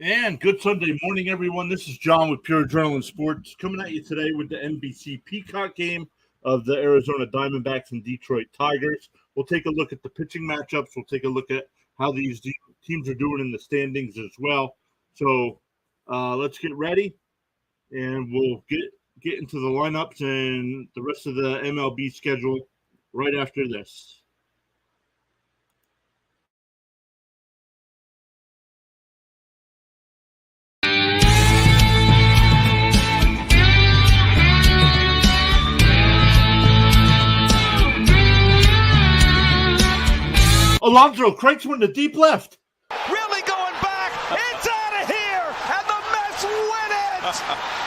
And good Sunday morning, everyone. This is John with Pure Adrenaline Sports coming at you today with the NBC Peacock game of the Arizona Diamondbacks and Detroit Tigers. We'll take a look at the pitching matchups. We'll take a look at how these teams are doing in the standings as well. So let's get ready, and we'll get into the lineups and the rest of the MLB schedule right after this. Alonso cranks one to deep left. Really going back. It's out of here, and the Mets win it.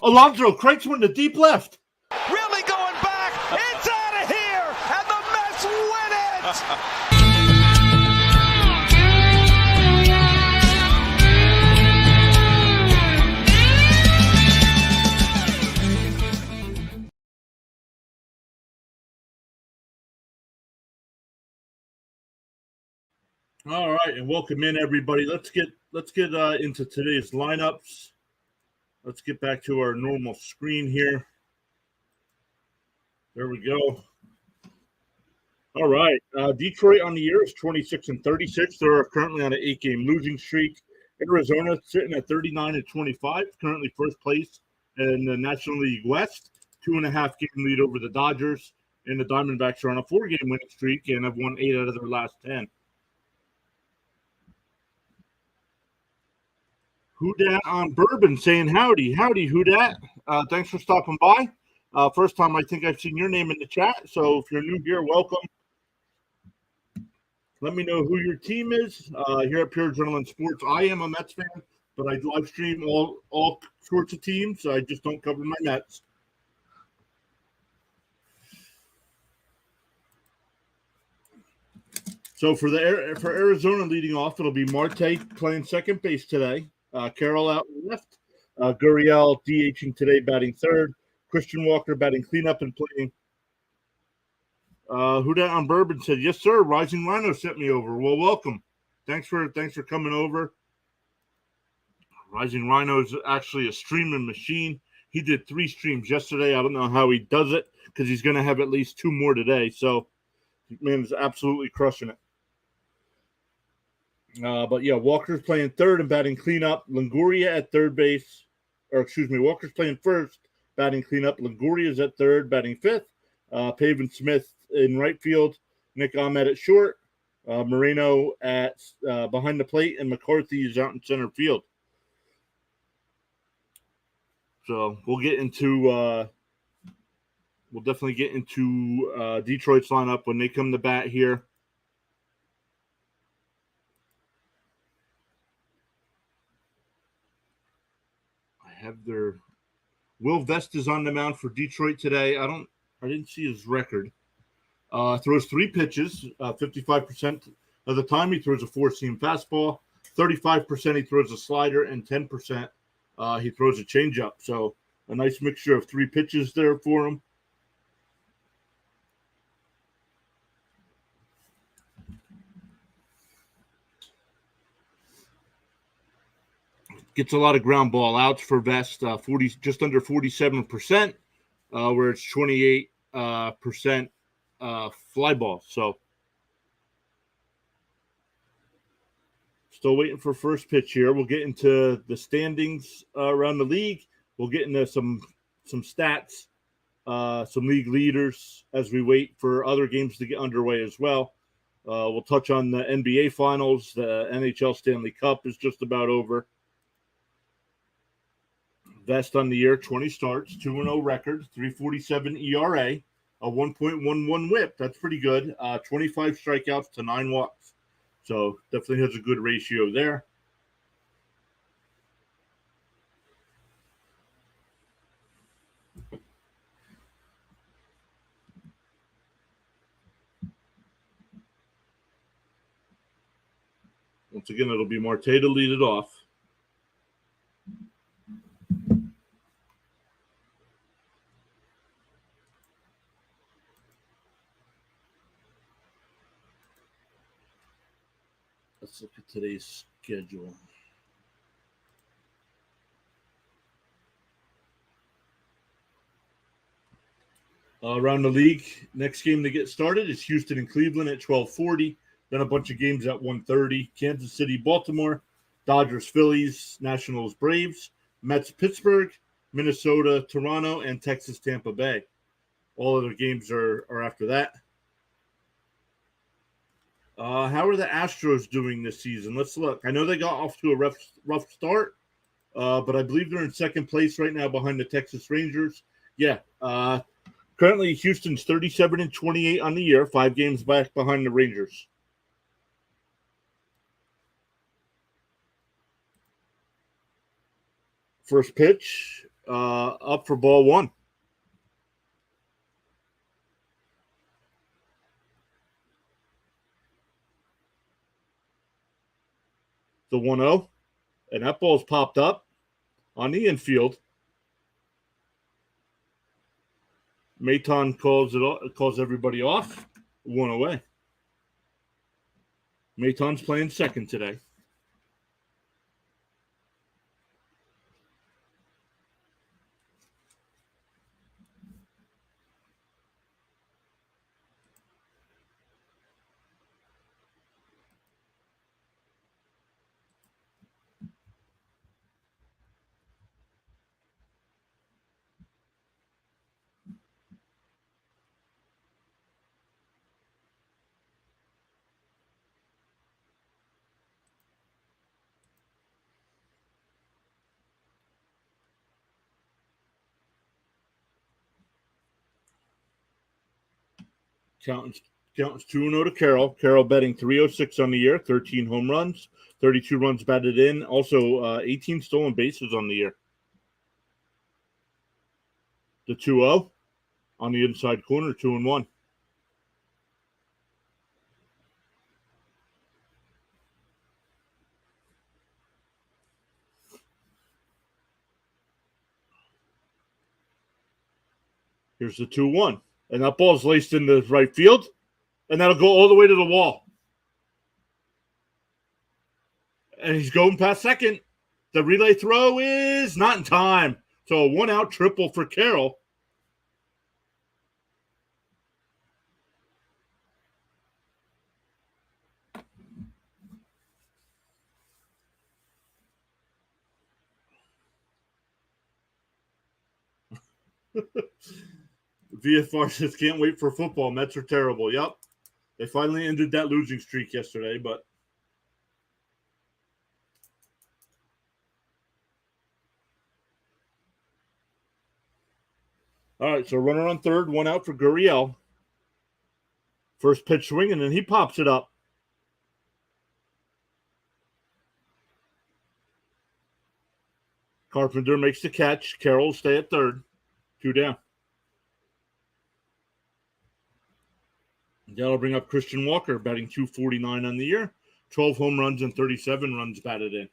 Alonso cranks one to deep left. Really going back. It's out of here, and the Mets win it. All right, and welcome in everybody. Let's get into today's lineups. Let's get back to our normal screen here. There we go. All right, Detroit on the year is 26-36. They're currently on an 8-game losing streak. Arizona sitting at 39-25, currently first place in the National League West. 2.5 game lead over the Dodgers, and the Diamondbacks are on a 4-game winning streak and have won 8 out of their last 10. Who Dat on Bourbon saying howdy. Howdy, Who Dat. Thanks for stopping by. First time I think I've seen your name in the chat, so if you're new here, welcome. Let me know who your team is. Here at Pure Adrenaline Sports, I am a Mets fan, but I live stream all sorts of teams. I just don't cover my Mets. So for Arizona leading off, it'll be Marte playing second base today. Carroll out left. Gurriel DHing today, batting third. Christian Walker batting cleanup and playing. Who Dat on Bourbon said, "Yes, sir. Rising Rhino sent me over." Well, welcome. Thanks for coming over. Rising Rhino is actually a streaming machine. He did 3 streams yesterday. I don't know how he does it because he's going to have at least 2 more today. So, man is absolutely crushing it. But yeah, Walker's playing third and batting cleanup. Longoria at third base, Walker's playing first, batting cleanup. Longoria's at third, batting fifth. Pavin Smith in right field. Nick Ahmed at short. Moreno at behind the plate, and McCarthy is out in center field. So we'll definitely get into Detroit's lineup when they come to bat here. Will Vest is on the mound for Detroit today. I didn't see his record. Throws 3 pitches, 55% of the time he throws a 4-seam fastball, 35% he throws a slider, and 10% he throws a changeup. So a nice mixture of 3 pitches there for him. Gets a lot of ground ball outs for Vest, just under 47%, where it's 28% fly ball. So still waiting for first pitch here. We'll get into the standings around the league. We'll get into some stats, some league leaders as we wait for other games to get underway as well. We'll touch on the NBA Finals. The NHL Stanley Cup is just about over. Vest on the year, 20 starts, 2-0 record, 3.47 ERA, a 1.11 whip. That's pretty good. 25 strikeouts to 9 walks. So definitely has a good ratio there. Once again, it'll be Marte to lead it off. Let's look at today's schedule. Around the league, next game to get started is Houston and Cleveland at 12:40. Then a bunch of games at 1:30. Kansas City, Baltimore, Dodgers, Phillies, Nationals, Braves, Mets, Pittsburgh, Minnesota, Toronto, and Texas, Tampa Bay. All other games are after that. How are the Astros doing this season? Let's look. I know they got off to a rough start, but I believe they're in second place right now behind the Texas Rangers. Yeah. Currently, Houston's 37-28 on the year, 5 games back behind the Rangers. First pitch, up for ball 1. The 1-0, and that ball's popped up on the infield. Maton calls everybody off. 1 away. Maton's playing second today. Counts 2-0 to Carroll. Carroll betting 306 on the year, 13 home runs, 32 runs batted in, also 18 stolen bases on the year. The 2-0 on the inside corner, 2-1. Here's the 2-1. And that ball's laced into right field, and that'll go all the way to the wall. And he's going past second. The relay throw is not in time. So a 1-out triple for Carroll. VFR says, can't wait for football. Mets are terrible. Yep. They finally ended that losing streak yesterday, but all right, so runner on third, 1 out for Gurriel. First pitch swing, and then he pops it up. Carpenter makes the catch. Carroll will stay at third. 2 down. That'll bring up Christian Walker, batting 249 on the year. 12 home runs and 37 runs batted in.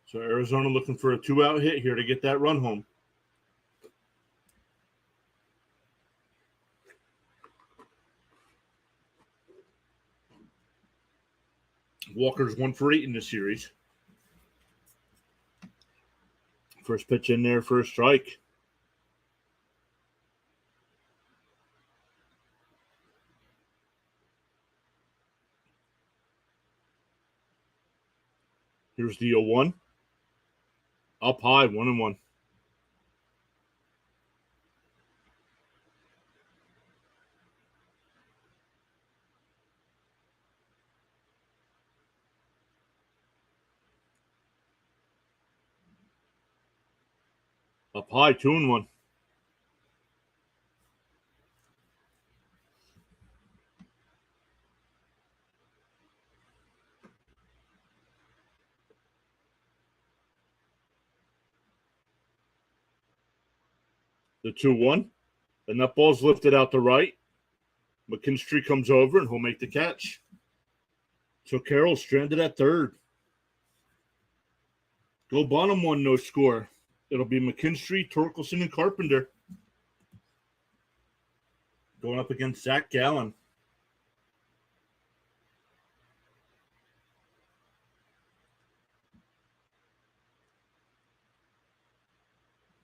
So Arizona looking for a 2-out hit here to get that run home. Walker's 1 for 8 in the series. First pitch in there for a strike. Here's the 0-1. Up high, 1-1. Up high, 2-1. The 2-1. And that ball's lifted out to right. McKinstry comes over, and he'll make the catch. So Carroll stranded at third. Go bottom one, no score. It'll be McKinstry, Torkelson, and Carpenter going up against Zach Gallen.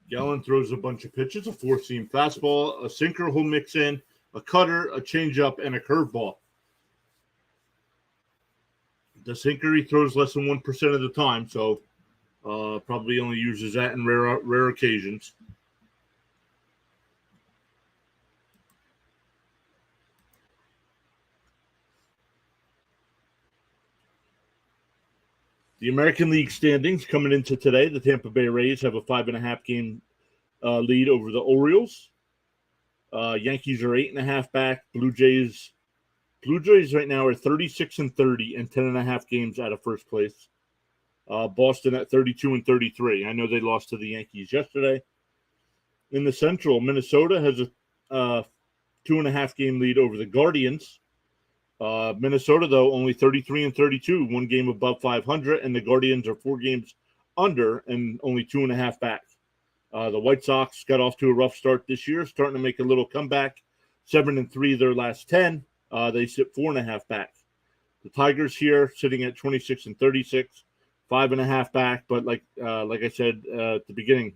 Gallen throws a bunch of pitches, a four-seam fastball, a sinker he'll mix in, a cutter, a changeup, and a curveball. The sinker he throws less than 1% of the time, so probably only uses that in rare occasions. The American League standings coming into today, the Tampa Bay Rays have a 5.5 game lead over the Orioles. Yankees are 8.5 back. Blue Jays right now are 36-30 and 10.5 games out of first place. Boston at 32-33. I know they lost to the Yankees yesterday. In the Central, Minnesota has a 2.5 game lead over the Guardians. Minnesota, though, only 33-32, 1 game above 500, and the Guardians are 4 games under and only 2.5 back. The White Sox got off to a rough start this year, starting to make a little comeback. 7-3 their last 10. They sit 4.5 back. The Tigers here sitting at 26-36, 5.5 back. But like I said at the beginning,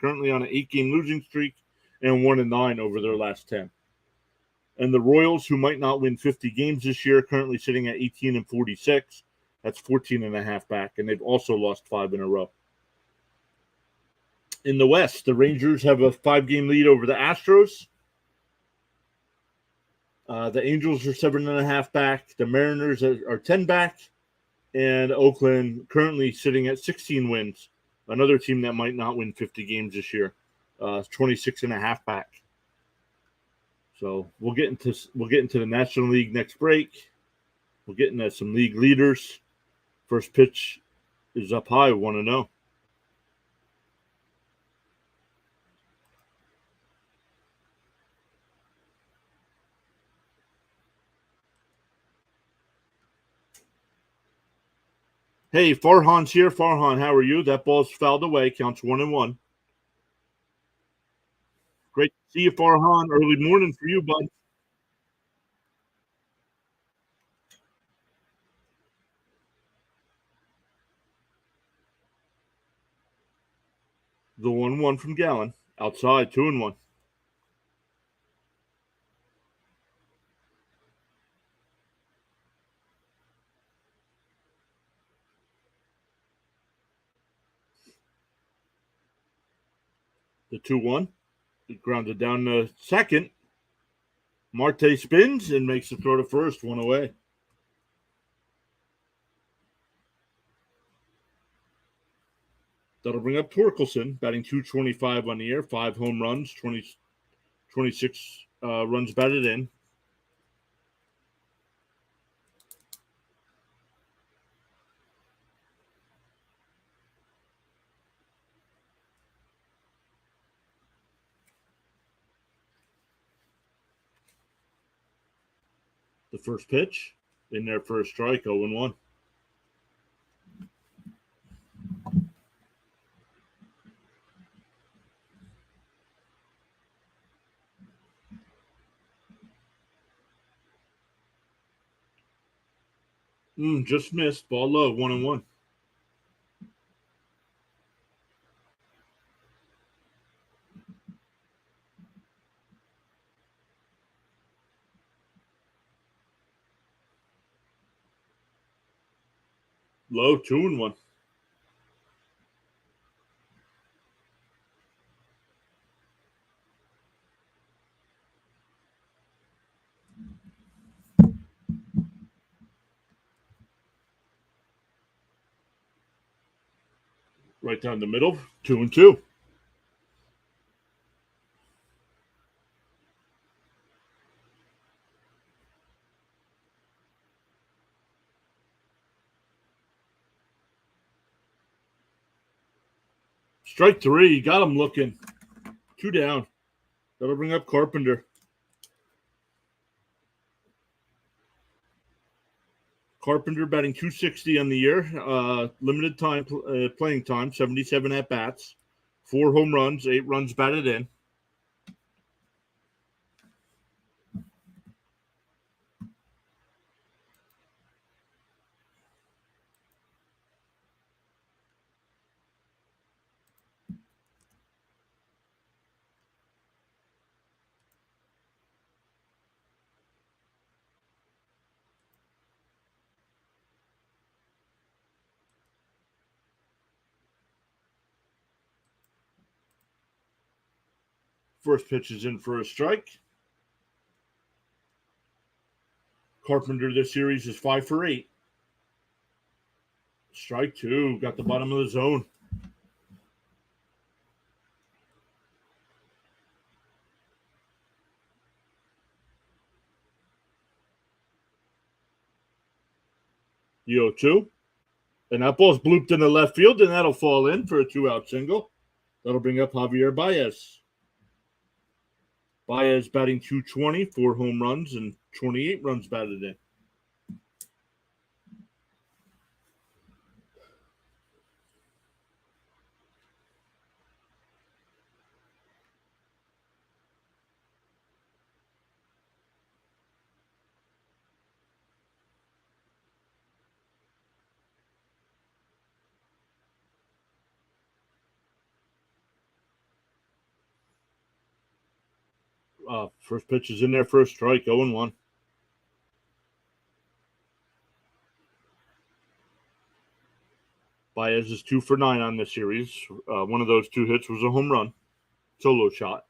currently on an 8-game losing streak and 1-9 over their last 10. And the Royals, who might not win 50 games this year, currently sitting at 18-46. That's 14.5 back, and they've also lost 5 in a row. In the West, the Rangers have a 5-game lead over the Astros. The Angels are 7.5 back. The Mariners are 10 back. And Oakland currently sitting at 16 wins. Another team that might not win 50 games this year. 26.5 back. So we'll get into the National League next break. We'll get into some league leaders. First pitch is up high, 1-0. Hey, Farhan's here. Farhan, how are you? That ball's fouled away. Counts 1-1. Great to see you, Farhan. Early morning for you, bud. The 1-1 from Gallen. Outside, 2-1. The 2-1. It grounded down to second. Marte spins and makes the throw to first, 1 away. That'll bring up Torkelson, batting .225 on the year, 5 home runs, 26 runs batted in. The first pitch in there for a strike, 0-1. Just missed. Ball low, 1-1. Low, 2-1. Right down the middle, 2-2. Strike 3. Got him looking. 2 down. That'll bring up Carpenter. Carpenter batting .260 on the year. Limited time playing time, 77 at bats, 4 home runs, 8 runs batted in. First pitch is in for a strike. Carpenter this series is 5 for 8. Strike 2. Got the bottom of the zone. The 0-2. And that ball's blooped in the left field, and that'll fall in for a 2-out single. That'll bring up Javier Baez. Baez batting .220, 4 home runs, and 28 runs batted in. First pitch is in there for a strike, 0-1. Baez is 2 for 9 on this series. One of those 2 hits was a home run, solo shot.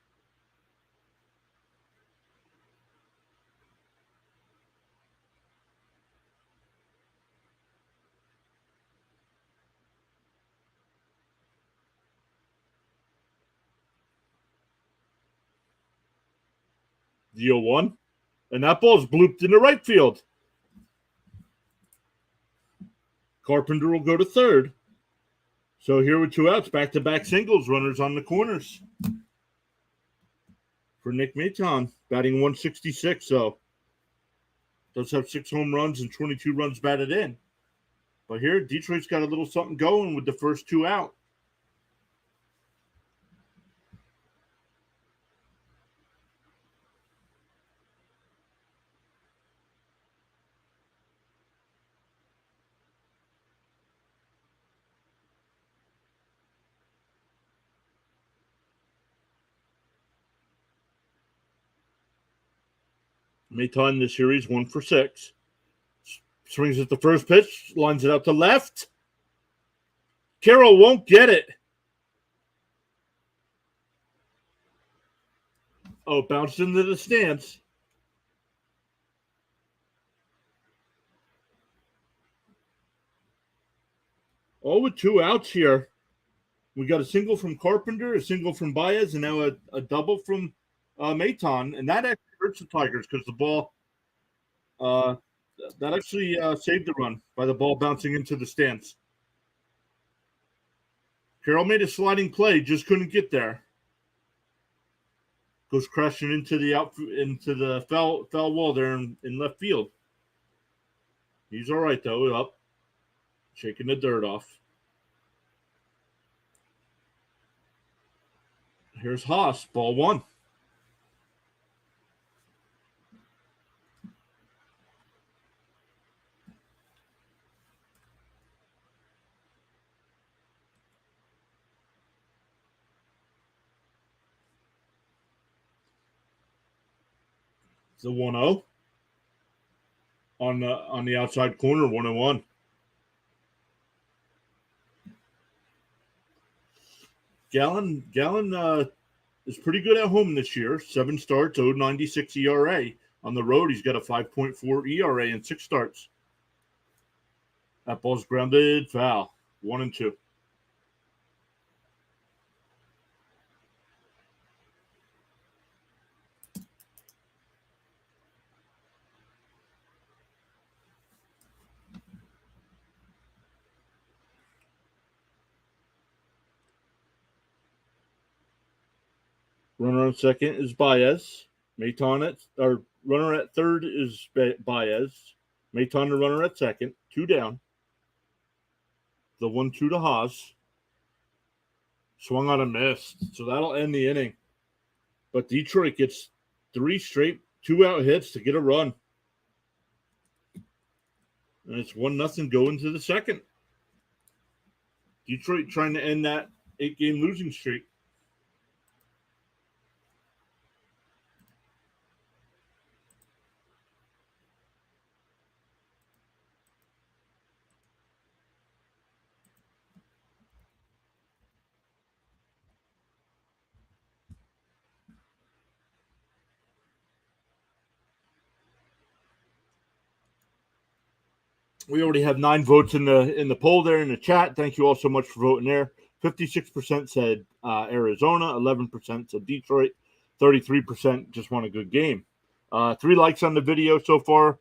The 0-1. And that ball's blooped into right field. Carpenter will go to third. So here with 2 outs, back-to-back singles, runners on the corners. For Nick Maton, batting .166, so does have 6 home runs and 22 runs batted in. But here, Detroit's got a little something going with the first 2 out. Maton in the series, 1 for 6. Swings at the first pitch, lines it out to left. Carroll won't get it. Oh, bounced into the stands. All with 2 outs here. We got a single from Carpenter, a single from Baez, and now a double from Maton. And that actually hurts the Tigers because the ball that actually saved the run by the ball bouncing into the stands. Carroll made a sliding play, just couldn't get there. Goes crashing into the foul wall there in left field. He's all right though, up, shaking the dirt off. Here's Haas, ball 1. It's a 1-0 on the outside corner, 1-1. Gallen is pretty good at home this year. 7 starts, 0.96 ERA. On the road, he's got a 5.4 ERA in 6 starts. That ball's grounded, foul. 1-2. Runner on second is Baez. Runner at third is Baez. Maton, the runner at second. 2 down. The 1-2 to Haas. Swung on a miss. So that'll end the inning. But Detroit gets 3 straight 2-out hits to get a run. And it's 1-0 going to the second. Detroit trying to end that 8-game losing streak. We already have 9 votes in the poll there in the chat. Thank you all so much for voting there. 56% said Arizona, 11% said Detroit, 33% just want a good game. 3 likes on the video so far.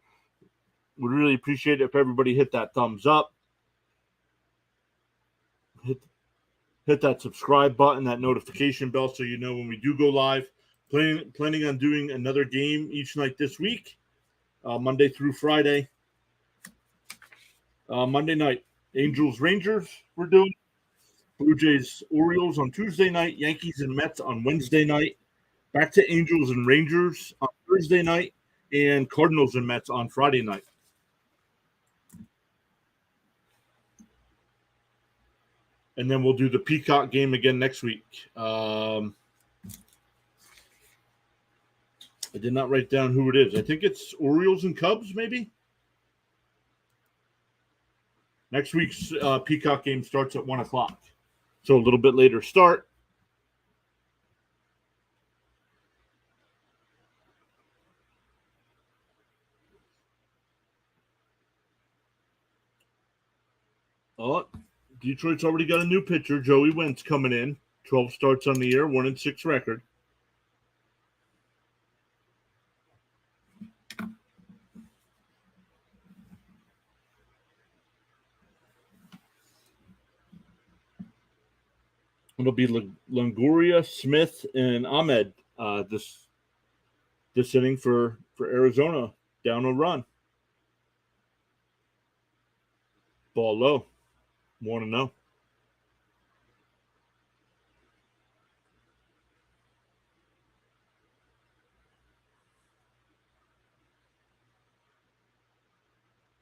Would really appreciate it if everybody hit that thumbs up. Hit that subscribe button, that notification bell, so you know when we do go live. Planning on doing another game each night this week, Monday through Friday. Monday night, Angels Rangers we're doing. Blue Jays Orioles on Tuesday night. Yankees and Mets on Wednesday night. Back to Angels and Rangers on Thursday night. And Cardinals and Mets on Friday night. And then we'll do the Peacock game again next week. I did not write down who it is. I think it's Orioles and Cubs, maybe? Next week's Peacock game starts at 1 o'clock. So a little bit later start. Oh, Detroit's already got a new pitcher, Joey Wentz, coming in. 12 starts on the year, 1-6 record. It'll be Longoria, Smith, and Ahmed this inning for Arizona. Down a run. Ball low. 1-0.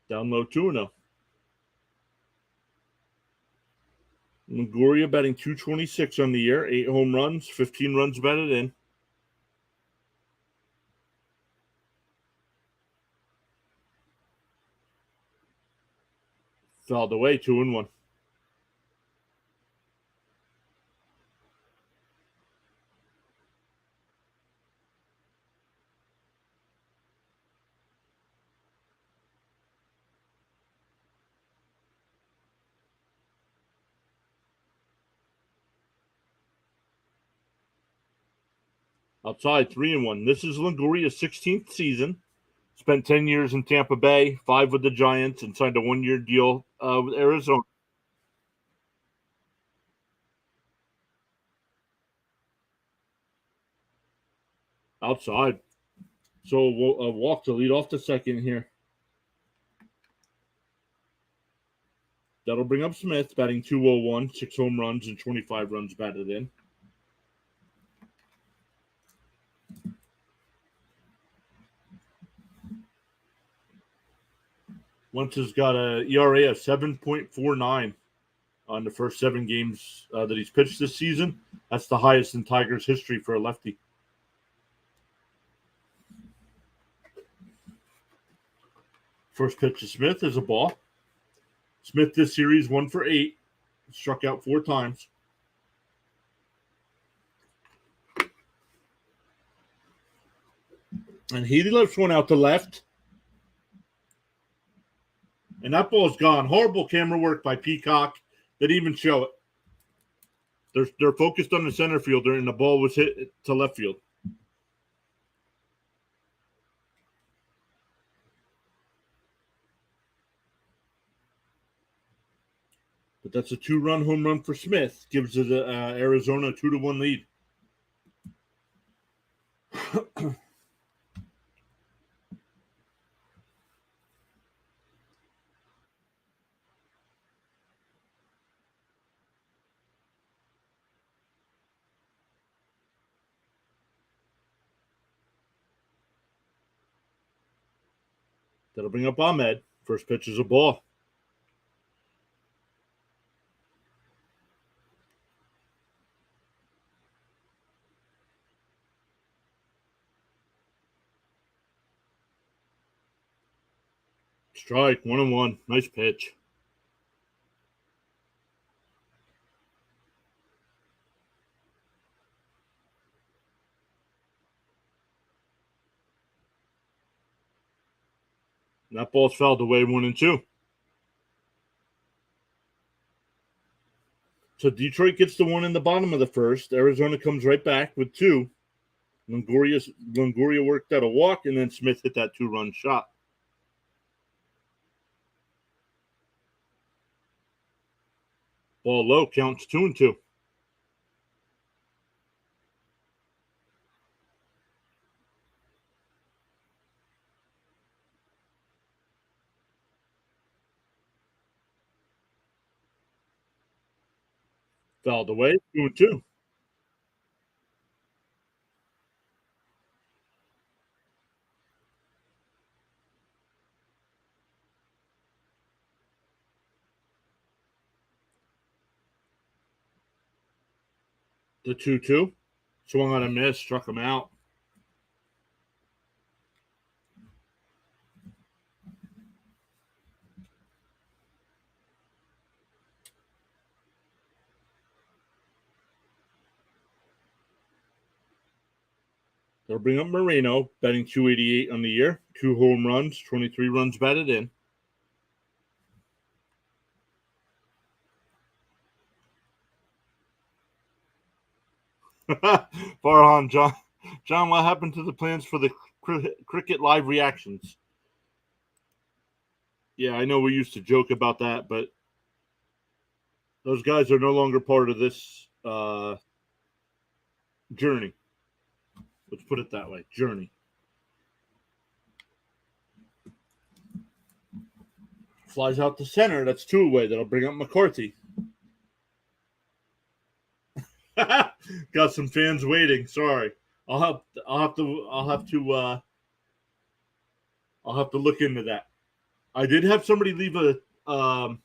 Down low, 2-0. Longoria batting .226 on the year, 8 home runs, 15 runs batted in. Fouled away, 2-1. Outside, 3-1. This is Longoria's 16th season. Spent 10 years in Tampa Bay, 5 with the Giants, and signed a 1-year deal with Arizona. Outside. So a walk to lead off the second here. That'll bring up Smith, batting .201, 6 home runs and 25 runs batted in. Wentz has got a ERA of 7.49 on the first 7 games that he's pitched this season. That's the highest in Tigers history for a lefty. First pitch to Smith is a ball. Smith this series 1 for 8. Struck out 4 times. And he lifts one out to left. And that ball's gone. Horrible camera work by Peacock. They didn't even show it. They're focused on the center fielder, and the ball was hit to left field. But that's a 2-run home run for Smith. Gives it Arizona a 2-1 lead. That'll bring up Ahmed. First pitch is a ball. Strike, 1-1. Nice pitch. That ball's fouled away, 1-2. So Detroit gets the one in the bottom of the first. Arizona comes right back with two. Longoria worked out a walk, and then Smith hit that 2-run shot. Ball low, counts 2-2. Fouled away, 2-2. The 2-2. Swung on a miss, struck him out. They'll bring up Moreno, batting .288 on the year. 2 home runs, 23 runs batted in. Farhan, John, what happened to the plans for the cricket live reactions? Yeah, I know we used to joke about that, but those guys are no longer part of this journey. Let's put it that way, journey. Flies out to center. That's 2 away. That'll bring up McCarthy. Got some fans waiting. Sorry, I'll have to look into that. I did have somebody leave a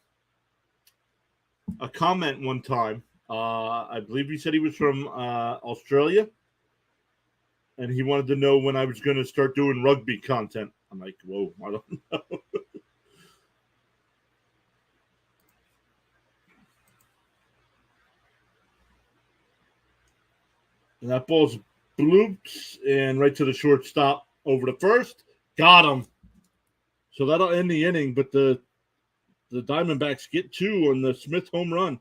comment one time. I believe he said he was from Australia, and he wanted to know when I was going to start doing rugby content. I'm like, whoa, I don't know. And that ball's blooped and right to the shortstop over to first. Got him. So that'll end the inning, but the Diamondbacks get 2 on the Smith home run.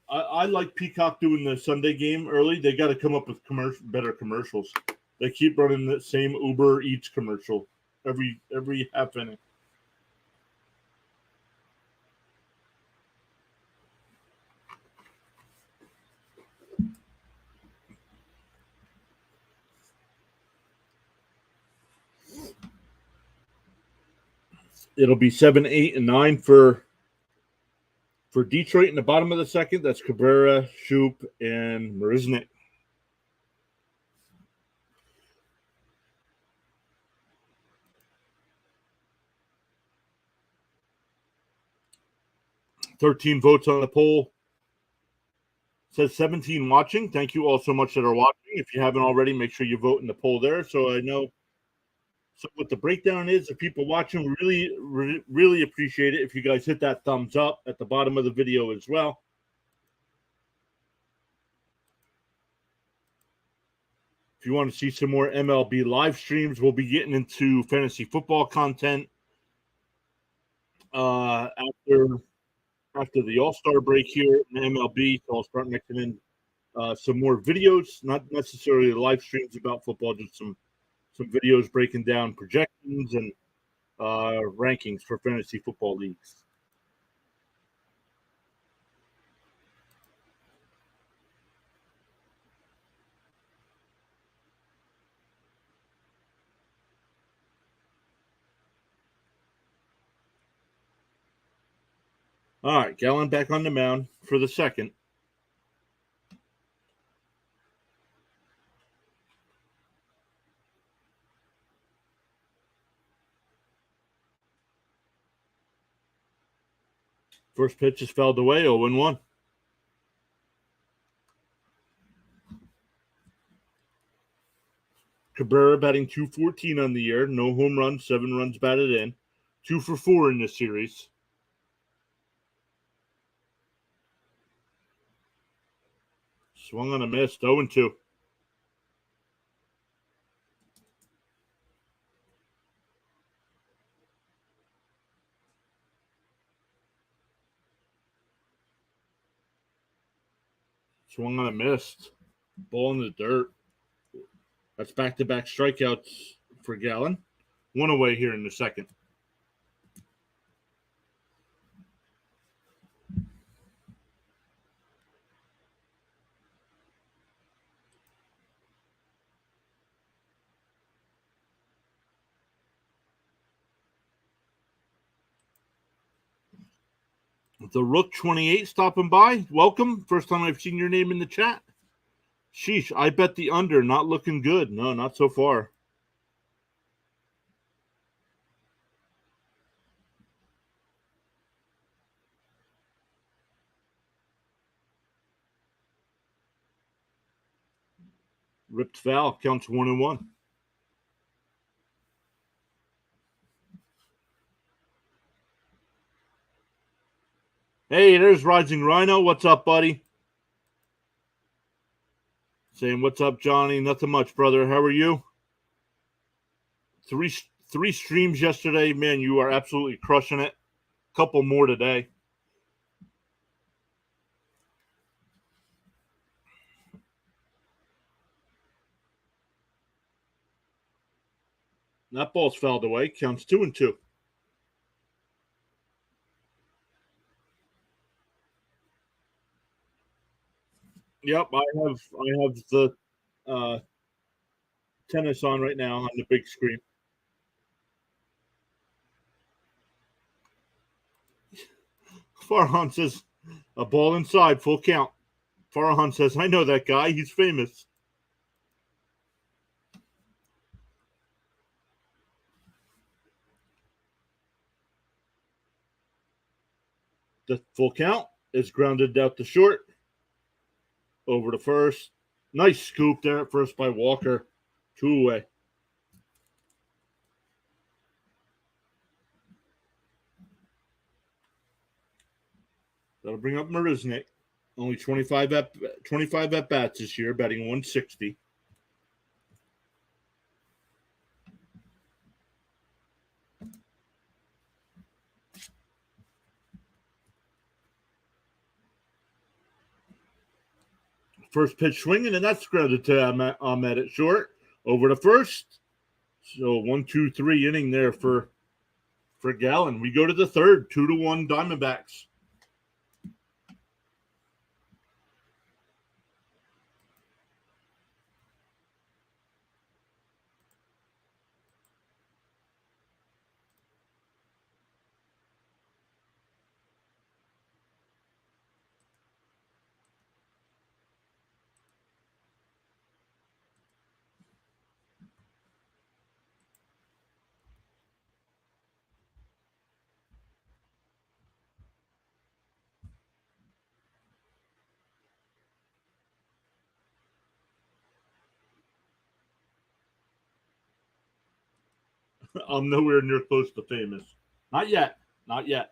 I like Peacock doing the Sunday game early. They got to come up with better commercials. They keep running the same Uber Eats commercial every half inning. It'll be 7, 8, and 9 for Detroit in the bottom of the second. That's Cabrera, Shoop, and Marisnik. $13 votes on the poll. It says 17 watching. Thank you all so much that are watching. If you haven't already, make sure you vote in the poll there so I know. So what the breakdown is, if people watching, really appreciate it if you guys hit that thumbs up at the bottom of the video as well. If you want to see some more MLB live streams, we'll be getting into fantasy football content after after the All-Star break here in MLB. So I'll start mixing in some more videos, not necessarily live streams about football, just some videos breaking down projections and rankings for fantasy football leagues. All right, Gallen back on the mound for the second. First pitch is fouled away, 0-1. Cabrera batting .214 on the year. No home runs, 7 runs batted in. 2 for 4 in this series. Swung on a miss, 0-2. Swung on a miss. Ball in the dirt. That's back-to-back strikeouts for Gallen. 1 away here in the second. The Rook 28 stopping by. Welcome. First time I've seen your name in the chat. Sheesh, I bet the under. Not looking good. No, not so far. Ripped foul. Counts 1-1. Hey, there's Rising Rhino. What's up, buddy? Saying, what's up, Johnny? Nothing much, brother. How are you? Three streams yesterday. Man, you are absolutely crushing it. Couple more today. That ball's fouled away. Counts 2-2. Yep, I have the tennis on right now on the big screen. Farhan says, a ball inside, full count. Farhan says, I know that guy. He's famous. The full count is grounded out to short. Over to first. Nice scoop there at first by Walker. 2 away. That'll bring up Marisnik. Only 25 at bats this year, batting 160. First pitch swinging, and that's grounded to Ahmed at short. Over to first. So 1-2-3 inning there for Gallen. We go to the third, 2-1 Diamondbacks. I'm nowhere near close to famous. Not yet. Not yet.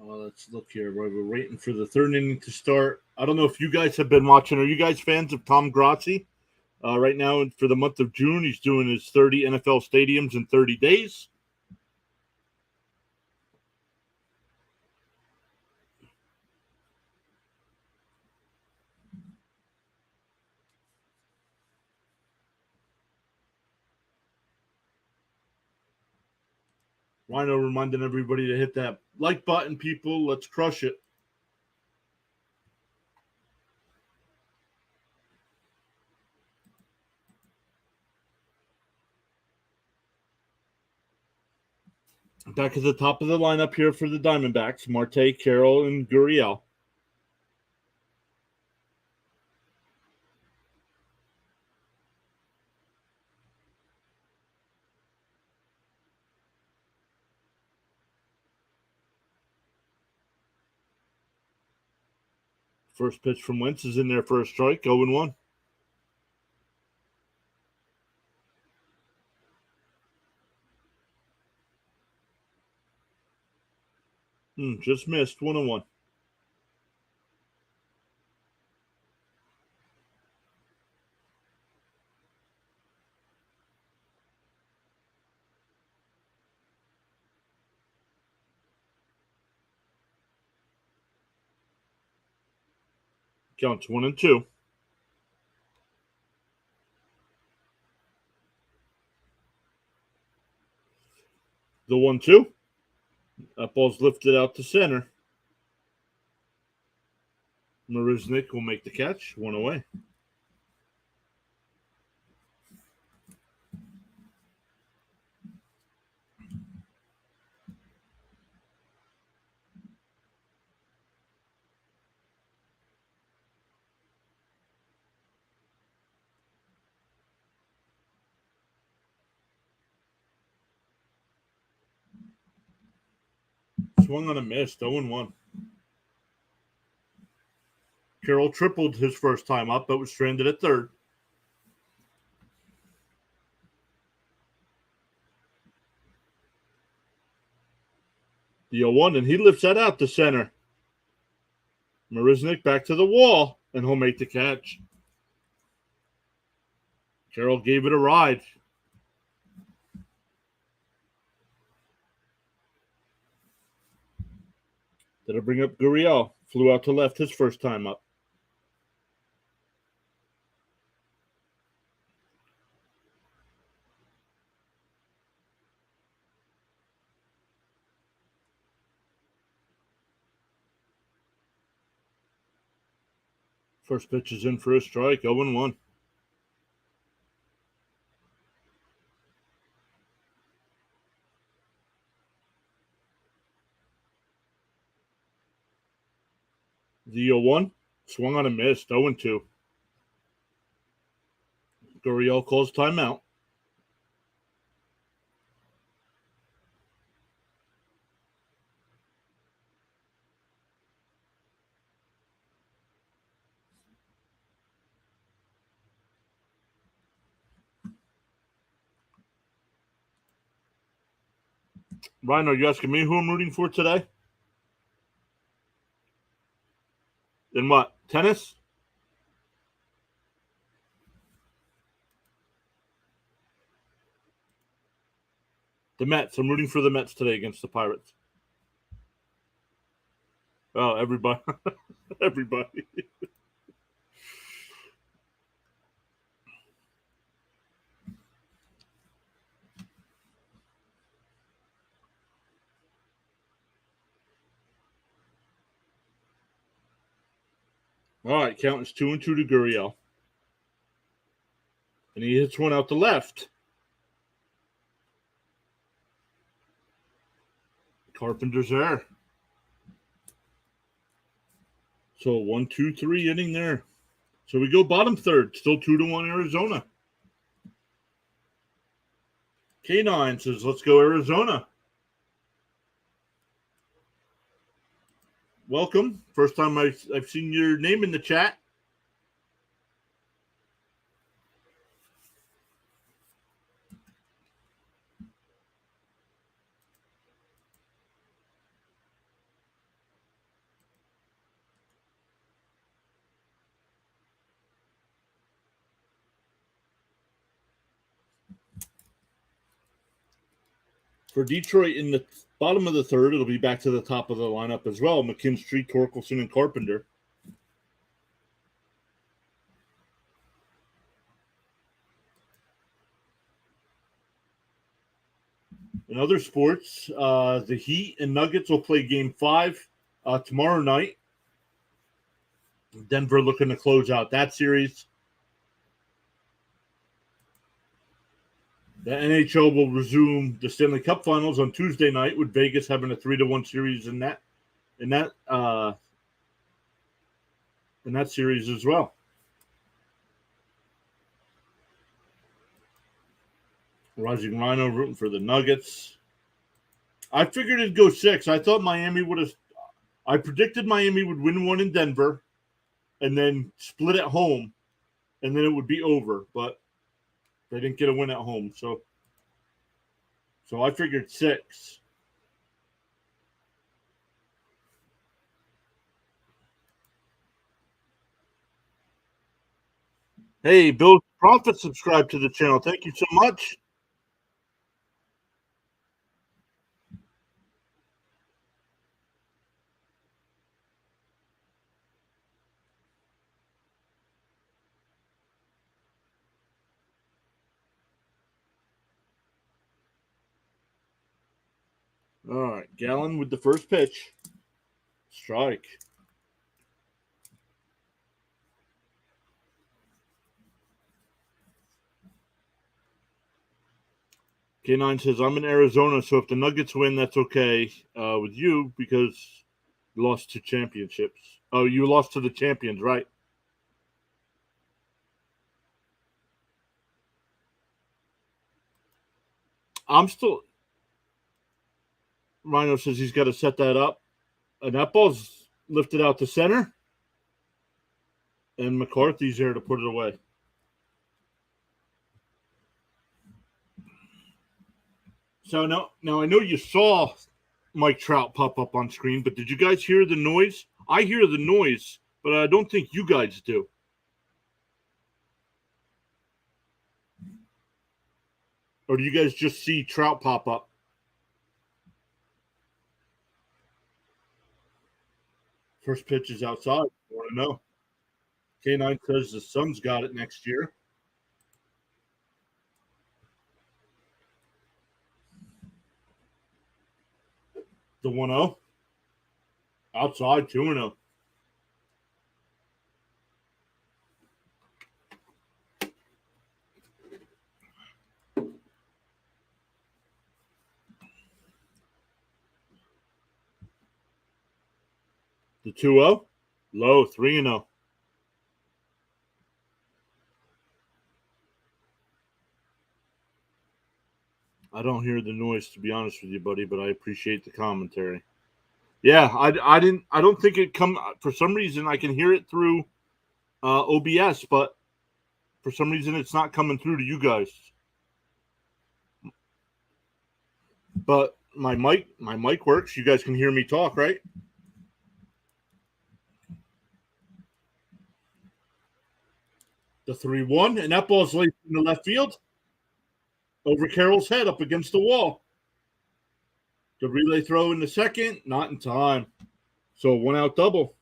Let's look here. We're waiting for the third inning to start. I don't know if you guys have been watching. Are you guys fans of Tom Grassi? Right now, for the month of June, he's doing his 30 NFL stadiums in 30 days. Rhino reminding everybody to hit that like button, people. Let's crush it. Back at the top of the lineup here for the Diamondbacks, Marte, Carroll, and Gurriel. First pitch from Wentz is in there for a strike, 0-1. Just missed, 1-1. Counts 1-2. The 1-2. That ball's lifted out to center. Marisnik will make the catch, 1 away. Swung on a miss, 0-1. Carroll tripled his first time up, but was stranded at third. The 0-1, and he lifts that out to center. Marisnik back to the wall, and he'll make the catch. Carroll gave it a ride. Did it bring up Gurriel? Flew out to left his first time up. First pitch is in for a strike, 0-1. The 0-1 swung on a miss, 0-2. Gurriel calls timeout. Ryan, are you asking me who I'm rooting for today? In what? Tennis? The Mets. I'm rooting for the Mets today against the Pirates. Oh, everybody. Everybody. All right, count is 2-2 to Gurriel. And he hits one out to left. Carpenter's there. So 1-2-3 inning there. So we go bottom third. Still 2-1 Arizona. K9 says, let's go Arizona. Welcome. First time I've seen your name in the chat. For Detroit, in the bottom of the third, it'll be back to the top of the lineup as well. McKinstry, Torkelson, and Carpenter. In other sports, the Heat and Nuggets will play Game 5 tomorrow night. Denver looking to close out that series. The NHL will resume the Stanley Cup Finals on Tuesday night, with Vegas having a 3-1 series in that series as well. Rising Rhino rooting for the Nuggets. I figured it'd go 6. I thought Miami would have. I predicted Miami would win one in Denver, and then split at home, and then it would be over. But they didn't get a win at home, so I figured 6. Hey, Bill Profit subscribed to the channel. Thank you so much. All right, Gallen with the first pitch. Strike. K9 says, I'm in Arizona, so if the Nuggets win, that's okay with you because you lost 2 championships. Oh, you lost to the champions, right? I'm still. Rhino says he's got to set that up. And that ball's lifted out to center. And McCarthy's there to put it away. So now I know you saw Mike Trout pop up on screen, but did you guys hear the noise? I hear the noise, but I don't think you guys do. Or do you guys just see Trout pop up? First pitch is outside. I want to know. K9 says the Suns got it next year. The 1-0. Outside, 2-0. The 2-0. Low, 3-0. I don't hear the noise, to be honest with you, buddy, but I appreciate the commentary. Yeah, I don't think it come for some reason. I can hear it through OBS, but for some reason it's not coming through to you guys. But my mic works. You guys can hear me talk, right? The 3-1, and that ball's late in the left field over Carroll's head up against the wall. The relay throw in the second, not in time. So 1-out double.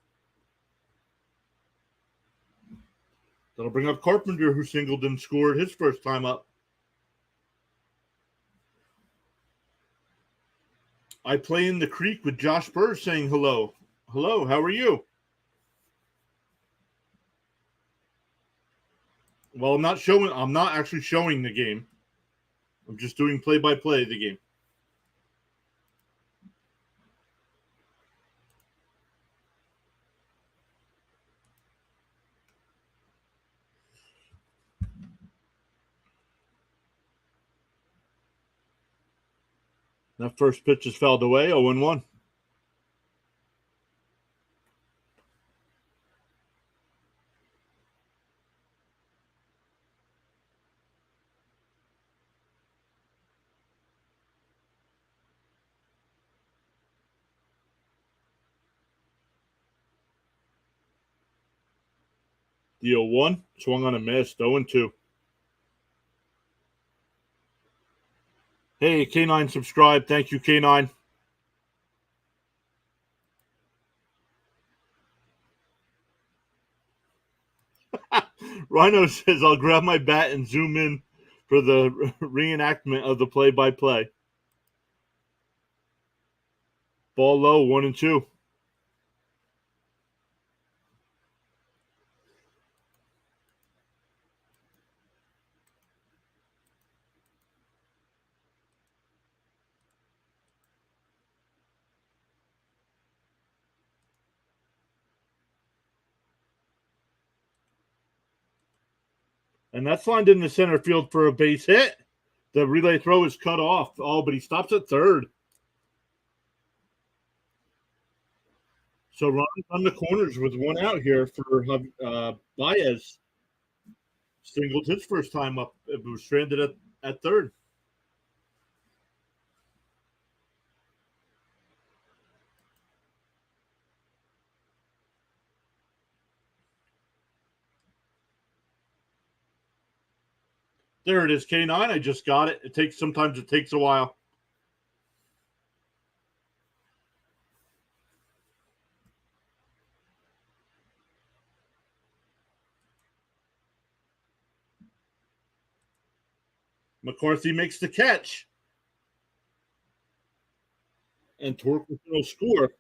That'll bring up Carpenter, who singled and scored his first time up. I play in the creek with Josh Burr saying hello. Hello, how are you? Well, I'm not actually showing the game. I'm just doing play-by-play of the game. That first pitch is fouled away, 0-1. The 0-1, swung on a miss, 0-2. Hey, K9 subscribe. Thank you, K9. Rhino says, I'll grab my bat and zoom in for the reenactment of the play-by-play. Ball low, 1-2. And that's lined in the center field for a base hit. The relay throw is cut off. Oh, but he stops at third. So running on the corners with one out here for Baez. Singled his first time up. It was stranded at third. There it is, K9. I just got it. Sometimes it takes a while. McCarthy makes the catch. And Torque will score.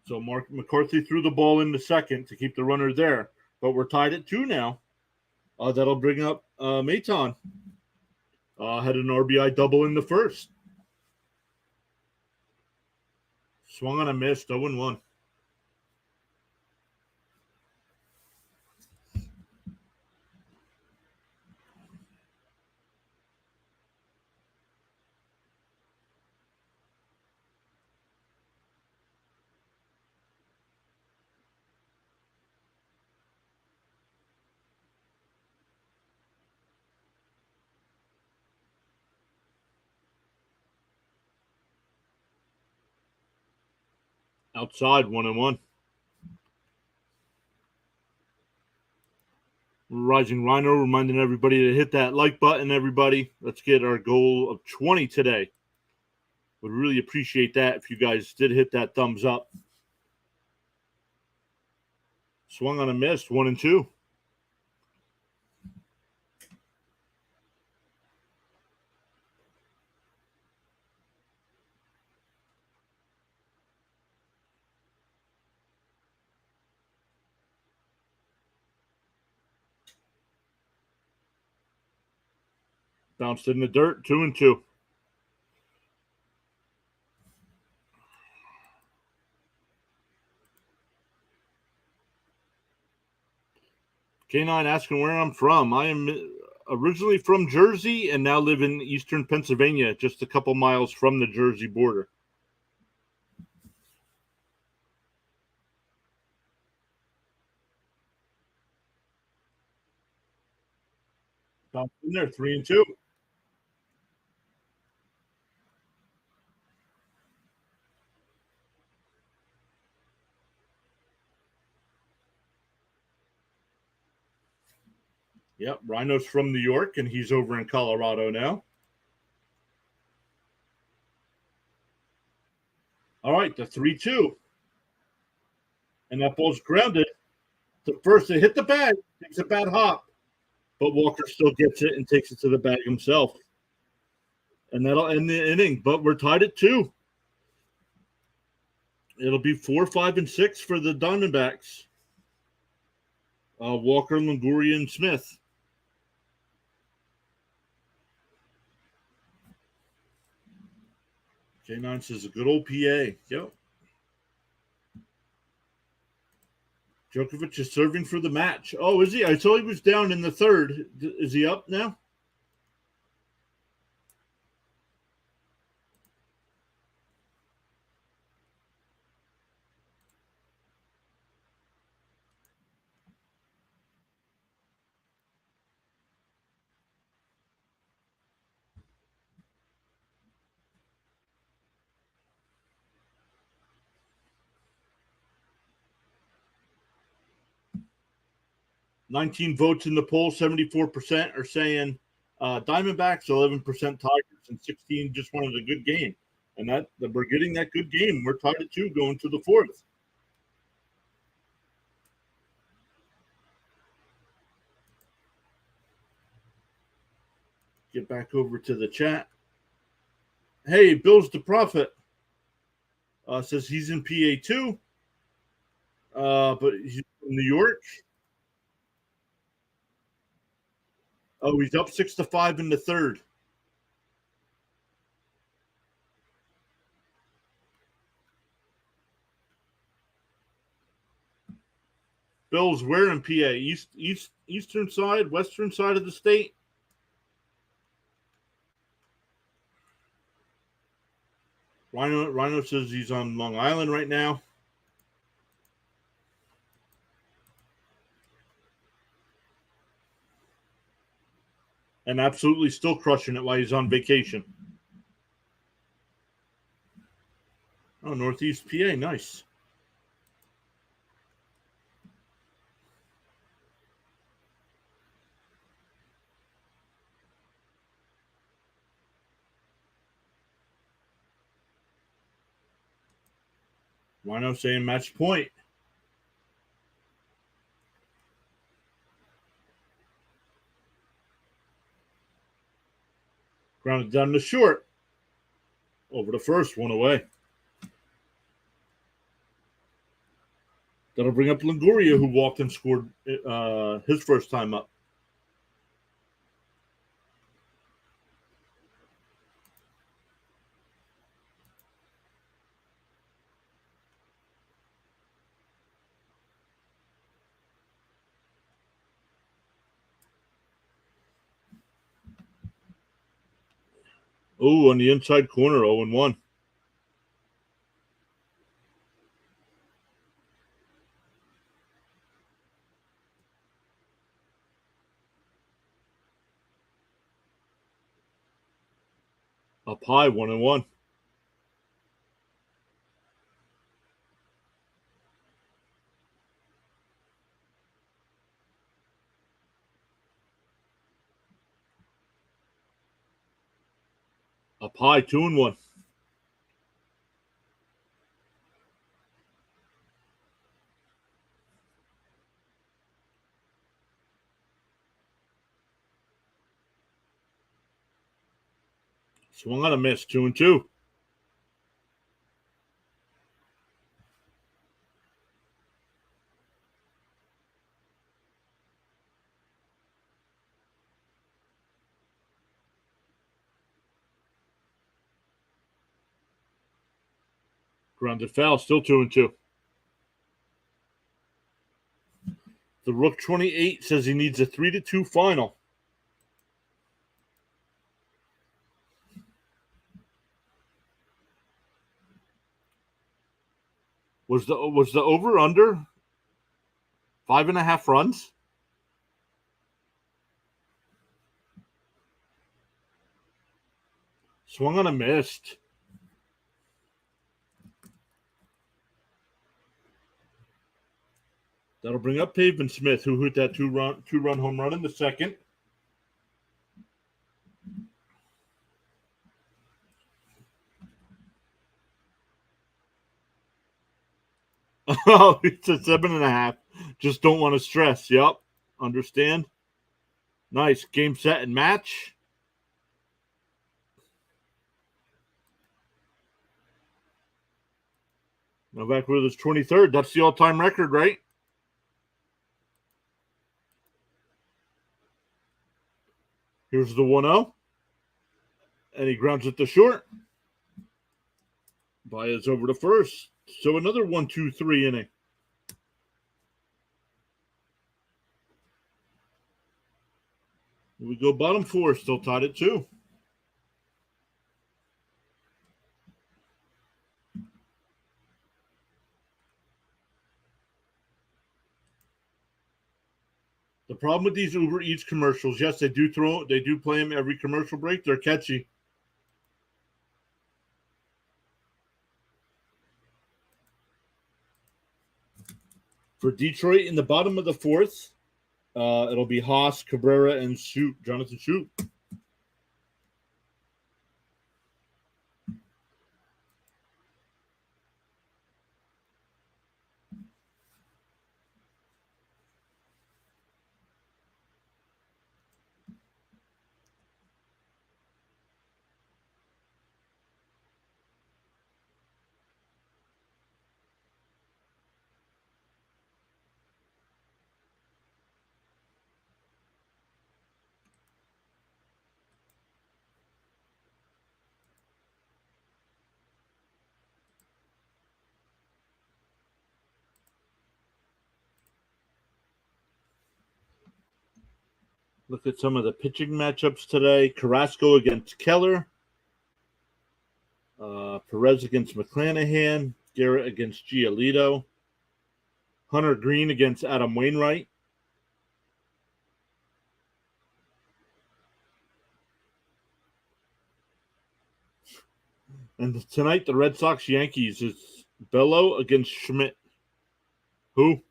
So Mark McCarthy threw the ball in the second to keep the runner there. But we're tied at 2 now. That'll bring up Maton. Had an RBI double in the first. Swung on a miss, 0-1. Outside, 1-1. Rising Rhino reminding everybody to hit that like button, everybody. Let's get our goal of 20 today. Would really appreciate that if you guys did hit that thumbs up. Swung on a miss, 1-2. Bounced in the dirt, 2-2. K9 asking where I'm from. I am originally from Jersey and now live in eastern Pennsylvania, just a couple miles from the Jersey border. Bounced in there, 3-2. Yep, Rhino's from New York, and he's over in Colorado now. All right, the 3-2. And that ball's grounded. The first, it hit the bag, takes a bad hop. But Walker still gets it and takes it to the bag himself. And that'll end the inning. But we're tied at 2. It'll be 4, 5, and 6 for the Diamondbacks. Walker, Longoria, and Smith. K9 says a good old PA. Yep. Djokovic is serving for the match. Oh, is he? I saw he was down in the third. Is he up now? 19 votes in the poll, 74% are saying Diamondbacks, 11% Tigers, and 16 just wanted a good game. And that we're getting that good game. We're tied at 2 going to the 4th. Get back over to the chat. Hey, Bill's the Prophet says he's in PA too, but he's in New York. Oh, he's up 6-5 in the 3rd. Bill's where in PA? Eastern side, western side of the state? Rhino says he's on Long Island right now. And absolutely still crushing it while he's on vacation. Oh, Northeast PA, nice. Rhino saying match point. Grounded down to short. Over to first, 1 away. That'll bring up Longoria, who walked and scored his first time up. Oh, on the inside corner, 0-1. Up high, 1-1. Up high, 2-1. Swung on a miss, 2-2. Grounded foul, still 2-2. The Rook 28 says he needs a 3-2 final. Was the over under 5.5 runs? Swung on a missed. That'll bring up Pavement Smith, who hit that two-run home run in the 2nd. Oh, it's a 7.5. Just don't want to stress. Yep. Understand? Nice. Game, set, and match. Novak with his 23rd. That's the all-time record, right? Here's the 1-0. And he grounds it to short. Baez over to first. So another 1-2-3 inning. Here we go bottom 4, still tied at 2. The problem with these Uber Eats commercials, yes, they do play them every commercial break. They're catchy. For Detroit in the bottom of the 4th, It'll be Haas, Cabrera, and Jonathan Shoup. Look at some of the pitching matchups today. Carrasco against Keller. Perez against McClanahan. Garrett against Giolito. Hunter Green against Adam Wainwright. And tonight, the Red Sox Yankees is Bello against Schmidt. Who?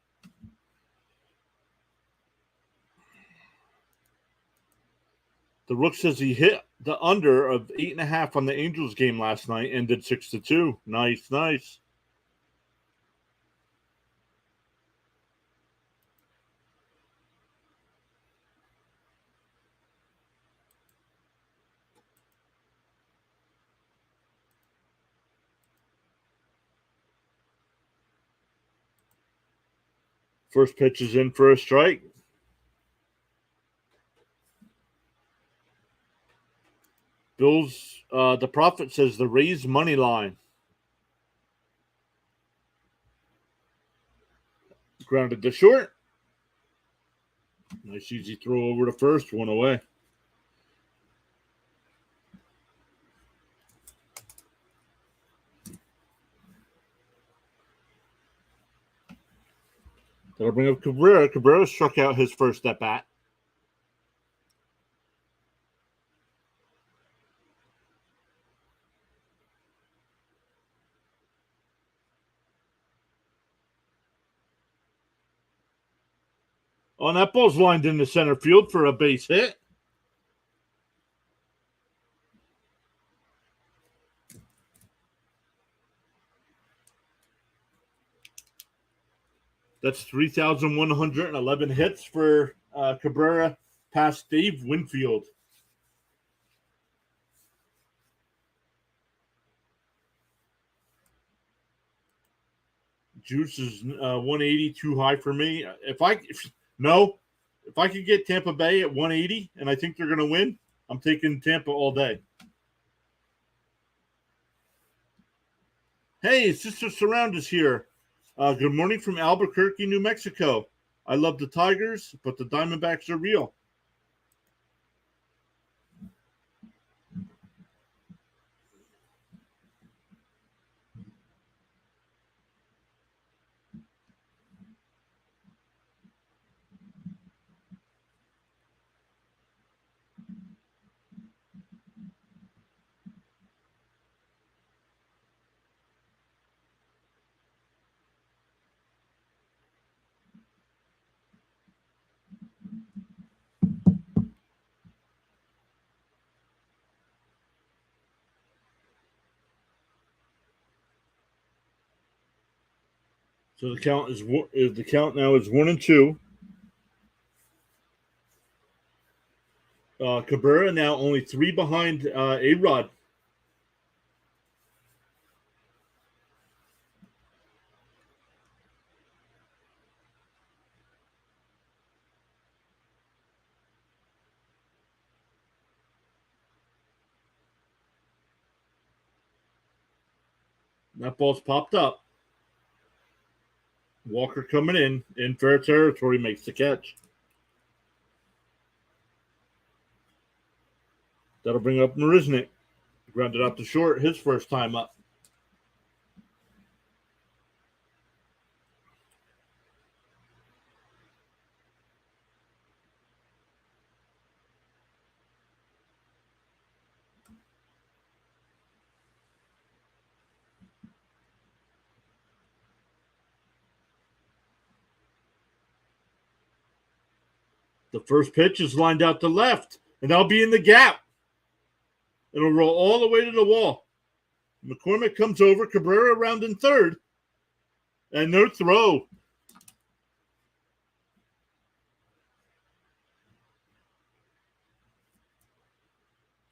The Rook says he hit the under of 8.5 on the Angels game last night, ended 6-2. Nice, nice. First pitch is in for a strike. Bills, the Prophet says the Rays money line. Grounded to short. Nice easy throw over to first, one away. That'll bring up Cabrera. Cabrera struck out his first at bat. Oh, and that ball's lined into center field for a base hit. That's 3,111 hits for Cabrera past Dave Winfield. Juice is 180 too high for me. If I could get Tampa Bay at 180 and I think they're going to win, I'm taking Tampa all day. Hey, Sister Surround is here. Good morning from Albuquerque, New Mexico. I love the Tigers, but the Diamondbacks are real. So the count now is 1-2. Cabrera now only 3 behind A-Rod. That ball's popped up. Walker coming in fair territory, makes the catch. That'll bring up Marisnik. Grounded out to short his first time up. The first pitch is lined out to left, and that'll be in the gap. It'll roll all the way to the wall. McCormick comes over, Cabrera around in third, and no throw.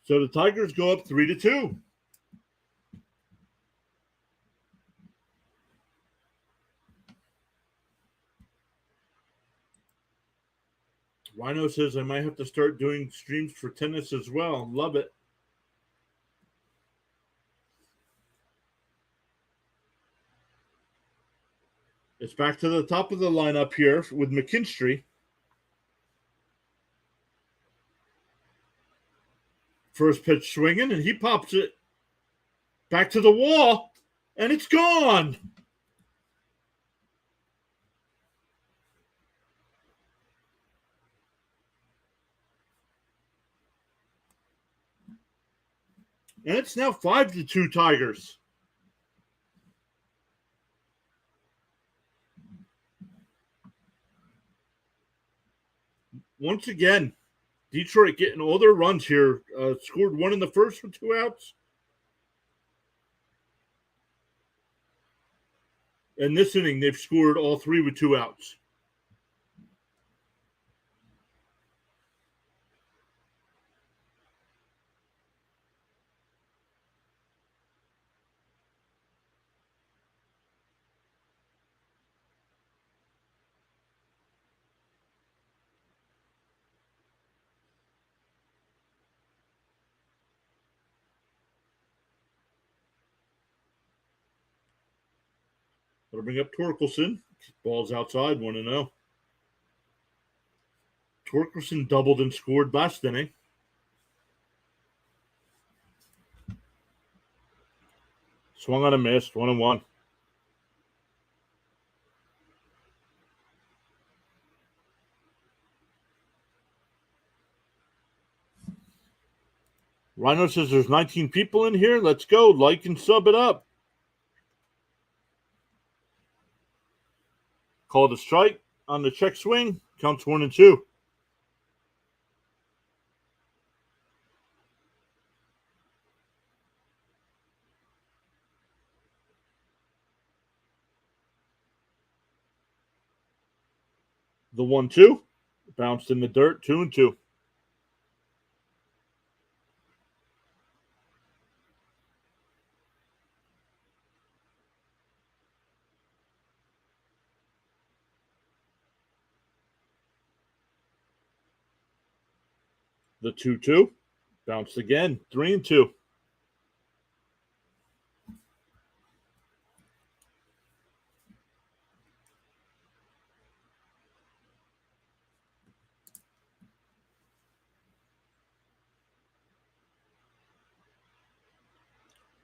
So the Tigers go up 3-2. Rhino says I might have to start doing streams for tennis as well. Love it. It's back to the top of the lineup here with McKinstry. First pitch swinging, and he pops it back to the wall, and it's gone. And it's now 5-2 Tigers. Once again, Detroit getting all their runs here. Scored one in the first with 2 outs. And this inning, they've scored all 3 with 2 outs. That'll bring up Torkelson. Ball's outside, 1-0. Torkelson doubled and scored last inning. Swung on a miss, 1-1. Rhino says there's 19 people in here. Let's go. Like and sub it up. Called a strike on the check swing. Counts 1-2. The 1-2 bounced in the dirt. 2-2. The 2-2 bounced again. 3-2.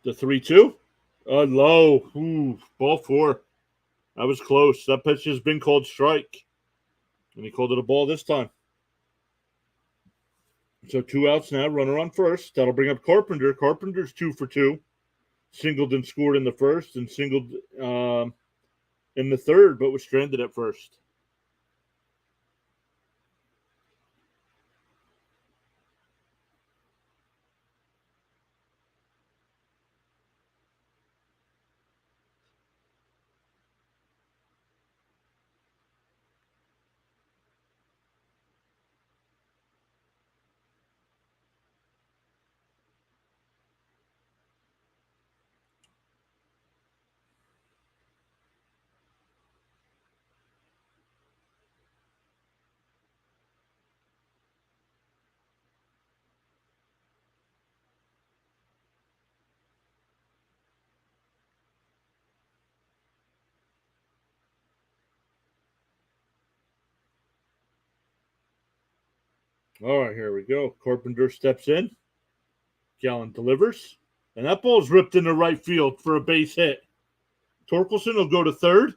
The 3-2. Low. Ooh, ball 4. That was close. That pitch has been called strike. And he called it a ball this time. So 2 outs now. Runner on first. That'll bring up Carpenter. Carpenter's 2 for 2. Singled and scored in the first and singled in the third, but was stranded at first. All right, here we go. Carpenter steps in. Gallen delivers. And that ball's ripped into right field for a base hit. Torkelson will go to third.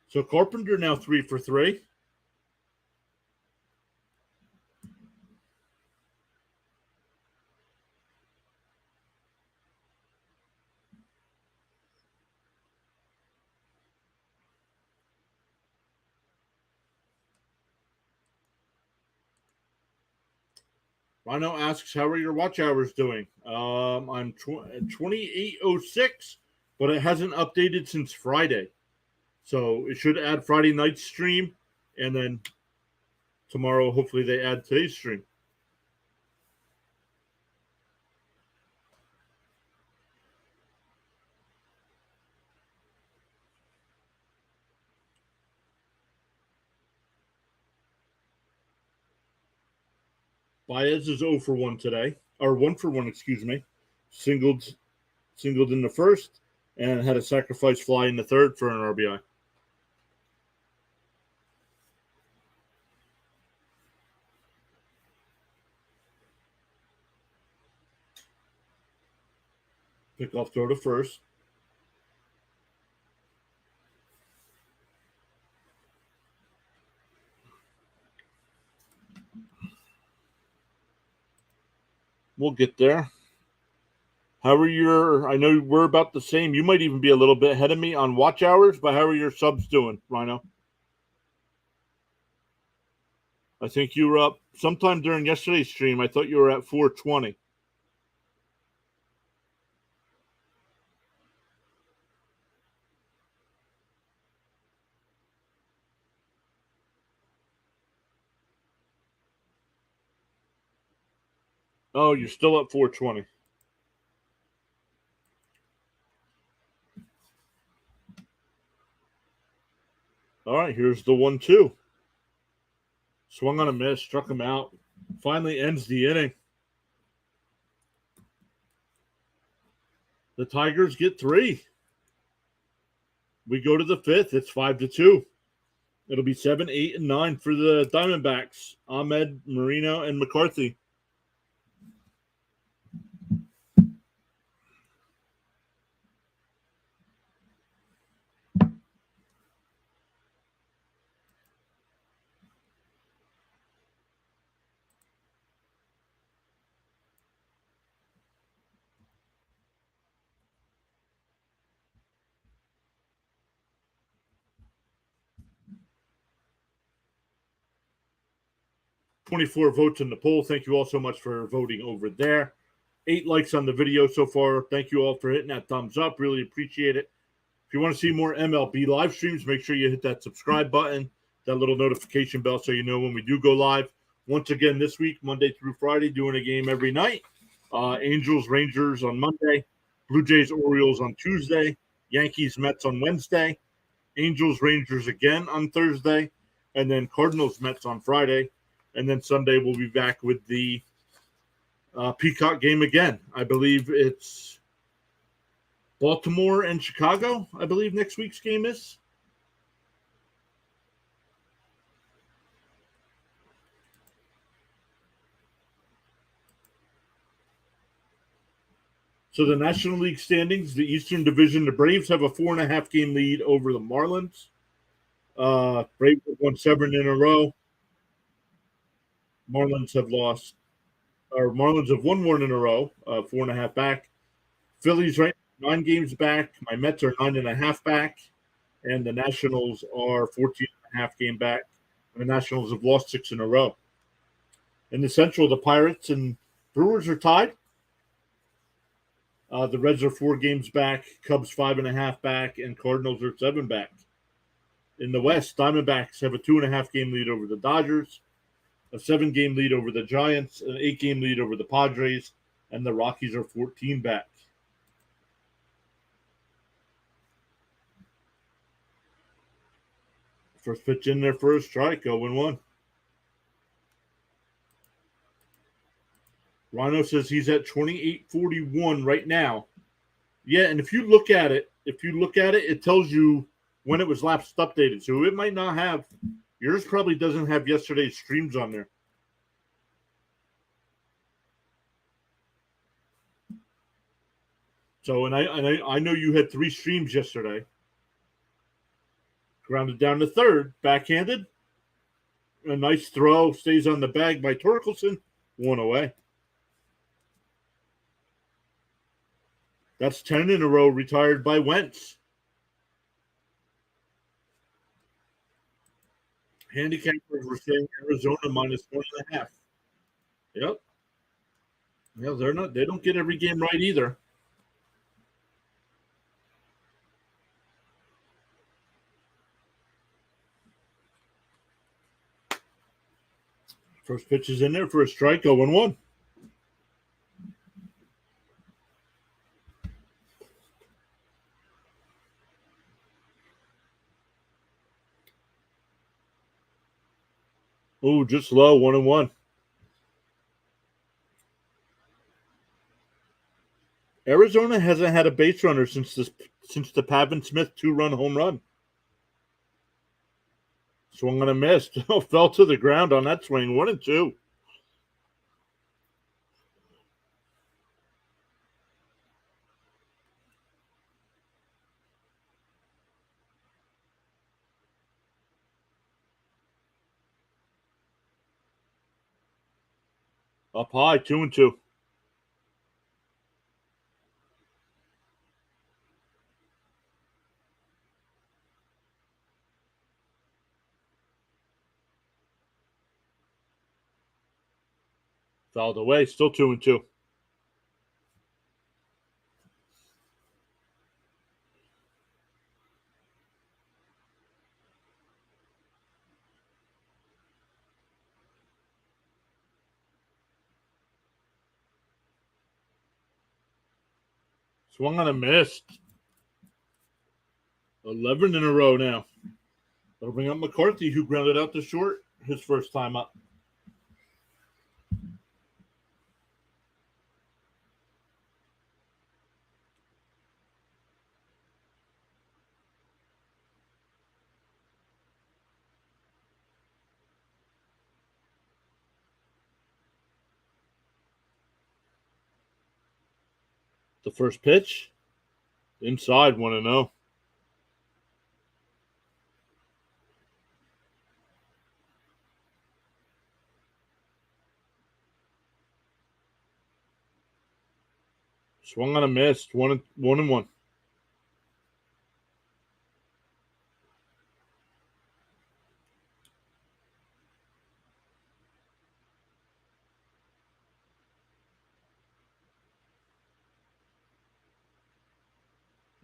So Carpenter now 3 for 3. Rhino asks, how are your watch hours doing? I'm 2806, but it hasn't updated since Friday. So it should add Friday night's stream, and then tomorrow, hopefully, they add today's stream. Baez is 0 for 1 today, or 1 for 1, excuse me. Singled in the first, and had a sacrifice fly in the third for an RBI. Pickoff throw to first. We'll get there. How are your? I know we're about the same. You might even be a little bit ahead of me on watch hours, but how are your subs doing, Rhino? I think you were up sometime during yesterday's stream. I thought you were at 420. Oh, you're still at 420. All right, here's the 1-2. Swung on a miss, struck him out. Finally ends the inning. The Tigers get 3. We go to the 5th. It's 5-2. It'll be 7, 8, and 9 for the Diamondbacks. Ahmed, Marino, and McCarthy. $24 votes in the poll. Thank you all so much for voting over there. 8 likes on the video so far. Thank you all for hitting that thumbs up. Really appreciate it. If you want to see more MLB live streams, make sure you hit that subscribe button, that little notification bell so you know when we do go live. Once again, this week, Monday through Friday, doing a game every night. Angels, Rangers on Monday. Blue Jays, Orioles on Tuesday. Yankees, Mets on Wednesday. Angels, Rangers again on Thursday. And then Cardinals, Mets on Friday. And then Sunday we'll be back with the Peacock game again. I believe it's Baltimore and Chicago, I believe next week's game is. So the National League standings, the Eastern Division, the Braves have a 4.5 game lead over the Marlins. Braves have won 7 in a row. Marlins have won 1 in a row, 4.5 back. Phillies right 9 games back. My Mets are 9.5 back, and the Nationals are 14.5 game back. And the Nationals have lost 6 in a row. In the Central, the Pirates and Brewers are tied. The Reds are 4 games back, Cubs 5.5 back, and Cardinals are 7 back. In the West, Diamondbacks have a 2.5 game lead over the Dodgers, a 7 game lead over the Giants, an 8 game lead over the Padres, and the Rockies are 14 back. First pitch in there for a strike, 0-1. Rhino says he's at 2841 right now. Yeah, and if you look at it, it tells you when it was last updated. So it might not have, yours probably doesn't have yesterday's streams on there. So, and I know you had 3 streams yesterday. Grounded down to third, backhanded. A nice throw, stays on the bag by Torkelson. 1 away. That's 10 in a row retired by Wentz. Handicappers were saying Arizona -1.5. Yep. Yeah, they don't get every game right either. First pitch is in there for a strike, 0-1. Oh, just low, 1-1. Arizona hasn't had a base runner since the Pavin Smith 2-run home run. Swung on a miss. Fell to the ground on that swing. 1-2. Up high, 2-2. Fouled away, still 2-2. Swung on a miss. 11 in a row now. That'll bring up McCarthy, who grounded out to short his first time up. The first pitch, inside, 1-0. Swung on a miss, 1-1.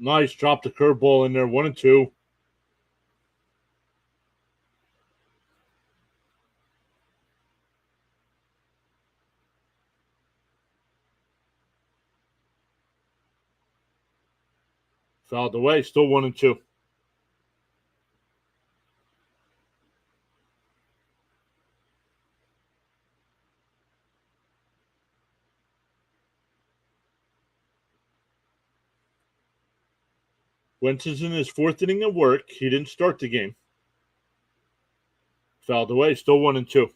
Nice, dropped the curveball in there, 1-2. Fouled away, still 1-2. Wentz is in his fourth inning of work. He didn't start the game. Fouled away, still 1-2.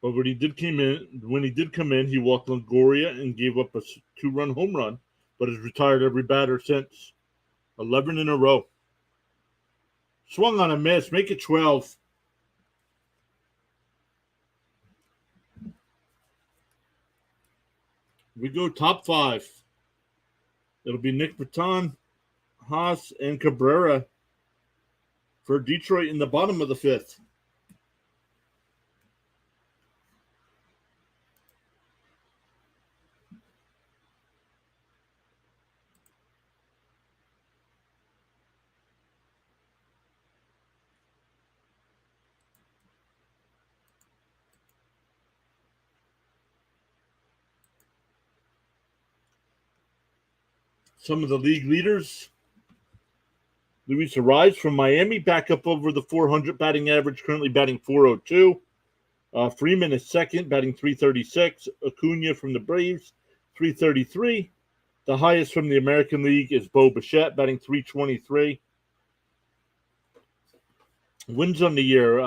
But when he did come in, he walked Longoria and gave up a 2-run home run, but has retired every batter since. 11 in a row. Swung on a miss, make it 12. We go top 5. It'll be Nick Baton, Haas, and Cabrera for Detroit in the bottom of the 5th. Some of the league leaders. Luis Ariz from Miami, back up over the 400 batting average, currently batting 402. Freeman is second, batting 336. Acuna from the Braves, 333. The highest from the American League is Bo Bichette, batting 323. Wins on the year,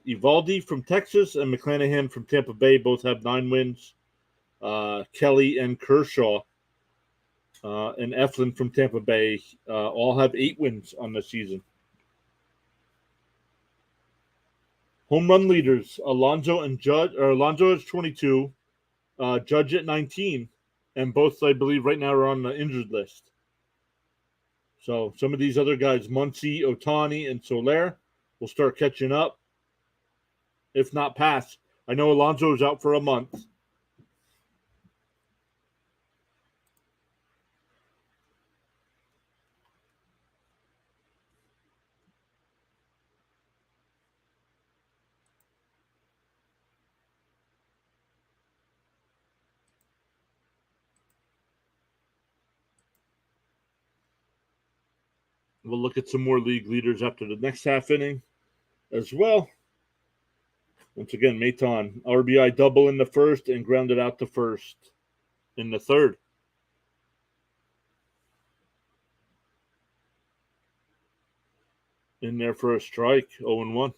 Evaldi from Texas and McClanahan from Tampa Bay both have 9 wins. Kelly and Kershaw and Eflin from Tampa Bay all have 8 wins on the season. Home run leaders, Alonso and Judge. Alonso is 22, Judge at 19, and both, I believe, right now are on the injured list. So some of these other guys, Muncy, Otani, and Soler, will start catching up, if not pass. I know Alonso is out for a month. We'll look at some more league leaders after the next half inning as well. Once again, Maton, RBI double in the first and grounded out to first in the third. In there for a strike, 0-1.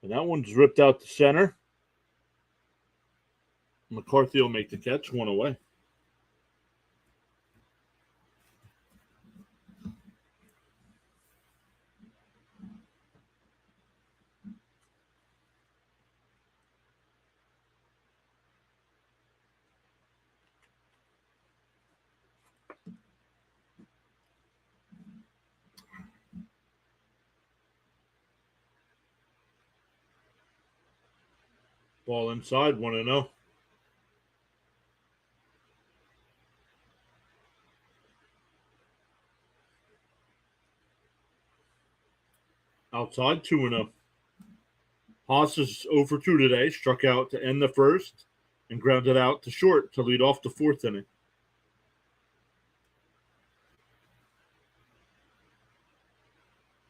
And that one's ripped out to center. McCarthy will make the catch, one away. Ball inside, 1-0. Outside, 2-0. Haas is 0 for 2 today, struck out to end the first and grounded out to short to lead off the fourth inning.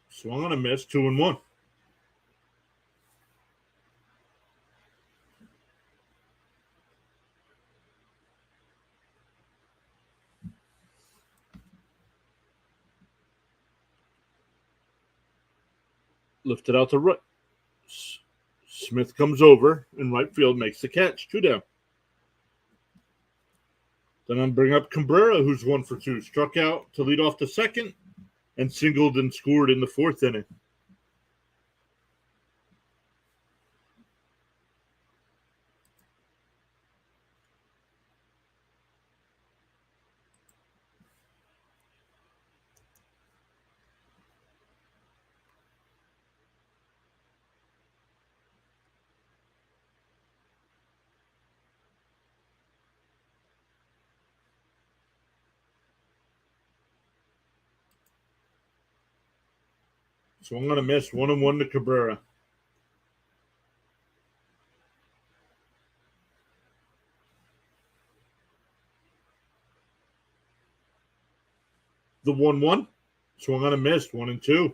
Swung on a miss, 2-1. Lifted out to right. Smith comes over in right field, makes the catch, 2 down. Then I'm bring up Cabrera, who's 1 for 2, struck out to lead off the second and singled and scored in the fourth inning. So I'm going to miss 1-1 to Cabrera. The 1-1. So I'm going to miss 1-2.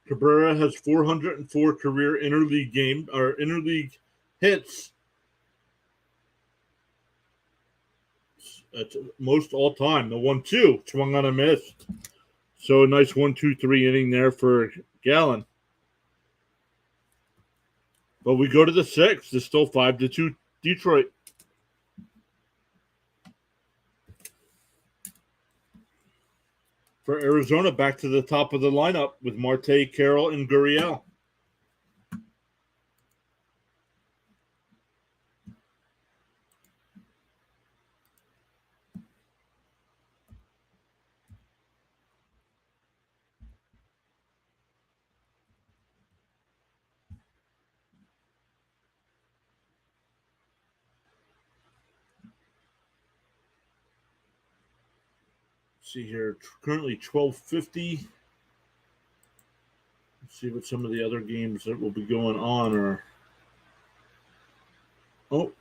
Cabrera has 404 career interleague hits. That's most all time. The 1-2 swung on a miss. So a nice 1-2-3 inning there for Gallen. But we go to the sixth. It's still 5-2 Detroit. For Arizona, back to the top of the lineup with Marte, Carroll, and Gurriel. See here, currently 12:50. Let's see what some of the other games that will be going on are. Oh.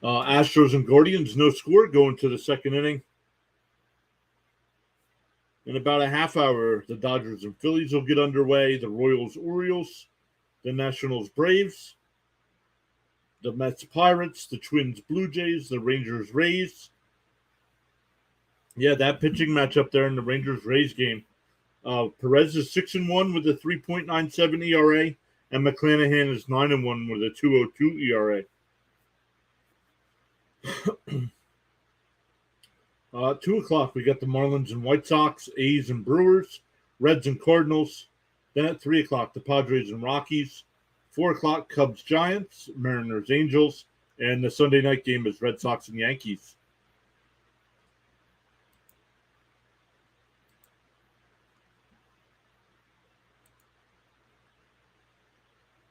Astros and Guardians, no score, going to the second inning. In about a half hour, the Dodgers and Phillies will get underway. The Royals, Orioles, the Nationals, Braves, the Mets, Pirates, the Twins, Blue Jays, the Rangers, Rays, Yeah, that pitching matchup there in the Rangers-Rays game. Perez is 6-1 with a 3.97 ERA, and McClanahan is 9-1 with a 2.02 ERA. 2:00, we got the Marlins and White Sox, A's and Brewers, Reds and Cardinals. Then at 3:00, the Padres and Rockies. 4:00, Cubs Giants, Mariners Angels, and the Sunday night game is Red Sox and Yankees.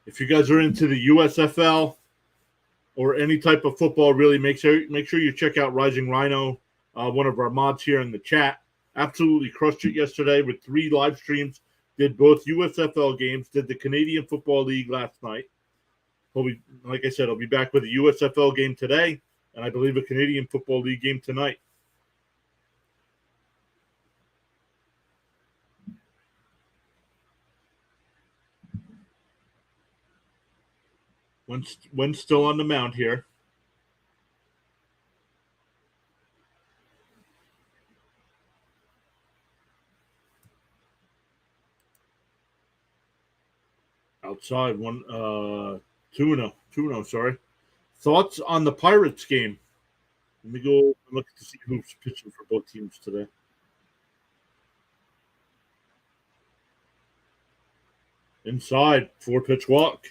If you guys are into the USFL or any type of football, really make sure you check out Rising Rhino, one of our mods here in the chat. Absolutely crushed it yesterday with 3 live streams. Did both USFL games. Did the Canadian Football League last night. Like I said, I'll be back with a USFL game today, and I believe a Canadian Football League game tonight. Wentz still on the mound here. Outside 2-0, sorry. Thoughts on the Pirates game? Let me go look to see who's pitching for both teams today. Inside, 4-pitch walk.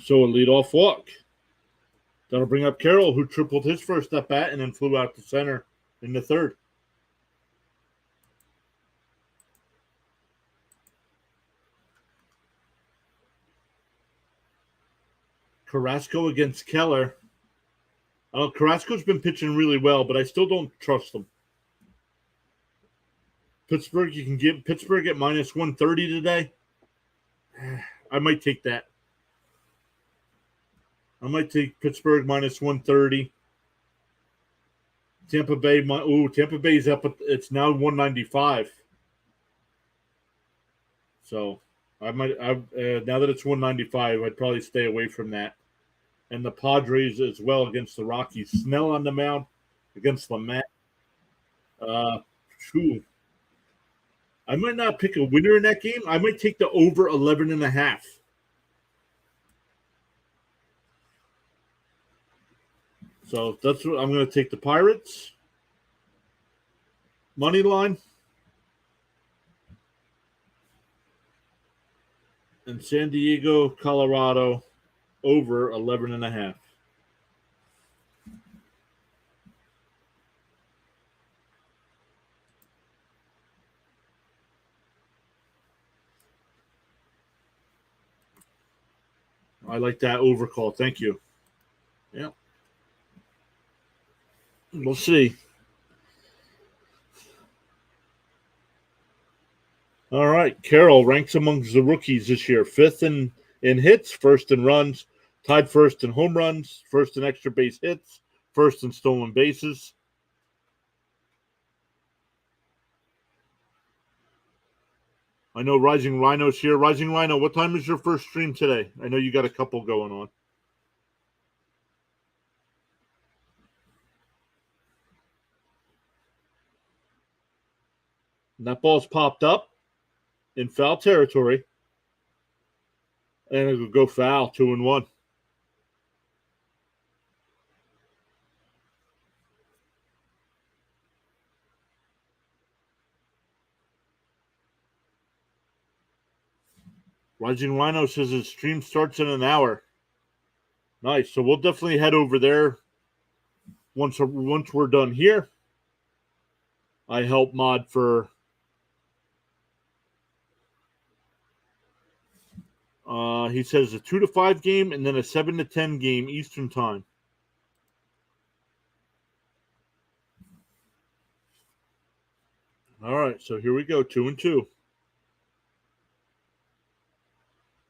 So a leadoff walk. That'll bring up Carroll, who tripled his first at bat and then flew out to center in the third. Carrasco against Keller. Carrasco's been pitching really well, but I still don't trust him. Pittsburgh, you can get Pittsburgh at minus 130 today. I might take that. I might take Pittsburgh minus 130. Tampa Bay's up. It's now 195. So now that it's 195, I'd probably stay away from that. And the Padres as well against the Rockies. Snell on the mound against Lamette. I might not pick a winner in that game. I might take the over 11.5. So that's what I'm going to take. The Pirates money line and San Diego, Colorado over 11.5. I like that overcall. Thank you. Yeah. We'll see. All right. Carroll ranks amongst the rookies this year. 5th in hits, 1st in runs, tied 1st in home runs, 1st in extra base hits, 1st in stolen bases. I know Rising Rhino's here. Rising Rhino, what time is your first stream today? I know you got a couple going on. And that ball's popped up in foul territory. And it'll go foul, 2-1. Rising Rhino says his stream starts in an hour. Nice. So we'll definitely head over there once we're done here. I help mod for he says a 2 to 5 game and then a 7 to 10 game Eastern time. All right, so here we go, 2-2.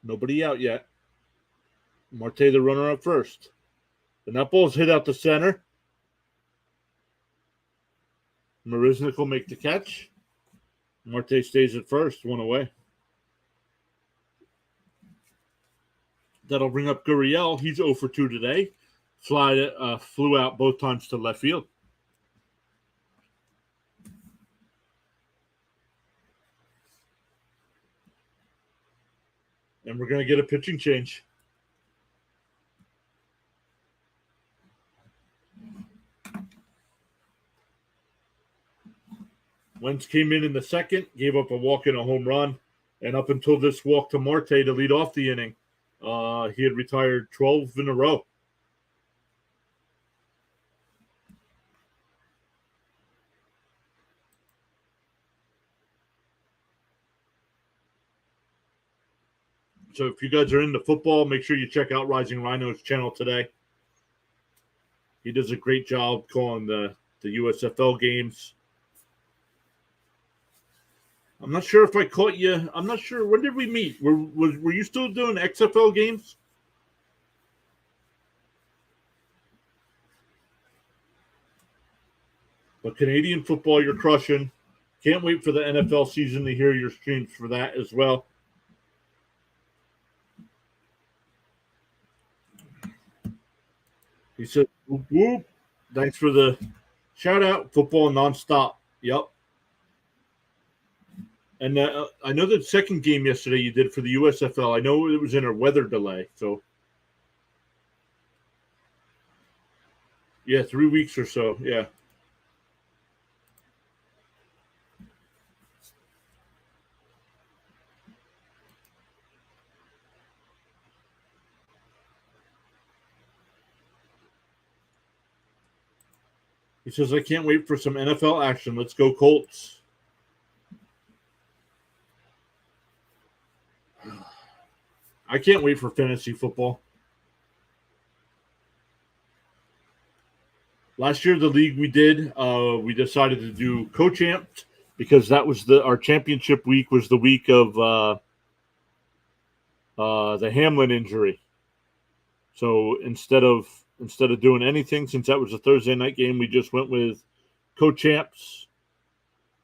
Nobody out yet. Marte, the runner, up first. And that ball's hit out the center. Marisnik will make the catch. Marte stays at first, 1 away. That'll bring up Gurriel. He's 0 for 2 today. flew out both times to left field. And we're going to get a pitching change. Wentz came in the second, gave up a walk and a home run. And up until this walk to Marte to lead off the inning, he had retired 12 in a row. So if you guys are into football, make sure you check out Rising Rhino's channel today. He does a great job calling the USFL games. I'm not sure if I caught you. I'm not sure. When did we meet? Were you still doing XFL games? But Canadian football, you're crushing. Can't wait for the NFL season to hear your streams for that as well. He said, whoop, whoop. Thanks for the shout out. Football nonstop. Yep. And I know the second game yesterday you did for the USFL. I know it was in a weather delay. So, yeah, 3 weeks or so. Yeah. He says, I can't wait for some NFL action. Let's go, Colts. I can't wait for fantasy football. Last year, the league we did, we decided to do co-champs because that was our championship week was the week of the Hamlin injury. So instead of doing anything, since that was a Thursday night game, we just went with co-champs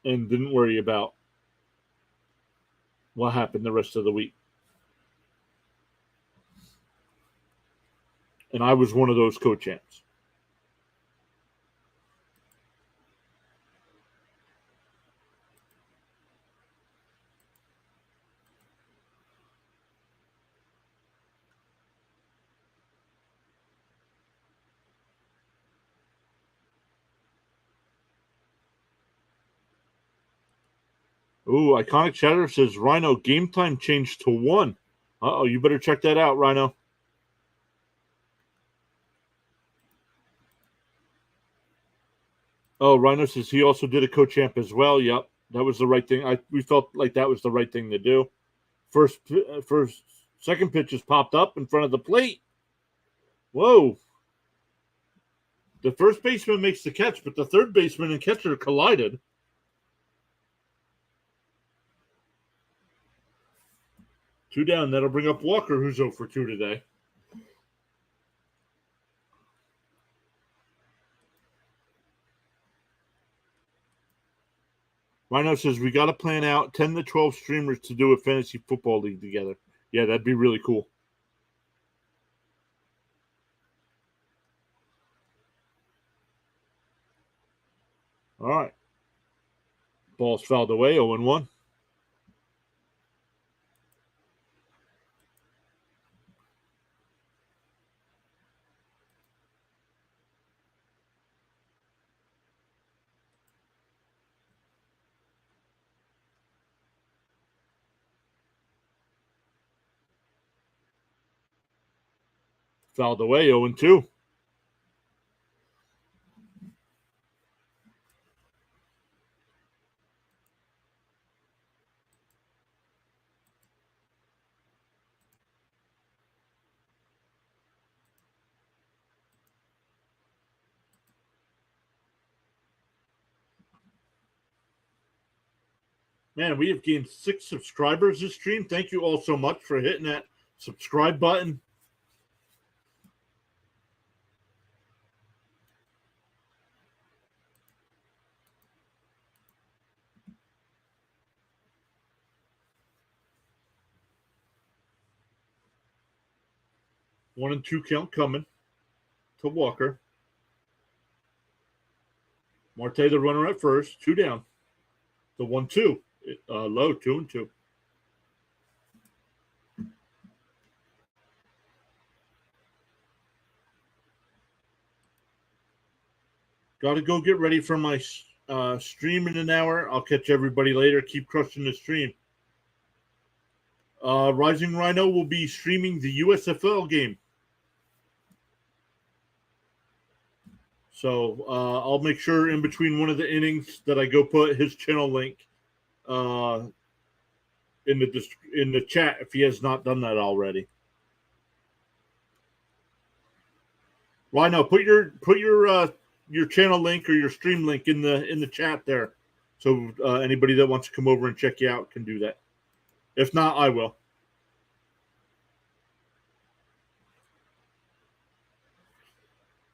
and didn't worry about what happened the rest of the week. And I was one of those co-champs. Ooh, Iconic Chatter says, Rhino, game time changed to 1. Uh-oh, you better check that out, Rhino. Oh, Rhino says he also did a co-champ as well. Yep, that was the right thing. We felt like that was the right thing to do. Second pitch just popped up in front of the plate. Whoa. The first baseman makes the catch, but the third baseman and catcher collided. Two down. That'll bring up Walker, who's 0 for 2 today. Rhino says, we got to plan out 10 to 12 streamers to do a fantasy football league together. Yeah, that'd be really cool. All right. Ball's fouled away, 0-1. Fouled away, 0-2. Man, we have gained 6 subscribers this stream. Thank you all so much for hitting that subscribe button. One and two count coming. to Walker. Marte, the runner at first, 2 down. The 1-2, low, 2-2. Got to go get ready for my stream in an hour. I'll catch everybody later. Keep crushing the stream. Rising Rhino will be streaming the USFL game. So I'll make sure in between one of the innings that I go put his channel link in the chat if he has not done that already. Rhino, put your channel link or your stream link in the chat there, so anybody that wants to come over and check you out can do that. If not, I will.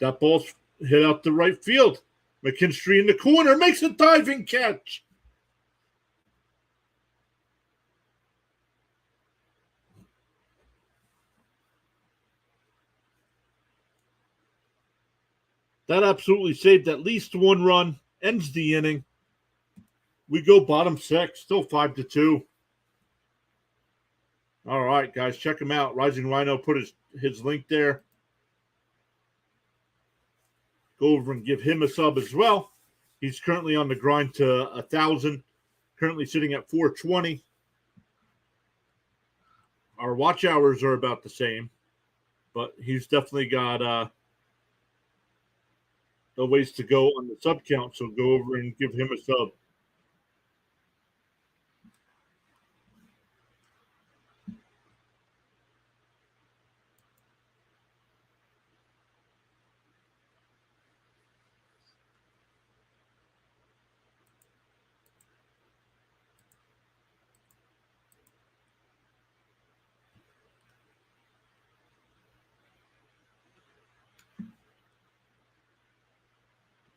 That ball's hit out the right field. McKinstry in the corner makes a diving catch. That absolutely saved at least one run. Ends the inning. We go bottom 6, still 5-2. All right, guys, check him out. Rising Rhino put his link there. Go over and give him a sub as well. He's currently on the grind to 1,000. Currently sitting at 420. Our watch hours are about the same, but he's definitely got a ways to go on the sub count. So go over and give him a sub.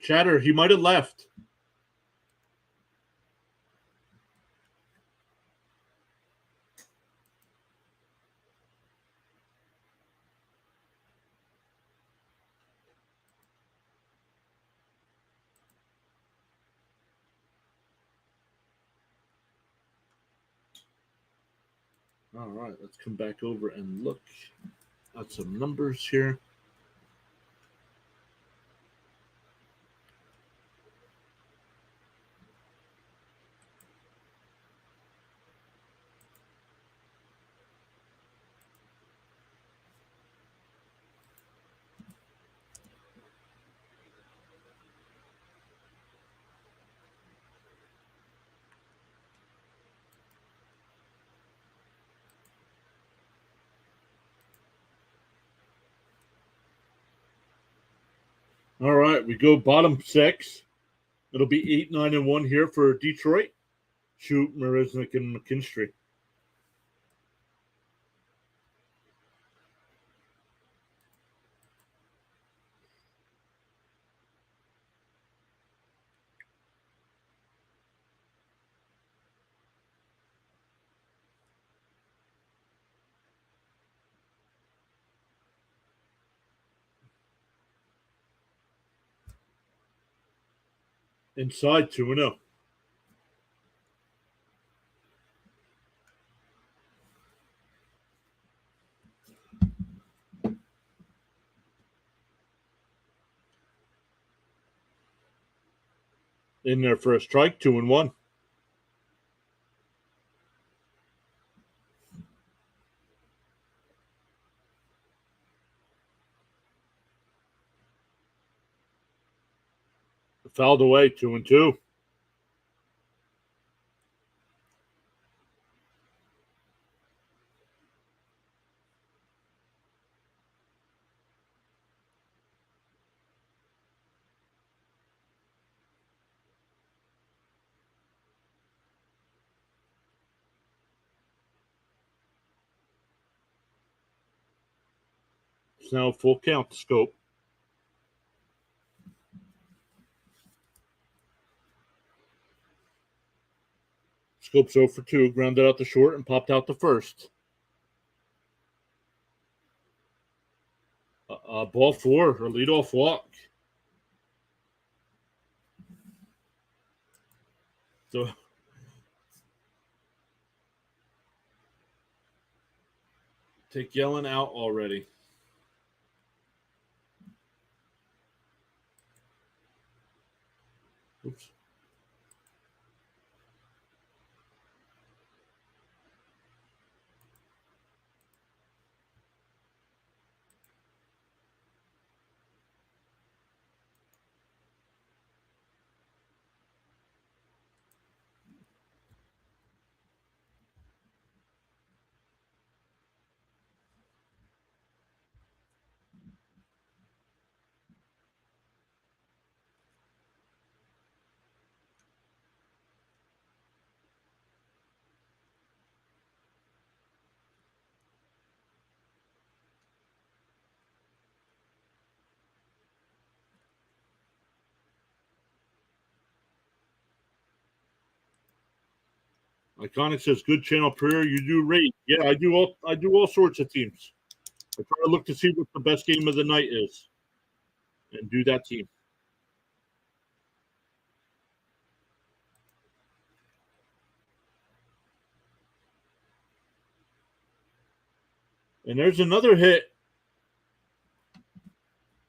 Chatter, he might have left. All right, let's come back over and look at some numbers here. All right, we go bottom 6. It'll be 8, 9, and 1 here for Detroit. Shoot, Marisnik and McKinstry. Inside 2-0. In there for a strike, 2-1. Fouled away, 2-2. It's now full count to Scope. Scope's 0 for 2, grounded out the short and popped out the first. Ball four, a leadoff walk. So take Yellen out already. Oops. Iconic says, "Good channel prayer. You do rate." Yeah, I do all sorts of teams. I try to look to see what the best game of the night is, and do that team. And there's another hit.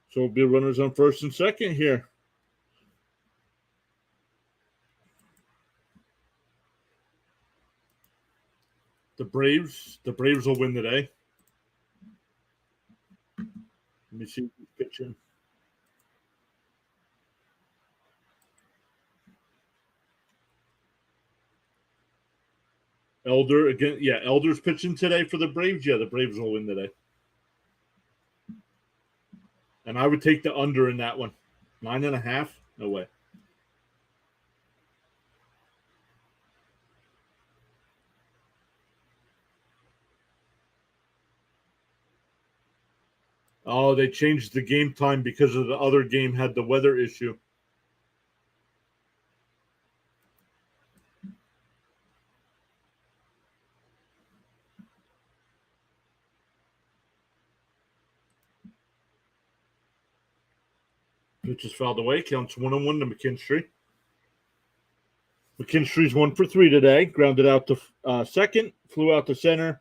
So it'll be runners on first and second here. The Braves will win today. Let me see who's pitching. Elder again. Yeah, Elder's pitching today for the Braves. Yeah, the Braves will win today. And I would take the under in that one. 9.5? No way. Oh, they changed the game time because of the other game had the weather issue. Pitch is fouled away. Counts 1-1 to McKinstry. McKinstry's 1 for 3 today. Grounded out to second. Flew out to center.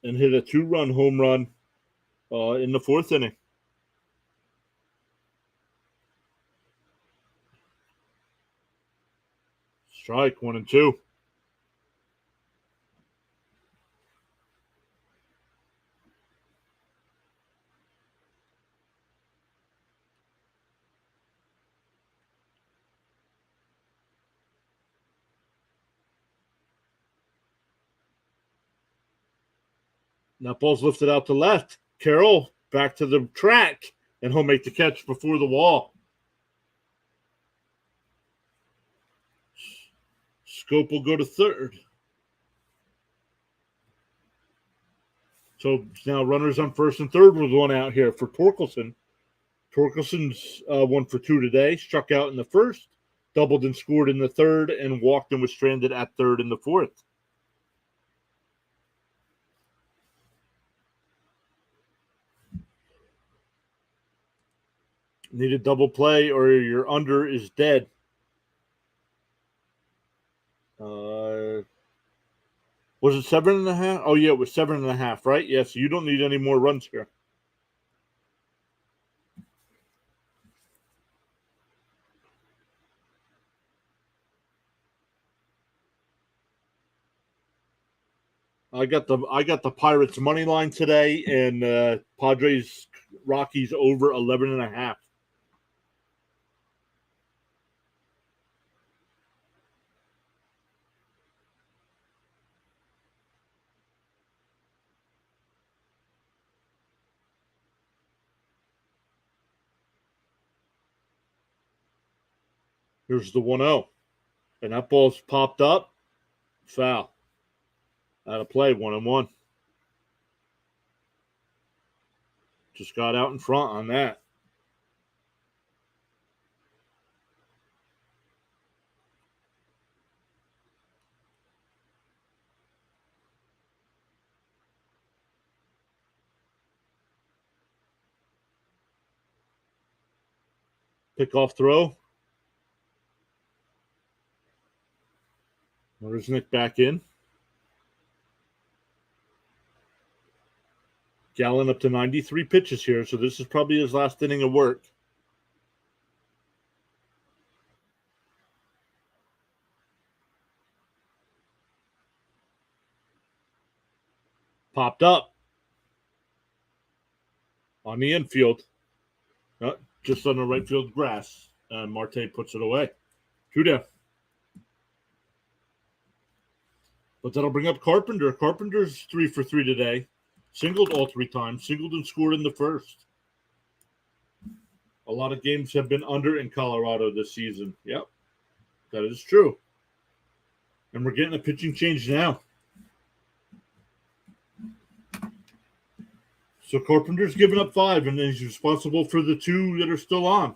And hit a 2-run home run in the fourth inning. Strike 1-2. That ball's lifted out to left. Carroll back to the track, and he'll make the catch before the wall. Scope will go to third. So now runners on first and third with one out here for Torkelson. Torkelson's 1 for 2 today. Struck out in the first, doubled and scored in the third, and walked and was stranded at third in the fourth. Need a double play or your under is dead. Was it 7.5? Oh, yeah, it was 7.5, right? Yeah, so you don't need any more runs here. I got the Pirates money line today, and Padres Rockies over 11.5. Here's the 1-0. And that ball's popped up. Foul. Out of play, 1-1. Just got out in front on that. Pickoff throw. There's Nick back in. Gallen up to 93 pitches here, so this is probably his last inning of work. Popped up on the infield. Just on the right field grass. Marte puts it away. 2 down. But that'll bring up Carpenter. Carpenter's 3 for 3 today. Singled all 3 times. Singled and scored in the first. A lot of games have been under in Colorado this season. Yep, that is true. And we're getting a pitching change now. So Carpenter's given up 5, and he's responsible for the 2 that are still on.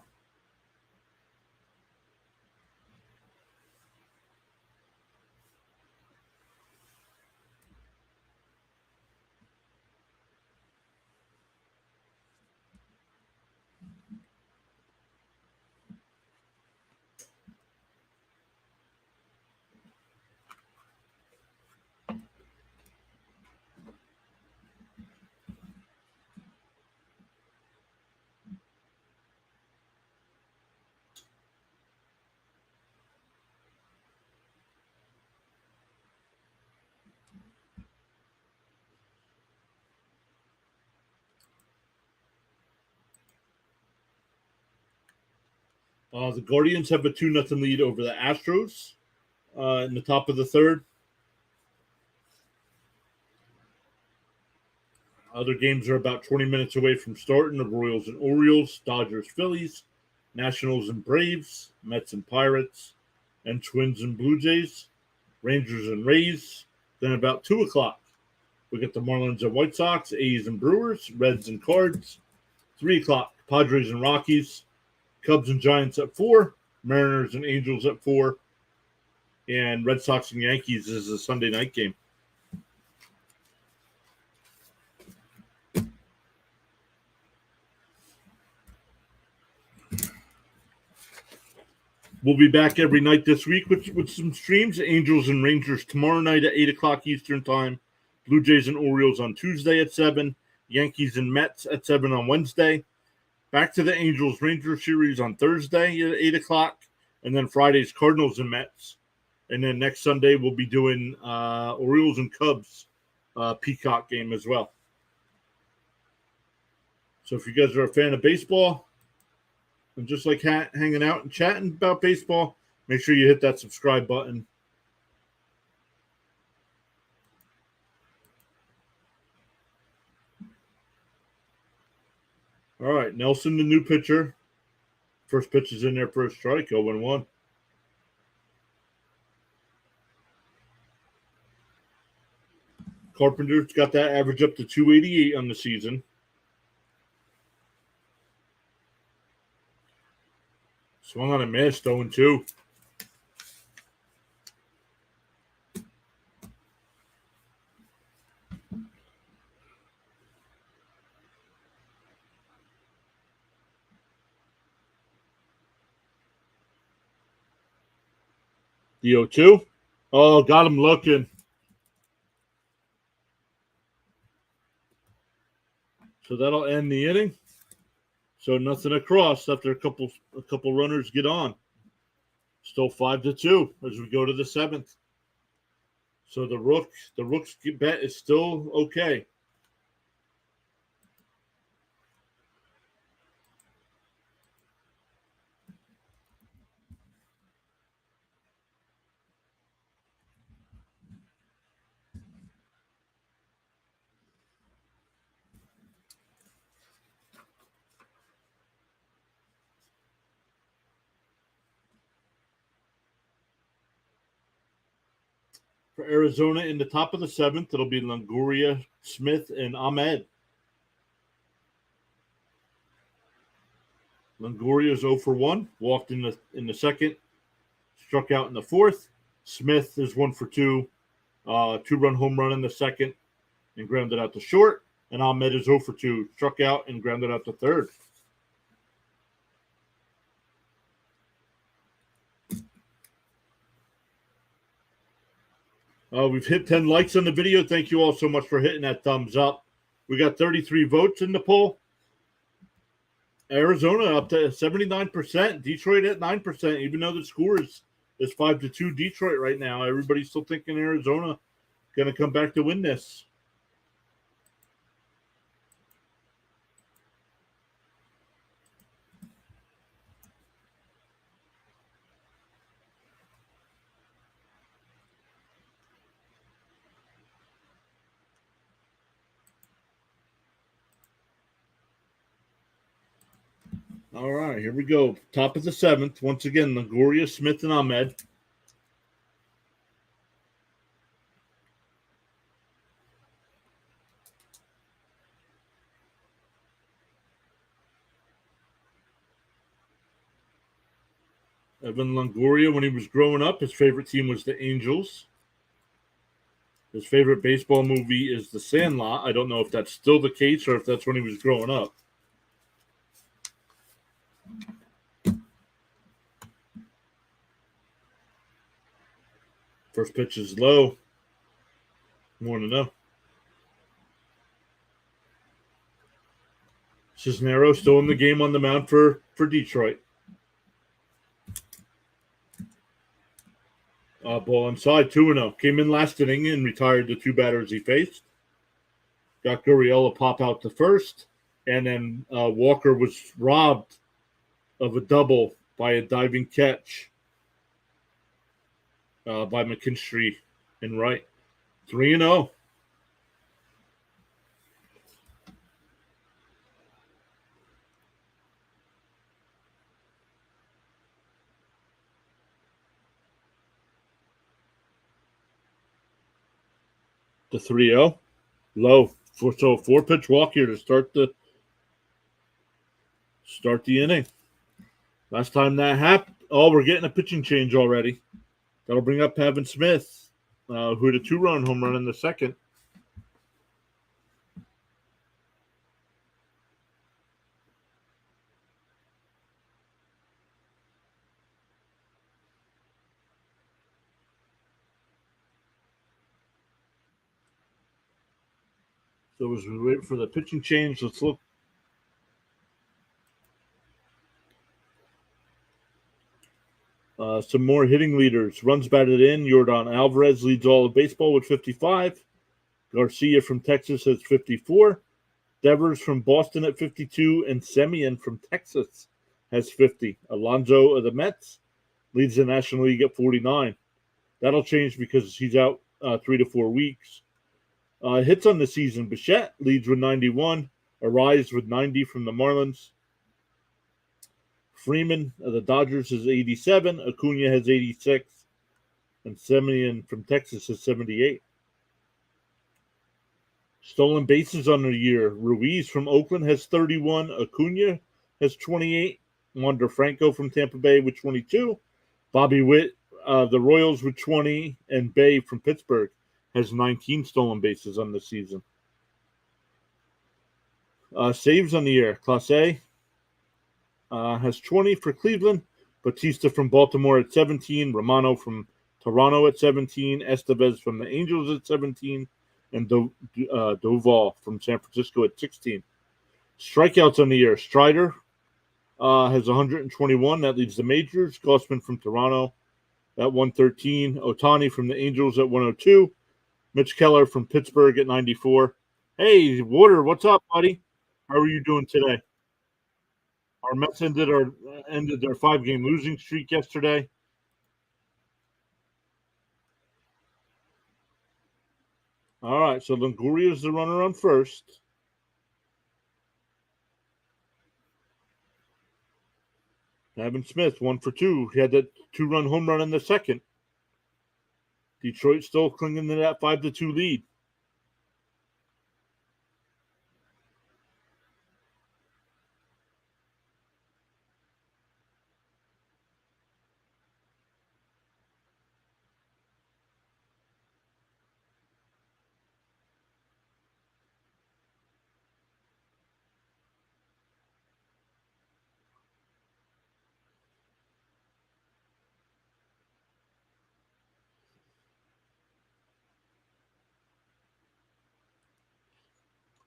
The Guardians have a 2-0 lead over the Astros in the top of the 3rd. Other games are about 20 minutes away from starting. The Royals and Orioles, Dodgers, Phillies, Nationals and Braves, Mets and Pirates, and Twins and Blue Jays, Rangers and Rays. Then about 2 o'clock, we get the Marlins and White Sox, A's and Brewers, Reds and Cards. 3 o'clock, Padres and Rockies, Cubs and Giants at 4, Mariners and Angels at 4, and Red Sox and Yankees is a Sunday night game. We'll be back every night this week with some streams. Angels and Rangers tomorrow night at 8 o'clock Eastern Time. Blue Jays and Orioles on Tuesday at 7. Yankees and Mets at 7 on Wednesday. Back to the Angels-Rangers series on Thursday at 8 o'clock. And then Friday's Cardinals and Mets. And then next Sunday we'll be doing Orioles and Cubs Peacock game as well. So if you guys are a fan of baseball and just like hanging out and chatting about baseball, make sure you hit that subscribe button. All right, Nelson, the new pitcher. First pitch is in there for a strike, 0-1. Carpenter's got that average up to 288 on the season. Swung on a miss, 0-2. The 0-2. Oh, got him looking. So that'll end the inning. So nothing across after a couple runners get on. Still 5-2 as we go to the 7th. So the Rooks bet is still okay. For Arizona in the top of the 7th, it'll be Longoria, Smith, and Ahmed. Longoria is 0-1, walked in the second, struck out in the 4th. Smith is 1-2, 2-run home run in the second, and grounded out to short. And Ahmed is 0-2, struck out and grounded out to third. We've hit 10 likes on the video. Thank you all so much for hitting that thumbs up. We got 33 votes in the poll. Arizona up to 79%. Detroit at 9%, even though the score is 5-2 Detroit right now. Everybody's still thinking Arizona going to come back to win this. All right, here we go. Top of the seventh. Once again, Longoria, Smith, and Ahmed. Evan Longoria, when he was growing up, his favorite team was the Angels. His favorite baseball movie is The Sandlot. I don't know if that's still the case or if that's when he was growing up. First pitch is low. More to know. Cisneros still in the game on the mound for Detroit. Ball inside, 2-0. Came in last inning and retired the two batters he faced. Got Gurriel pop out to first. And then Walker was robbed of a double by a diving catch by McKinstry in right. 3-0. The 3-0. Low. So 4-pitch walk here to start the inning. Last time that happened. Oh, we're getting a pitching change already. That'll bring up Pavin Smith, who had a 2-run home run in the second. So as we wait for the pitching change, let's look. Some more hitting leaders. Runs batted in. Yordan Alvarez leads all of baseball with 55. Garcia from Texas has 54. Devers from Boston at 52. And Semien from Texas has 50. Alonso of the Mets leads the National League at 49. That'll change because he's out 3 to 4 weeks. Hits on the season. Bichette leads with 91. Arise with 90 from the Marlins. Freeman of the Dodgers has 87. Acuna has 86. And Semien from Texas has 78. Stolen bases on the year. Ruiz from Oakland has 31. Acuna has 28. Wander Franco from Tampa Bay with 22. Bobby Witt, the Royals with 20. And Bay from Pittsburgh has 19 stolen bases on the season. Saves on the year. Class A has 20 for Cleveland. Batista from Baltimore at 17. Romano from Toronto at 17. Estevez from the Angels at 17. And Doval from San Francisco at 16. Strikeouts on the year. Strider has 121. That leads the majors. Gossman from Toronto at 113. Ohtani from the Angels at 102. Mitch Keller from Pittsburgh at 94. Hey, Water, what's up, buddy? How are you doing today? Our Mets ended their 5-game losing streak yesterday. All right, so Longoria is the runner on first. Pavin Smith, 1 for 2. He had that 2-run home run in the second. Detroit still clinging to that 5-2 lead.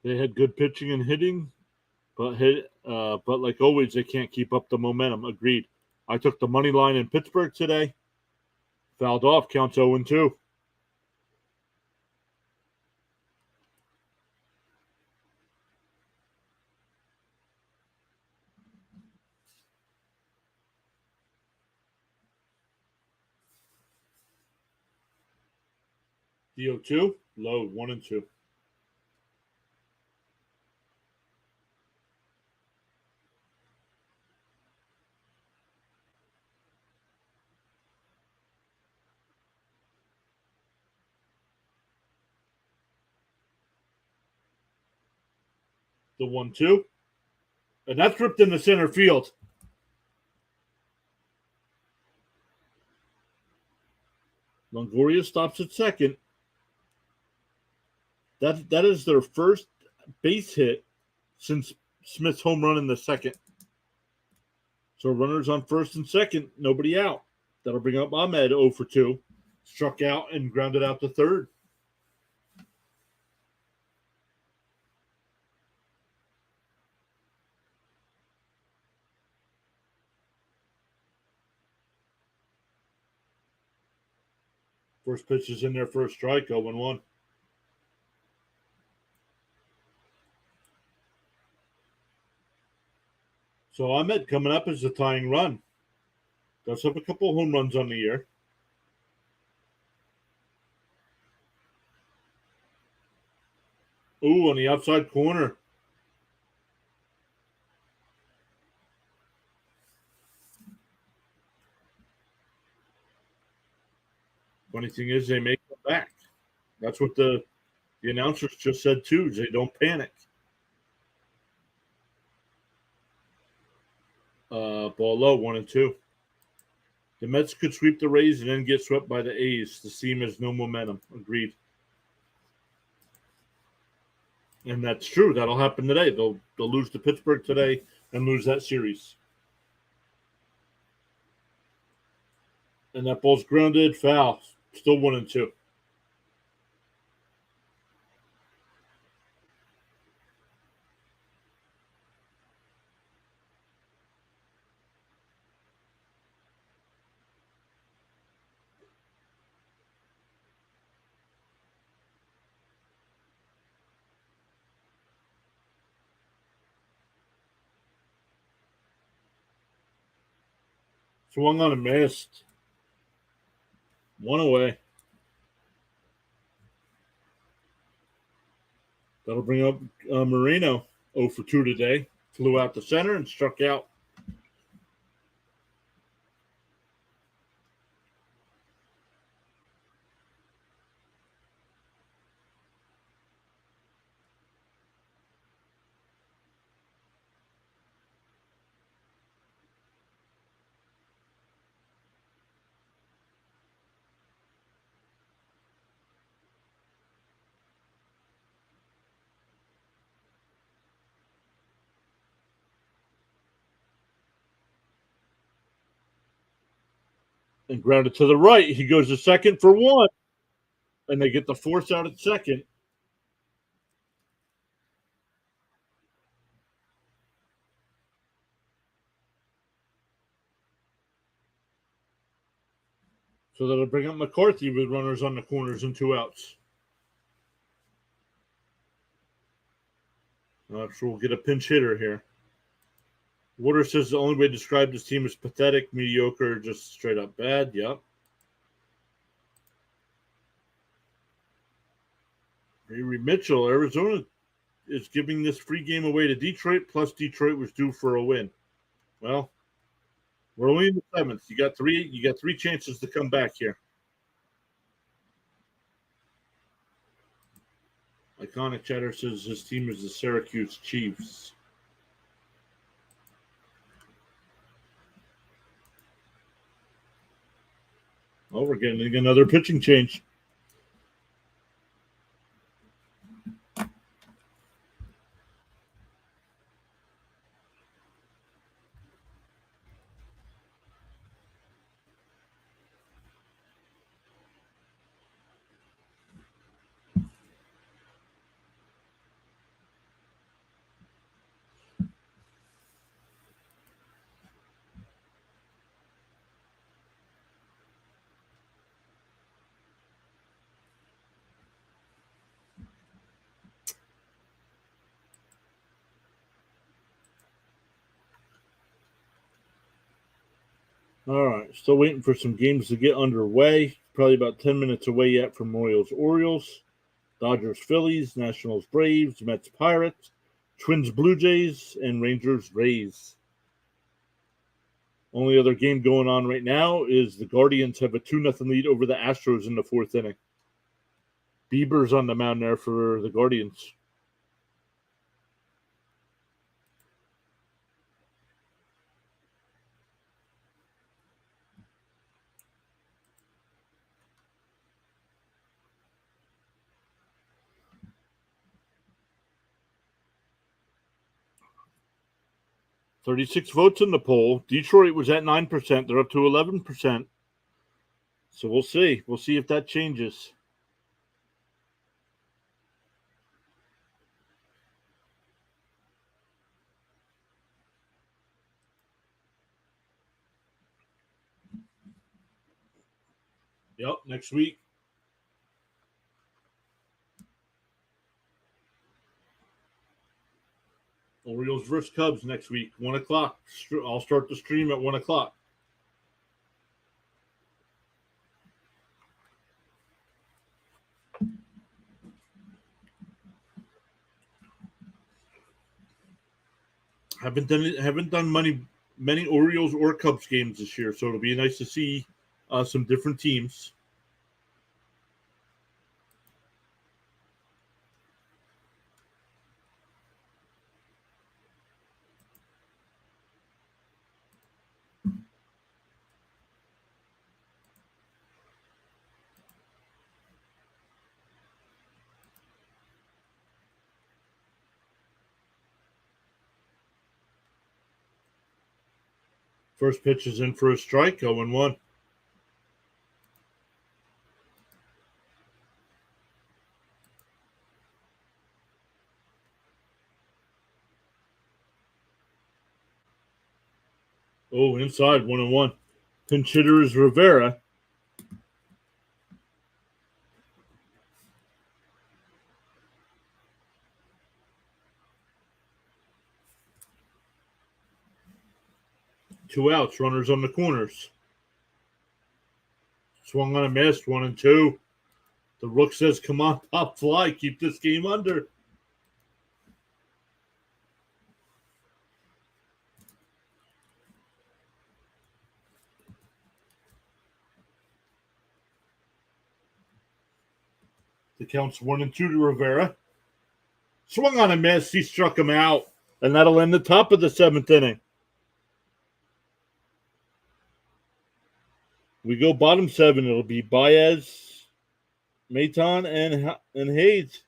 They had good pitching and hitting, but like always, they can't keep up the momentum. Agreed. I took the money line in Pittsburgh today. Fouled off, counts 0-2. The 0-2, low, 1-2. The 1-2. And that's ripped in the center field. Longoria stops at second. That is their first base hit since Smith's home run in the second. So runners on first and second, nobody out. That'll bring up Ahmed 0-2. Struck out and grounded out to third. First pitch is in there for a strike, 0-1. So Ahmed coming up as the tying run. Does have a couple home runs on the year. Ooh, on the outside corner. Funny thing is, they may come back. That's what the announcers just said too. They don't panic. Ball low, 1-2. The Mets could sweep the Rays and then get swept by the A's. The team has no momentum. Agreed. And that's true. That'll happen today. They'll lose to Pittsburgh today and lose that series. And that ball's grounded, foul. Still 1-2. Swung on and missed. One away. That'll bring up Moreno 0-2 today. Flew out to center and struck out. And grounded to the right. He goes to second for one. And they get the force out at second. So that'll bring up McCarthy with runners on the corners and 2 outs. I'm sure we'll get a pinch hitter here. Water says the only way to describe this team is pathetic, mediocre, just straight up bad. Yep. Avery Mitchell, Arizona is giving this free game away to Detroit, plus Detroit was due for a win. Well, we're only in the 7th. You got three chances to come back here. Iconic Chatter says his team is the Syracuse Chiefs. Oh, we're getting another pitching change. All right, still waiting for some games to get underway. Probably about 10 minutes away yet from Royals Orioles, Dodgers Phillies, Nationals Braves, Mets Pirates, Twins Blue Jays, and Rangers Rays. Only other game going on right now is the Guardians have a 2-0 lead over the Astros in the fourth inning. Bieber's on the mound there for the Guardians. "36 votes in the poll. Detroit was at 9%. They're up to 11%. So we'll see. We'll see if that changes. Yep, next week. Orioles versus Cubs next week, 1 o'clock. I'll start the stream at 1 o'clock. Haven't done many Orioles or Cubs games this year, so it'll be nice to see some different teams. First pitch is in for a strike, 0-1. Oh, inside, 1-1. Pinch hitter is Rivera. Two outs, runners on the corners. Swung on a miss, 1-2. The Rook says, "Come on, pop fly, keep this game under." The count's 1-2 to Rivera. Swung on a miss, he struck him out, and that'll end the top of the seventh inning. We go bottom seven. It'll be Baez, Maton, and Hayes.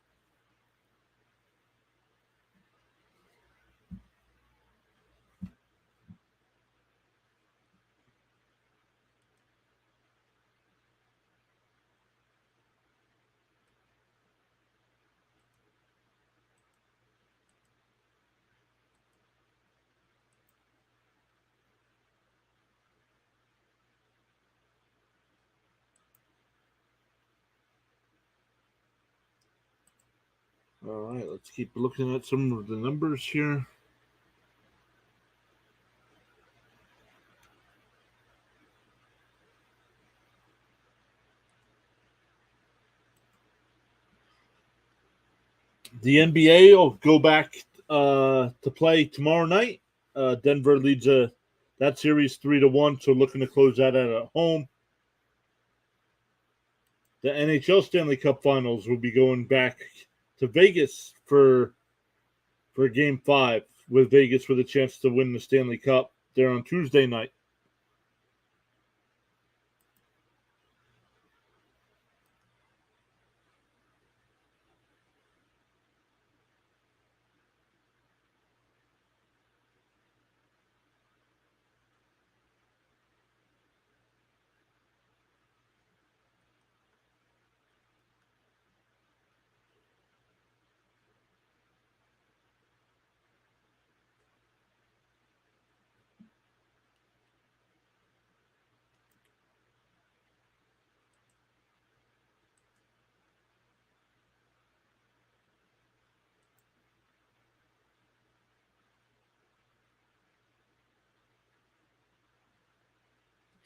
All right, let's keep looking at some of the numbers here. The NBA will go back to play tomorrow night. Denver leads that series 3-1, so looking to close that out at home. The NHL Stanley Cup Finals will be going back to Vegas for Game 5, with Vegas with a chance to win the Stanley Cup there on Tuesday night.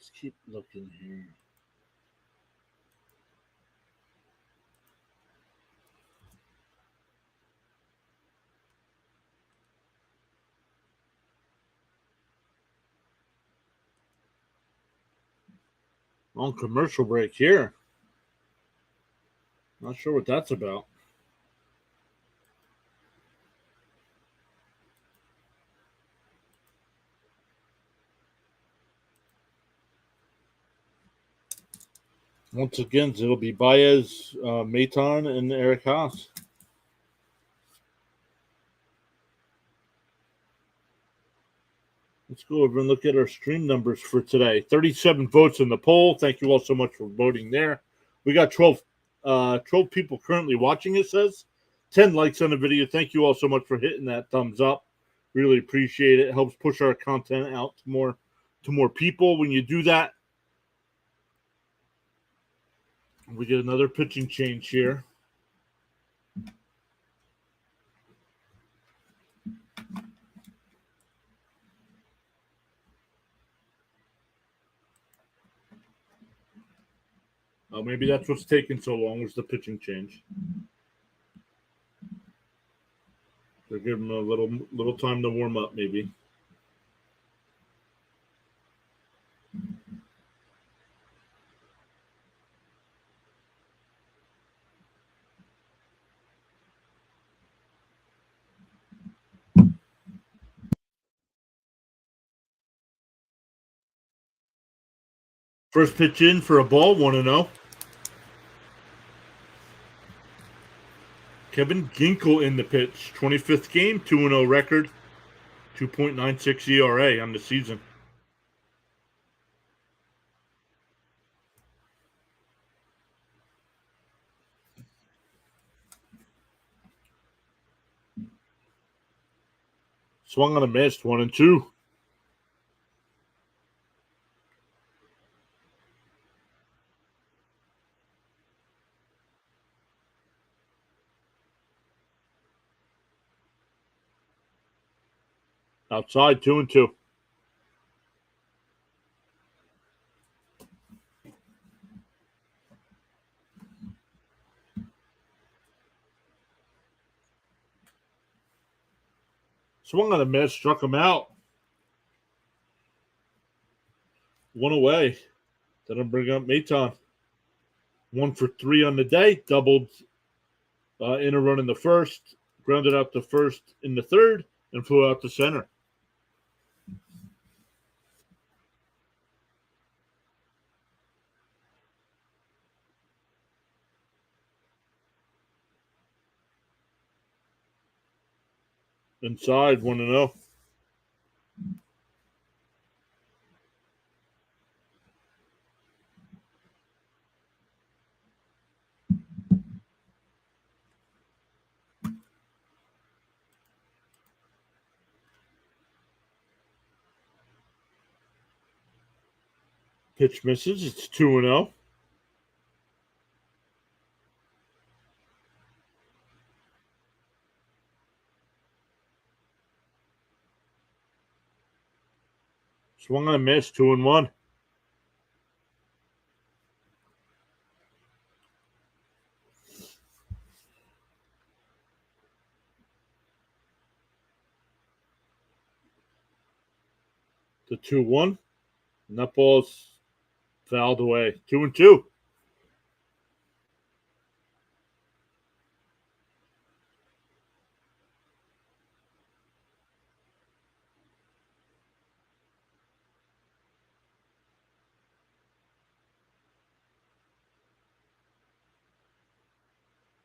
Let's keep looking here. On commercial break here. Not sure what that's about. Once again, it'll be Baez, Maton, and Eric Haas. Let's go over and look at our stream numbers for today. 37 votes in the poll. Thank you all so much for voting there. We got 12 people currently watching, it says. 10 likes on the video. Thank you all so much for hitting that thumbs up. Really appreciate it. It helps push our content out to more people when you do that. We get another pitching change here. Oh, maybe that's what's taking so long, was the pitching change. They're giving them a little time to warm up, maybe. First pitch in for a ball, 1-0. Kevin Ginkel in the pitch. 25th game, 2-0 record, 2.96 ERA on the season. Swung on a miss, 1-2. Outside, 2-2. Swung on a miss, struck him out. One away. That'll bring up Maton. 1 for 3 on the day. Doubled in a run in the first. Grounded out to first in the third. And flew out to center. Inside, 1-0. Pitch misses. It's 2-0. Swung on a miss, 2-1. The 2-1. And that ball's fouled away. 2-2.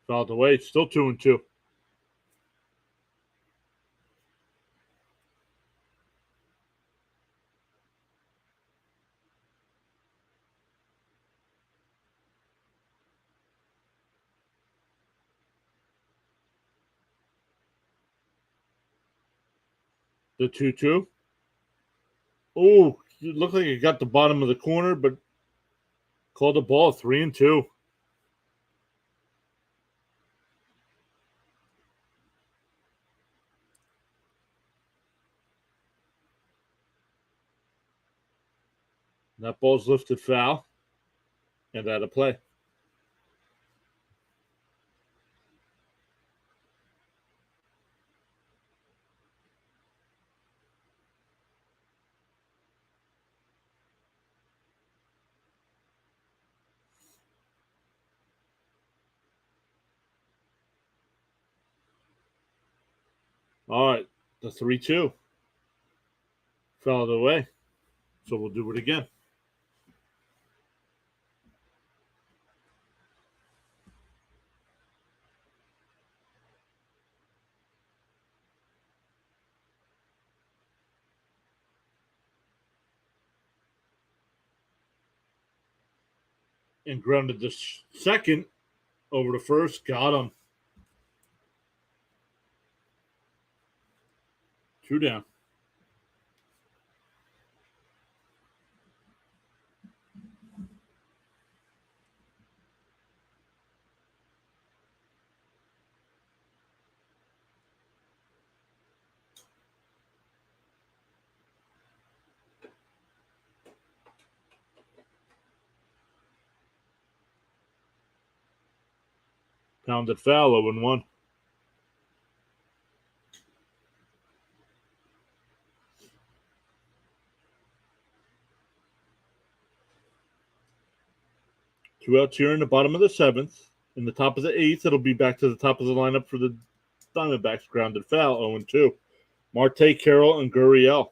Fouled away. It's still 2-2. The 2-2. Oh, it looked like it got the bottom of the corner, but called the ball 3-2. That ball's lifted foul. And out of play. All right, the 3-2 fouled away, so we'll do it again. And grounded the second over to first. Got him. 2 down. Pounded foul, 0-1. Two outs here in the bottom of the 7th. In the top of the 8th, it'll be back to the top of the lineup for the Diamondbacks. Grounded foul, 0-2. Marte, Carroll, and Gurriel.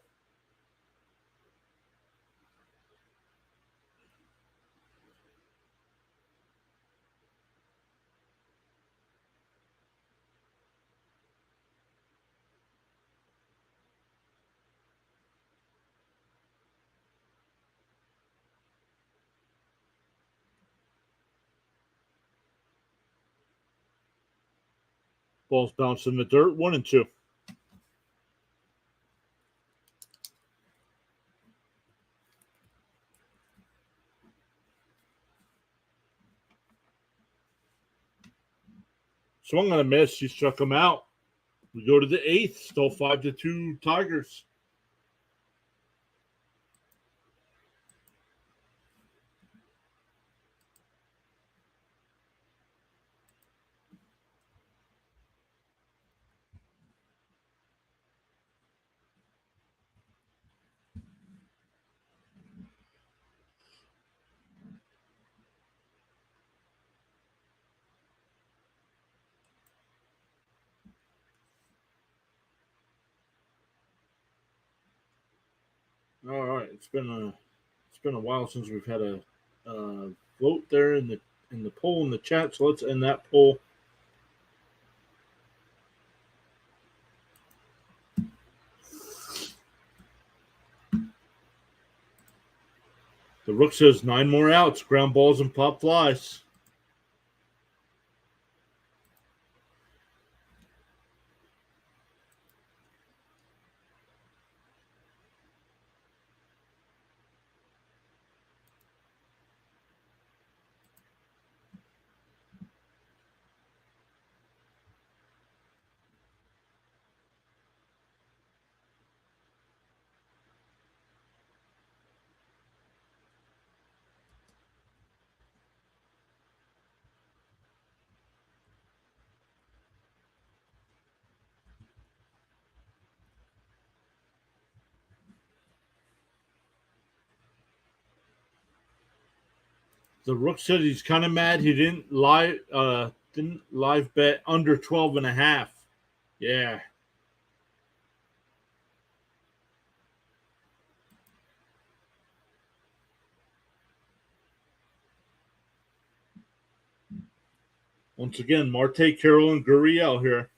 Ball's bounced in the dirt, 1-2. Swung on a miss. He struck him out. We go to the 8th. Still 5-2 Tigers. All right, it's been a while since we've had a vote there in the poll in the chat. So let's end that poll. The Rook says 9 more outs, ground balls and pop flies. The Rook said he's kind of mad he didn't live bet under 12.5. Yeah. Once again, Marte, Carroll, and Gurriel here.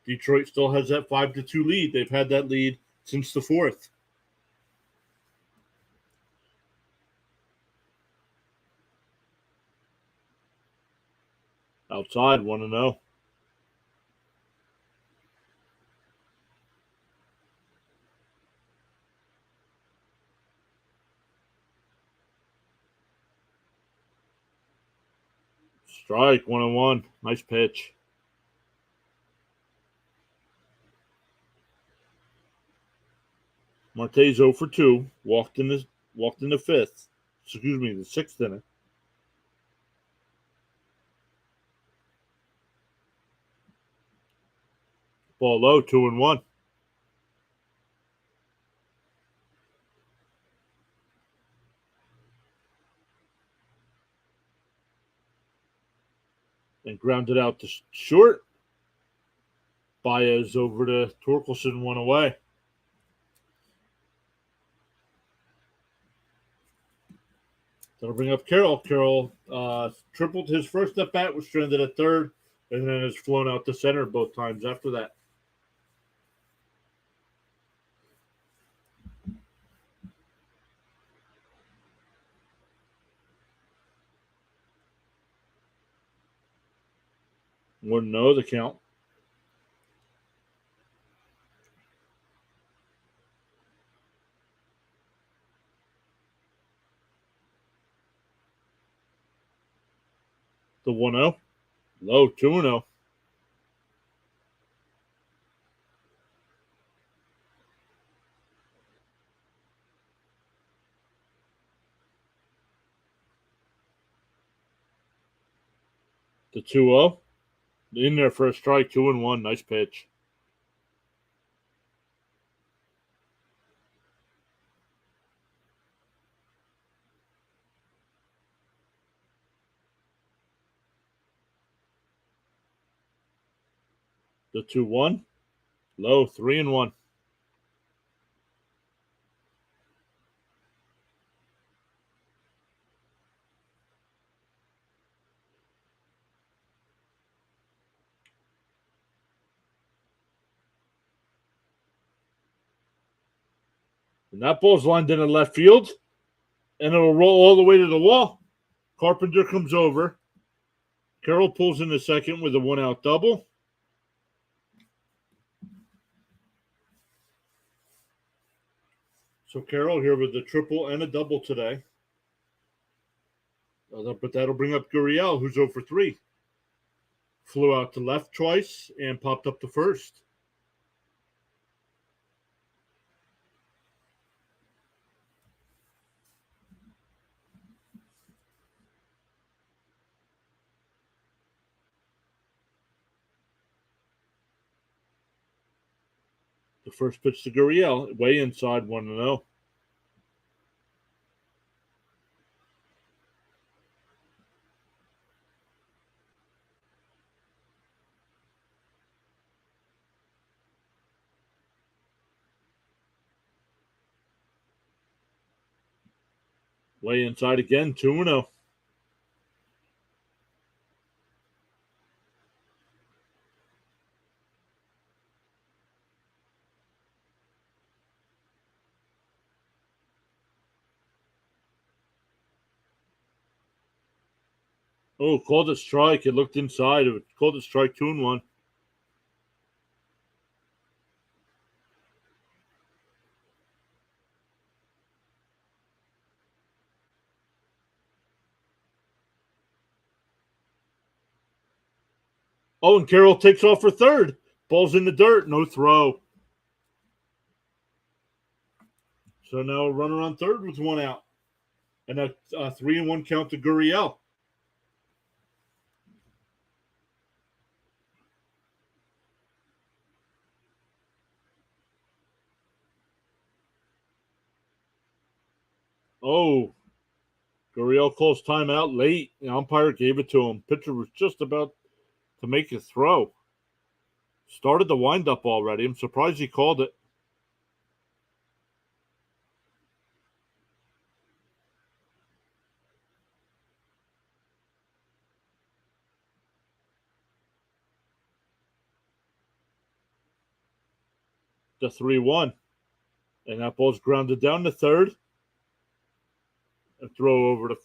Detroit still has that 5-2 lead. They've had that lead since the 4th. Outside, 1-0. Strike, 1-1. Nice pitch. Marte's 0 for 2. Walked Walked in the fifth. Excuse me, the sixth inning. Ball low, 2-1. And grounded out to short. Baez over to Torkelson, 1 away. That'll bring up Carroll. Carroll tripled his first at bat, was stranded at third, and then has flown out to center both times after that. Wouldn't know the count. The 1-0. Low, 2-0. The 2-0. In there for a strike, 2-1. Nice pitch. The 2-1. Low, 3-1. And that ball's lined into left field, and it'll roll all the way to the wall. Carpenter comes over. Carroll pulls in the second with a 1-out double. So Carroll here with a triple and a double today. But that'll bring up Gurriel, who's 0 for 3. Flew out to left twice and popped up to first. The first pitch to Gurriel, way inside, 1-0. Way inside again, 2-0. Oh, called a strike. It looked inside. It called a strike, 2-1. Oh, and Carroll takes off for third. Ball's in the dirt. No throw. So now a runner on third with 1 out. And a 3-1 count to Gurriel. Oh, Gurriel calls timeout late. The umpire gave it to him. Pitcher was just about to make a throw. Started the windup already. I'm surprised he called it. The 3-1. And that ball's grounded down to third. A throw over to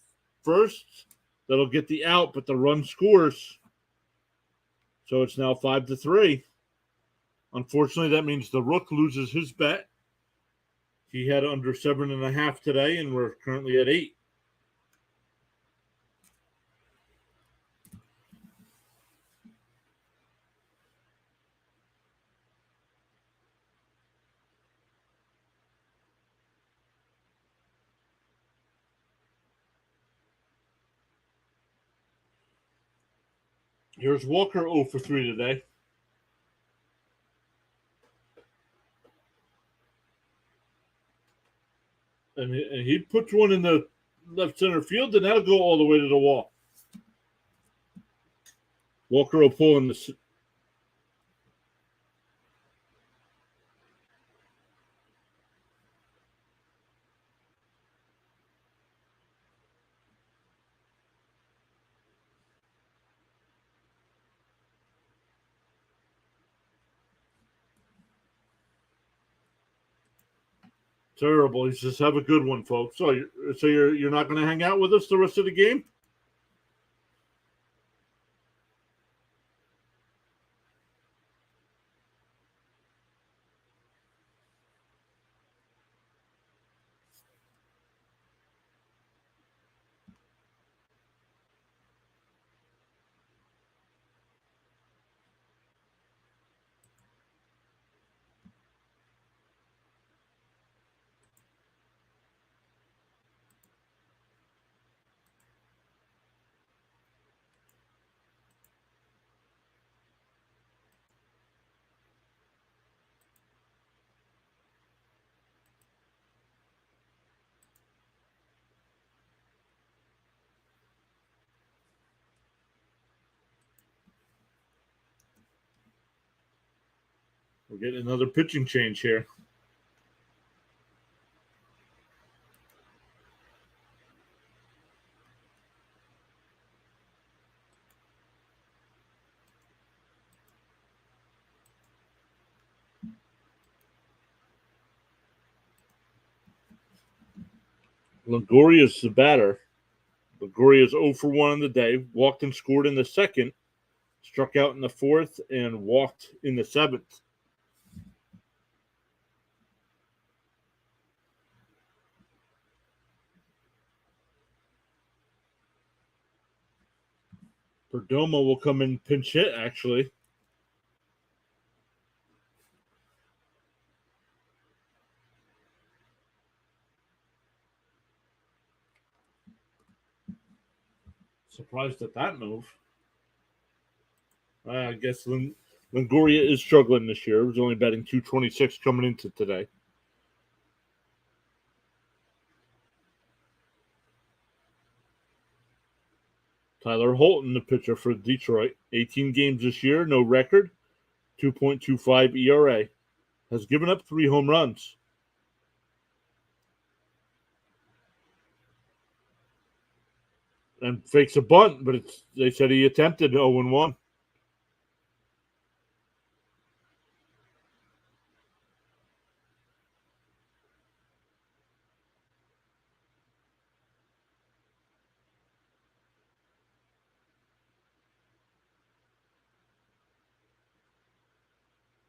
first. That'll get the out, but the run scores. So it's now 5-3. Unfortunately, that means the Rook loses his bet. He had under 7.5 today, and we're currently at 8. Here's Walker 0 for 3 today. And he puts one in the left center field, and that'll go all the way to the wall. Walker will pull in the. Terrible. He says, "Have a good one, folks." So you're not going to hang out with us the rest of the game? We're getting another pitching change here. Longoria's the batter. Longoria's 0 for 1 on the day. Walked and scored in the second. Struck out in the fourth and walked in the seventh. Perdomo will come in pinch hit, actually. Surprised at that move. I guess Longoria is struggling this year. He was only batting .226 coming into today. Tyler Holton, the pitcher for Detroit, 18 games this year, no record, 2.25 ERA, has given up 3 home runs. And fakes a bunt, but they said he attempted 0-1.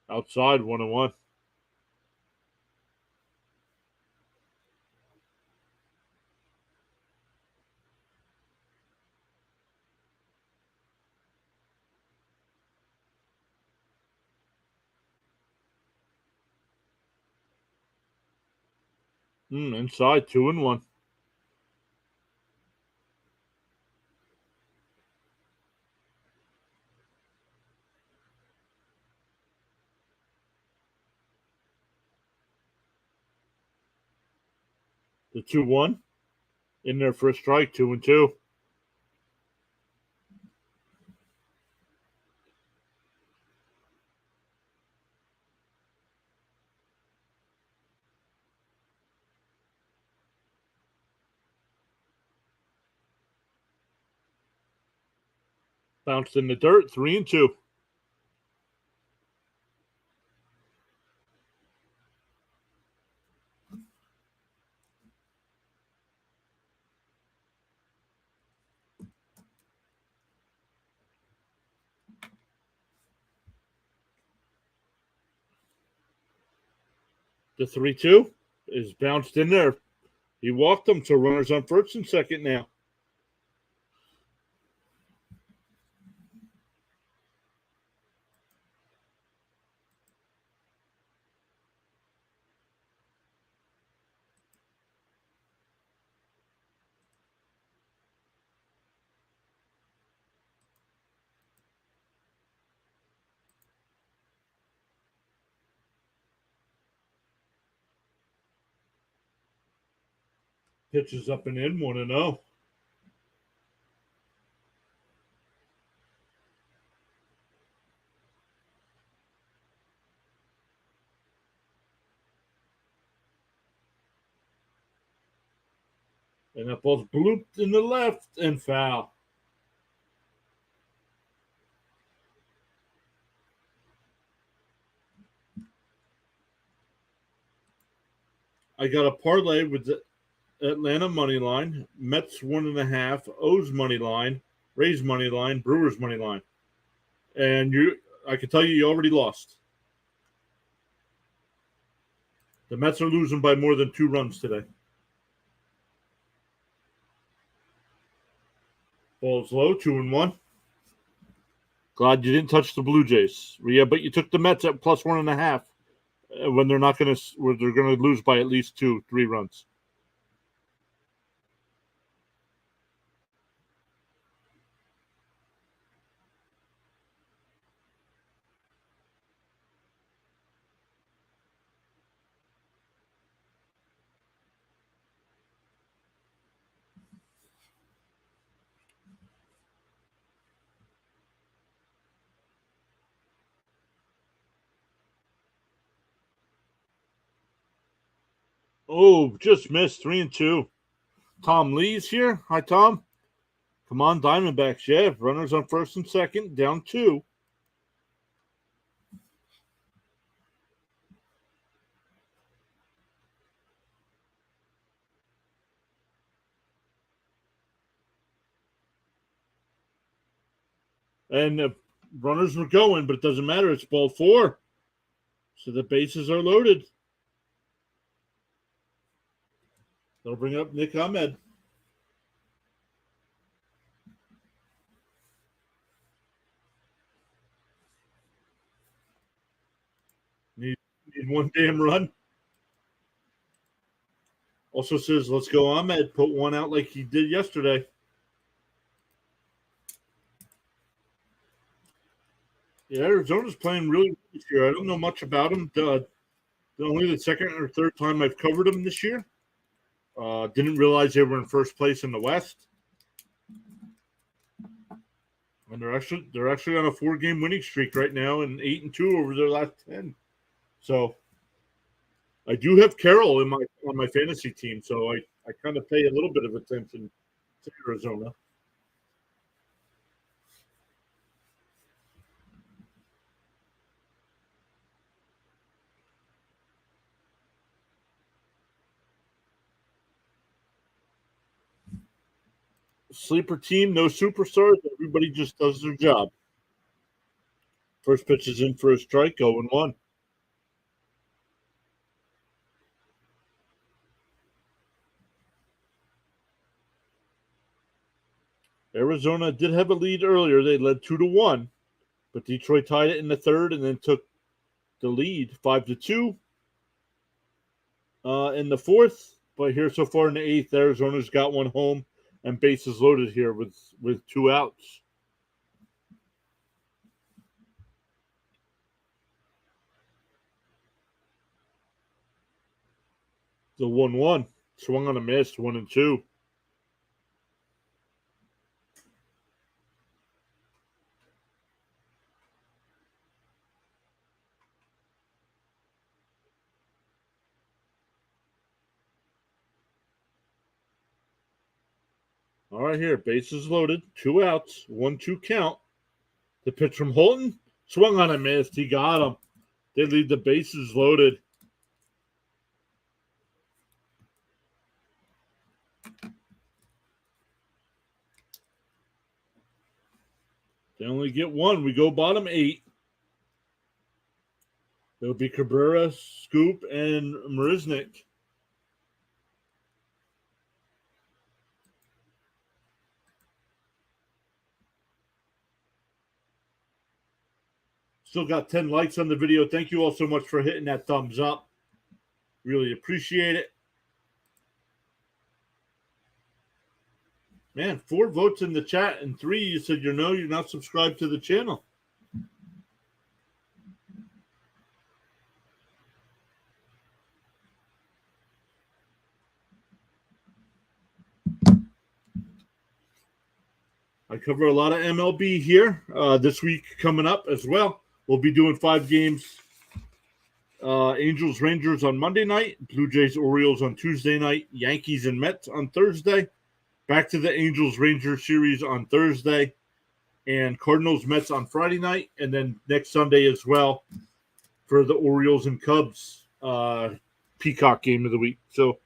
Outside 1-1. Inside 2-1. The 2-1 in there for a strike, 2-2. Bounced in the dirt, 3-2. The 3-2 is bounced in there. He walked them, so runners on first and second now. Pitch is up and in, 1-0. And that ball's blooped in the left and foul. I got a parlay with the Atlanta money line, Mets 1.5, O's money line, Rays money line, Brewers money line. And I can tell you already lost. The Mets are losing by more than 2 runs today. Ball's low, 2-1. Glad you didn't touch the Blue Jays. Yeah, but you took the Mets at plus 1.5 when they're not going to, where they're going to lose by at least 2-3 runs. Oh, just missed, 3-2. Tom Lee's here. Hi, Tom. Come on, Diamondbacks. Yeah, runners on first and second, down 2. And the runners were going, but it doesn't matter. It's ball 4. So the bases are loaded. They'll bring up Nick Ahmed. Need 1 damn run. Also says, let's go Ahmed. Put 1 out like he did yesterday. Yeah, Arizona's playing really good this year. I don't know much about them. Only the second or third time I've covered them this year. Didn't realize they were in first place in the West. And they're actually on a 4-game winning streak right now, and 8-2 over their last 10. So I do have Carroll on my fantasy team, so I kind of pay a little bit of attention to Arizona. Sleeper team, no superstars. Everybody just does their job. First pitch is in for a strike, 0-1. Arizona did have a lead earlier. They led 2-1, but Detroit tied it in the third and then took the lead 5-2 in the fourth. But here so far in the eighth, Arizona's got 1 home and bases loaded here with 2 outs. The 1-1 swung on a miss, 1-2. All right, here, bases loaded, 2 outs, 1-2 count. The pitch from Holton swung on a miss. He got him. They leave the bases loaded. They only get 1. We go bottom 8. It'll be Cabrera, Scoop, and Marisnik. Still got 10 likes on the video. Thank you all so much for hitting that thumbs up. Really appreciate it. Man, 4 votes in the chat and 3 you said you're not subscribed to the channel. I cover a lot of MLB here this week coming up as well. We'll be doing 5 games. Angels Rangers on Monday night, Blue Jays Orioles on Tuesday night, Yankees and Mets on Thursday. Back to the Angels Rangers series on Thursday, and Cardinals Mets on Friday night, and then next Sunday as well for the Orioles and Cubs Peacock game of the week. So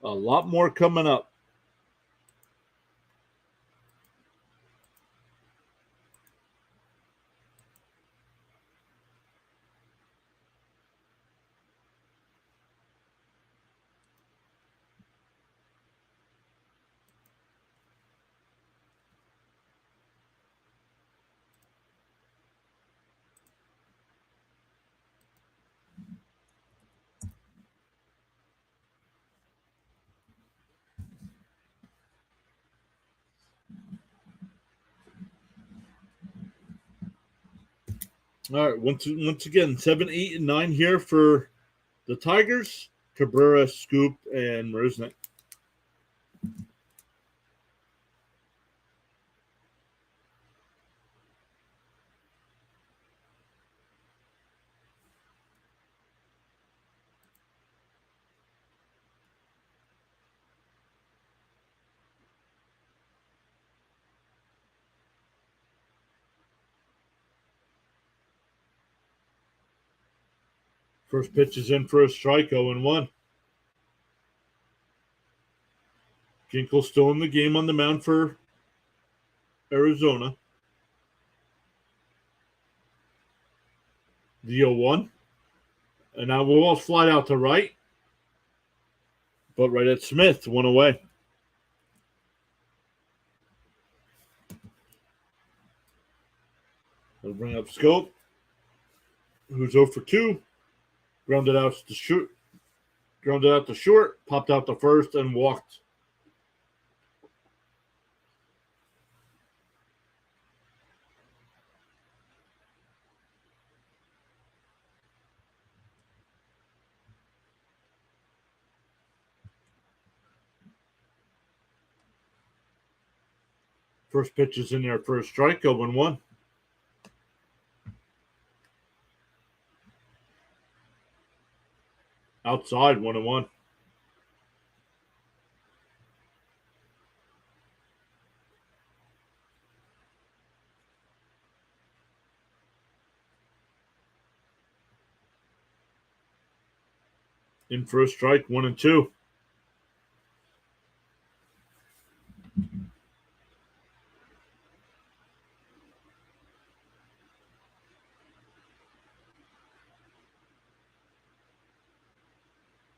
a lot more coming up. All right, once again, 7, 8, and 9 here for the Tigers. Cabrera, Scoop, and Marisnik. First pitch is in for a strike, 0-1. Ginkel still in the game on the mound for Arizona. The 0-1. And now we'll all slide out to right. But right at Smith, 1 away. They'll bring up Scope, who's 0 for 2. Grounded out to short, popped out to first, and walked. First pitch is in there for a strike, 0-1. Outside, 1-1. In for a strike, 1-2.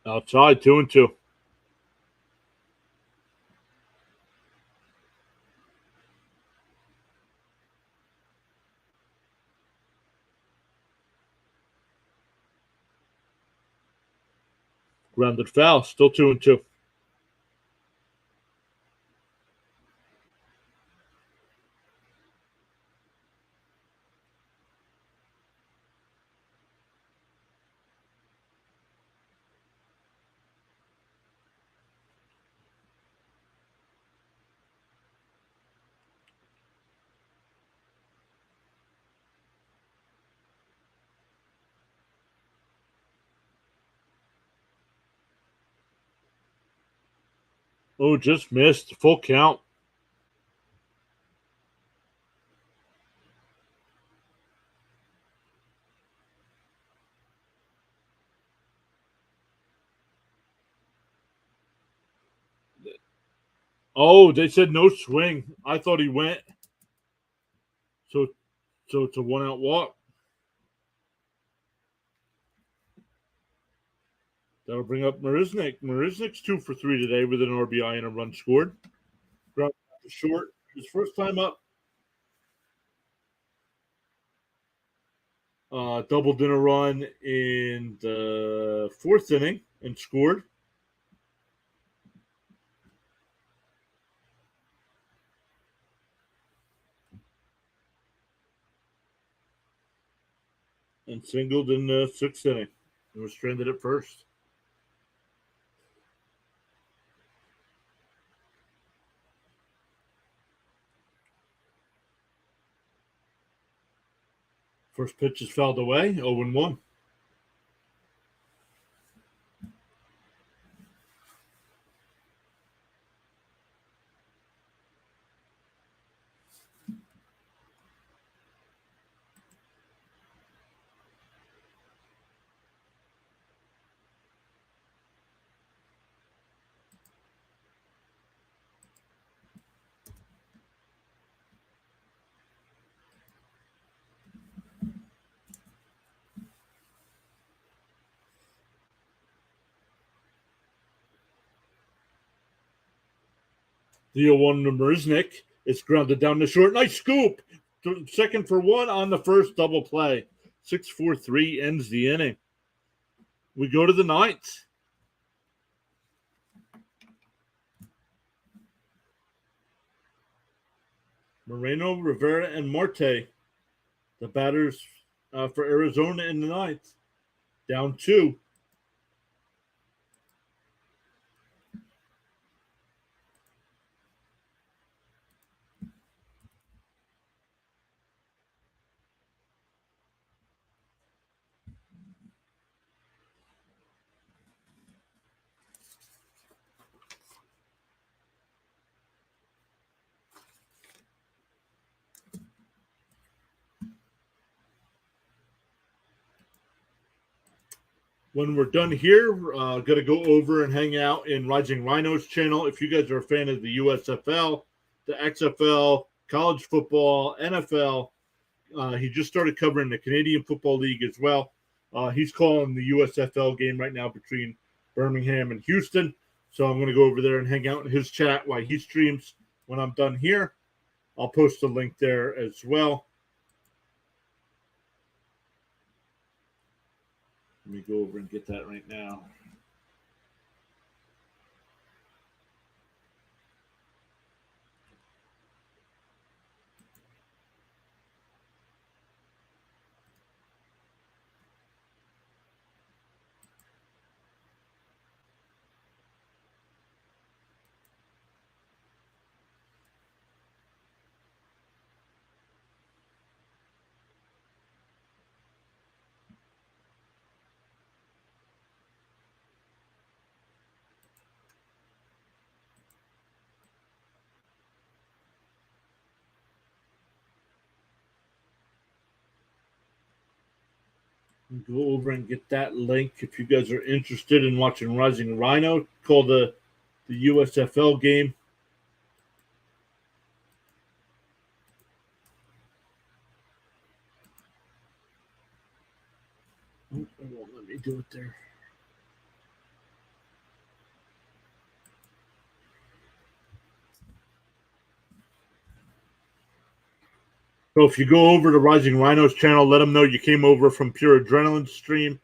Outside, 2-2. Grounded foul, still 2-2. Oh, just missed. Full count. Oh, they said no swing. I thought he went. So it's a 1-out walk. That'll bring up Marisnik. Marisnik's 2 for 3 today with an RBI and a run scored. Ground short. His first time up. Doubled in a run in the 4th inning and scored. And singled in the 6th inning. And was stranded at first. First pitch is fouled away, 0-1. The 0-1 number is Nick. It's grounded down the short. Nice scoop. Second for one on the first double play. 6-4-3 ends the inning. We go to the ninth. Moreno, Rivera, and Marte, the batters for Arizona in the ninth. Down 2. When we're done here, going to go over and hang out in Rising Rhinos channel. If you guys are a fan of the USFL, the XFL, college football, NFL, he just started covering the Canadian Football League as well. He's calling the USFL game right now between Birmingham and Houston. So I'm going to go over there and hang out in his chat while he streams. When I'm done here, I'll post a link there as well. Let me go over and get that right now. Go over and get that link if you guys are interested in watching Rising Rhino. Call the USFL game. Oh, it won't let me do it there. So if you go over to Rising Rhinos channel, let them know you came over from Pure Adrenaline stream.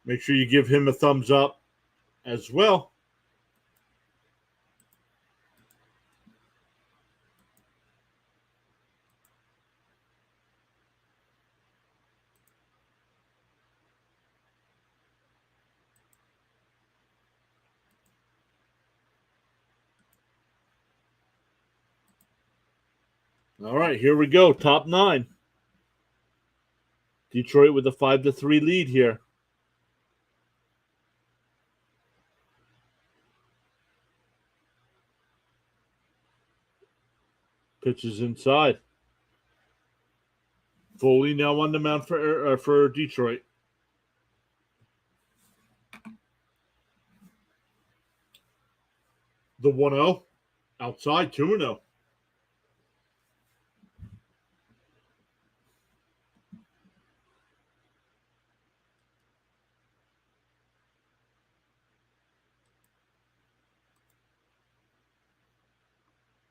Make sure you give him a thumbs up as well. All right, here we go. Top 9. Detroit with a 5-3 lead here. Pitches inside. Foley now on the mound for Detroit. The 1-0. Outside, 2-0.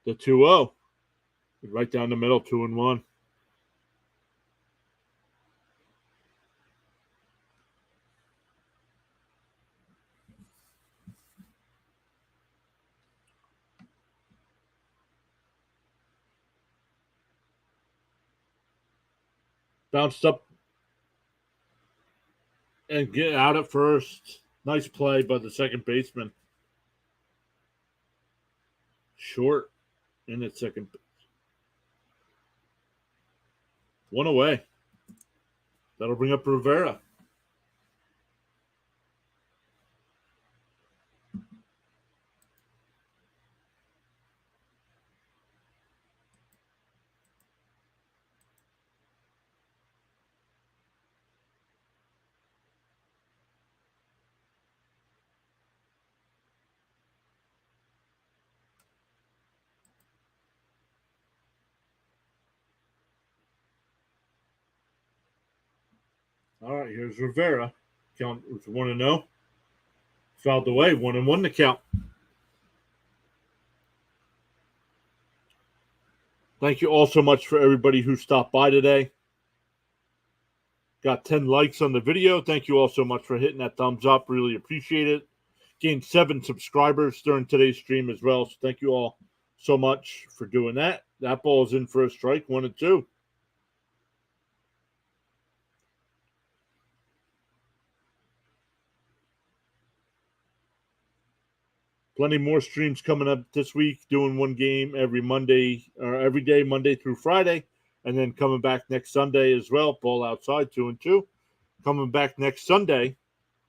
The 2-0. Right down the middle, 2-1. Bounced up and get out at first. Nice play by the second baseman. Short in at second. One away. That'll bring up Rivera. All right, here's Rivera. Count if you want to know. Fouled away, 1-1 to count. Thank you all so much for everybody who stopped by today. Got 10 likes on the video. Thank you all so much for hitting that thumbs up. Really appreciate it. Gained 7 subscribers during today's stream as well. So thank you all so much for doing that. That ball is in for a strike, 1-2. Plenty more streams coming up this week, doing one game every Monday or every day, Monday through Friday, and then coming back next Sunday as well. Ball outside, 2-2. Coming back next Sunday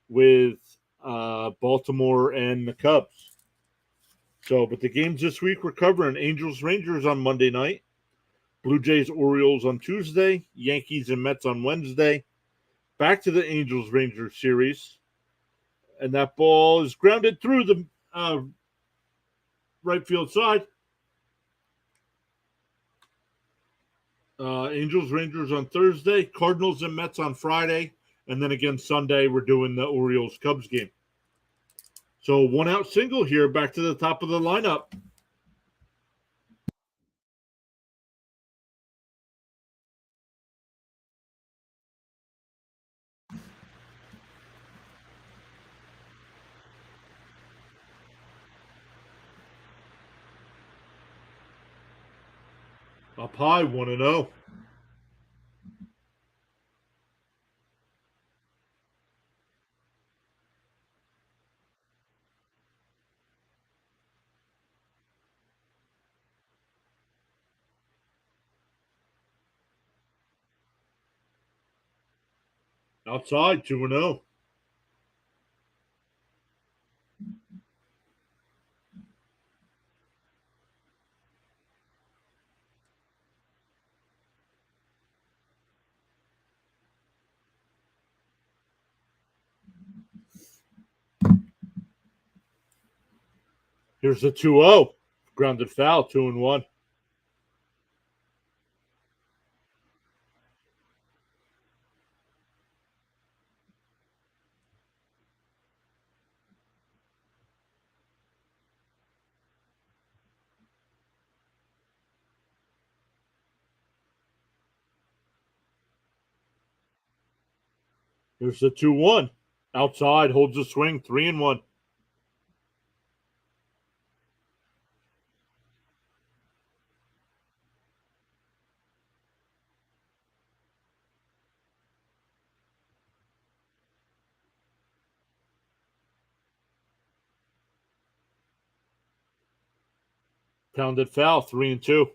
with Baltimore and the Cubs. So, but the games this week we're covering Angels Rangers on Monday night, Blue Jays Orioles on Tuesday, Yankees and Mets on Wednesday. Back to the Angels Rangers series, and that ball is grounded through the right field side. Angels Rangers on Thursday, Cardinals and Mets on Friday, and then again Sunday we're doing the Orioles Cubs game. So 1 out single here, back to the top of the lineup. Up high, 1-0. Outside, 2-0. Here's the 2-0. Grounded foul, 2-1. Here's the 2-1. Outside, holds the swing, 3-1. Pounded foul, 3-2.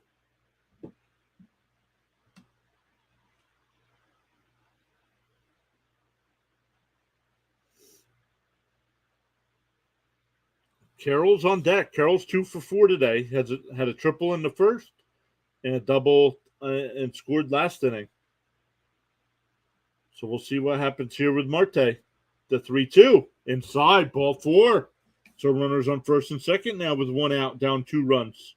Carroll's on deck. Carroll's 2 for 4 today. Had a triple in the first and a double and scored last inning. So we'll see what happens here with Marte. The 3-2 inside, ball 4. So runners on first and second now with 1 out, down 2 runs.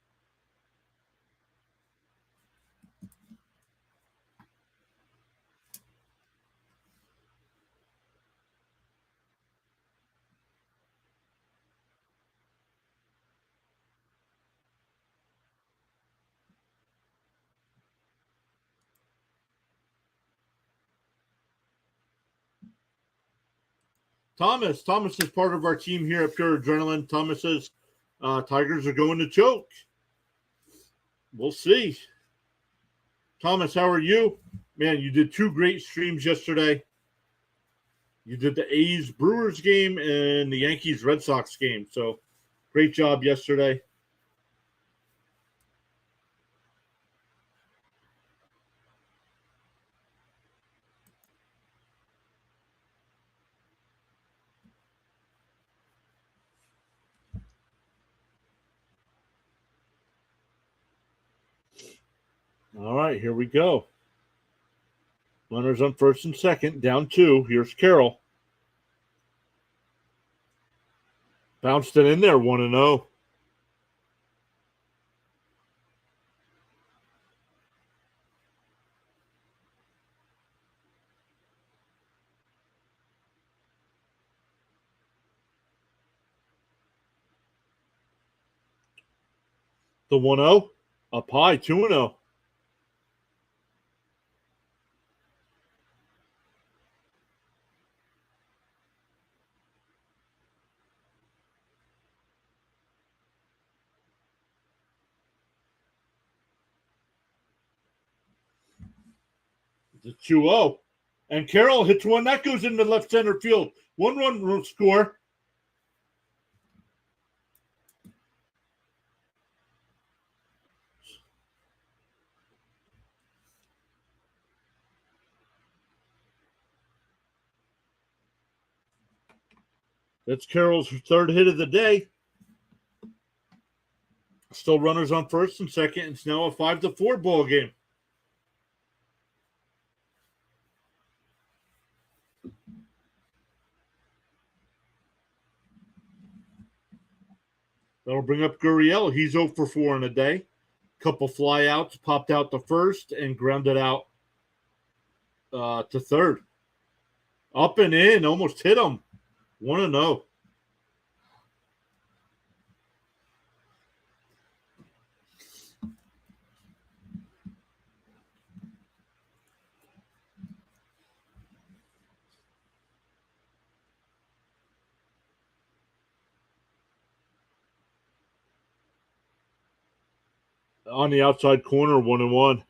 Thomas is part of our team here at Pure Adrenaline. Thomas says Tigers are going to choke. We'll see. Thomas, how are you? Man, you did 2 great streams yesterday. You did the A's Brewers game and the Yankees Red Sox game. So great job yesterday. All right, here we go. Runners on first and second, down 2. Here's Carroll. Bounced it in there, 1-0. The 1-0, up high, 2-0. The 2-0. And Carroll hits one. That goes into left center field. 1-1 score. That's Carroll's third hit of the day. Still runners on first and second. It's now a 5-4 ball game. That'll bring up Gurriel. He's 0 for 4 in a day. Couple flyouts, popped out to first and grounded out to third. Up and in, almost hit him. 1-0. On the outside corner, 1-1.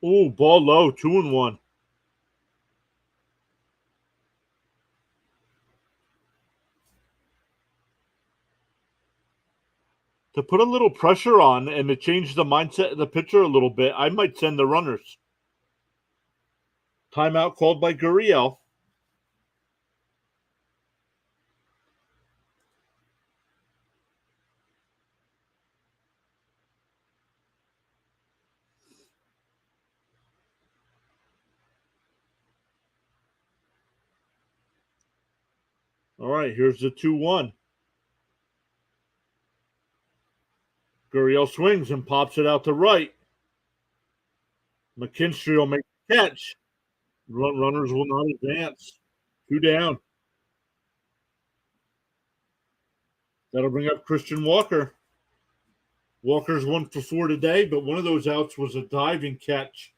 Ooh, ball low, 2-1. To put a little pressure on and to change the mindset of the pitcher a little bit, I might send the runners. Timeout called by Gurriel. All right, here's the 2-1. Gurriel swings and pops it out to right. McKinstry will make the catch. Runners will not advance. 2 down. That'll bring up Christian Walker. Walker's 1 for 4 today, but one of those outs was a diving catch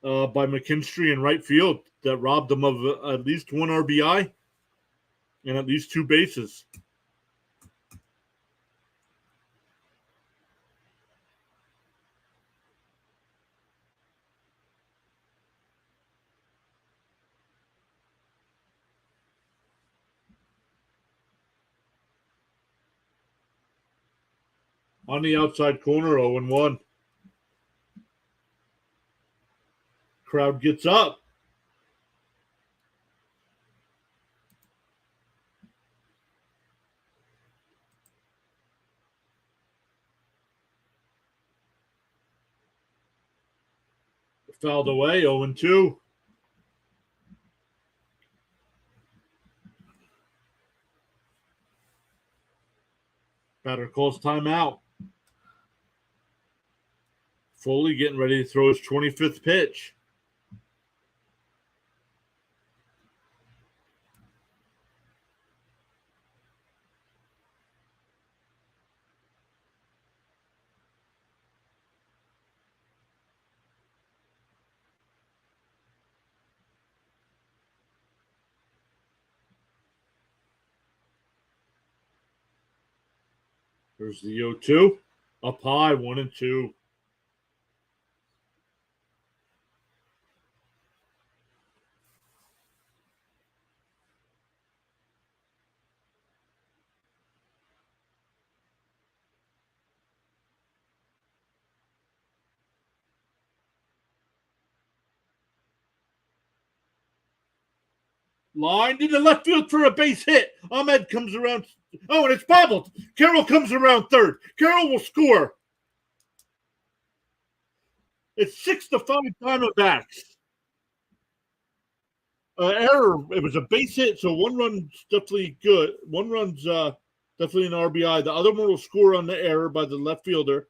by McKinstry in right field that robbed him of at least 1 RBI and at least 2 bases. On the outside corner, 0-1. Crowd gets up. Fouled away, 0-2. Batter calls timeout. Foley getting ready to throw his 25th pitch. There's the 0-2. Up high, 1-2. Lined into left field for a base hit. Ahmed comes around. Oh, and it's bobbled. Carroll comes around third. Carroll will score. It's 6-5 Diamondbacks. Error. It was a base hit, so one run's definitely good. One run's definitely an RBI. The other one will score on the error by the left fielder.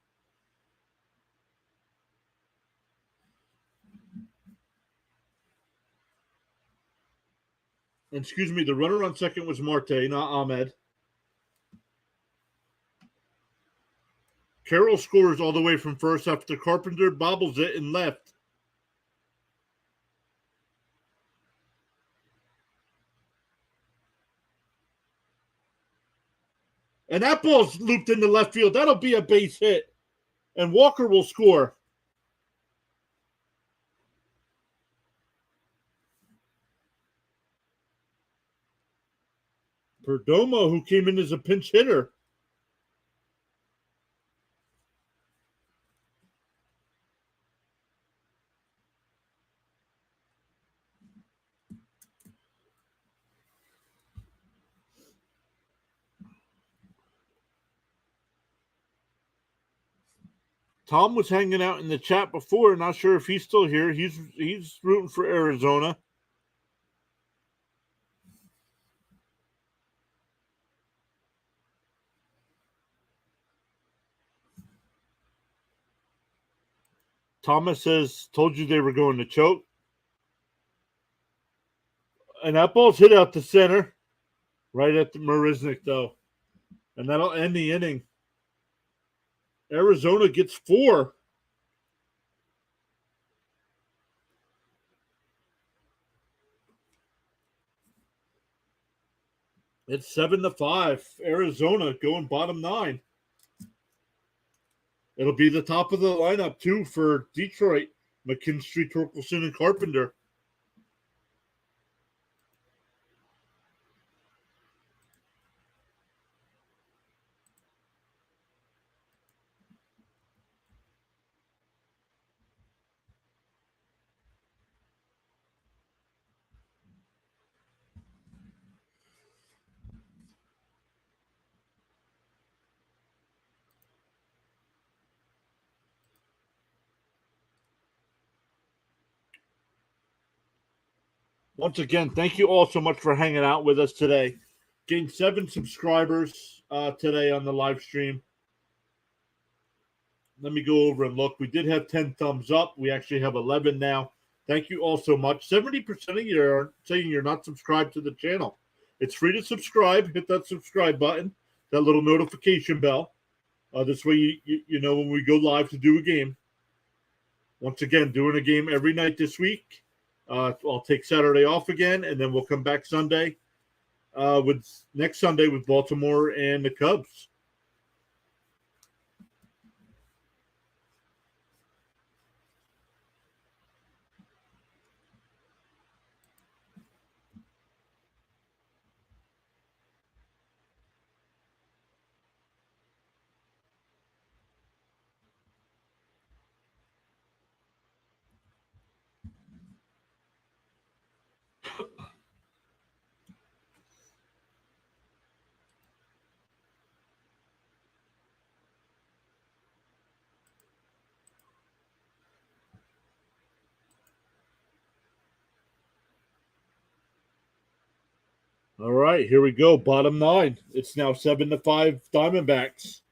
And excuse me, the runner on second was Marte, not Ahmed. Carroll scores all the way from first after Carpenter bobbles it and left. And that ball's looped into left field. That'll be a base hit. And Walker will score. Perdomo, who came in as a pinch hitter. Tom was hanging out in the chat before. Not sure if he's still here. He's rooting for Arizona. Thomas says, told you they were going to choke. And that ball's hit out to center. Right at the Marisnik, though. And that'll end the inning. Arizona gets 4. It's 7-5. Arizona going bottom 9. It'll be the top of the lineup, too, for Detroit. McKinstry, Torkelson, and Carpenter. Once again, thank you all so much for hanging out with us today. Gained 7 subscribers today on the live stream. Let me go over and look. We did have 10 thumbs up. We actually have 11 now. Thank you all so much. 70% of you are saying you're not subscribed to the channel. It's free to subscribe. Hit that subscribe button, that little notification bell. This way you know when we go live to do a game. Once again, doing a game every night this week. I'll take Saturday off again, and then we'll come back Sunday with next Sunday with Baltimore and the Cubs. All right, here we go. Bottom 9. It's now 7-5 Diamondbacks.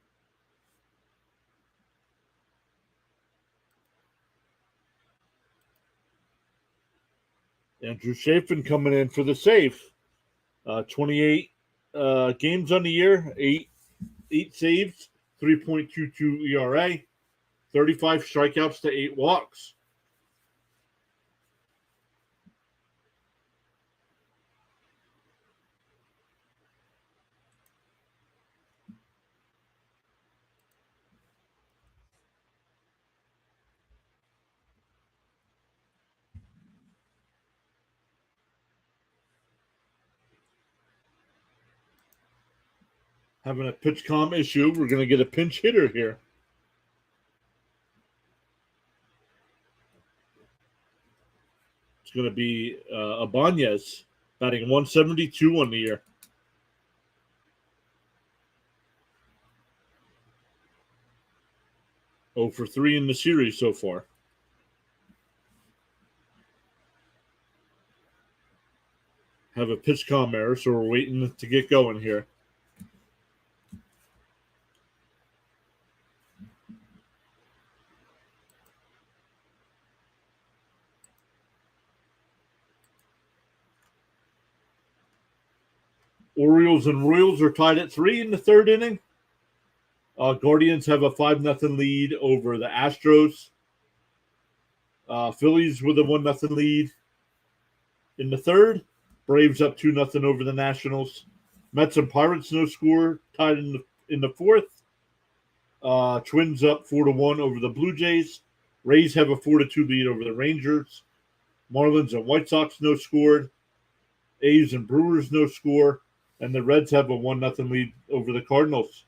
Andrew Chafin coming in for the save. 28 games on the year, 8 saves, 3.22 ERA, 35 strikeouts to 8 walks. Having a pitch com issue. We're going to get a pinch hitter here. It's going to be Ibanez. batting 172 on the year. Oh for 3 in the series so far. Have a pitch comm error, so we're waiting to get going here. Orioles and Royals are tied at 3 in the third inning. Guardians have a 5-0 lead over the Astros. Phillies with a 1-0 lead in the third. Braves up 2-0 over the Nationals. Mets and Pirates no score, tied in the fourth. Twins up 4-1 over the Blue Jays. Rays have a 4-2 lead over the Rangers. Marlins and White Sox no scored. A's and Brewers no score. And the Reds have a 1-0 lead over the Cardinals.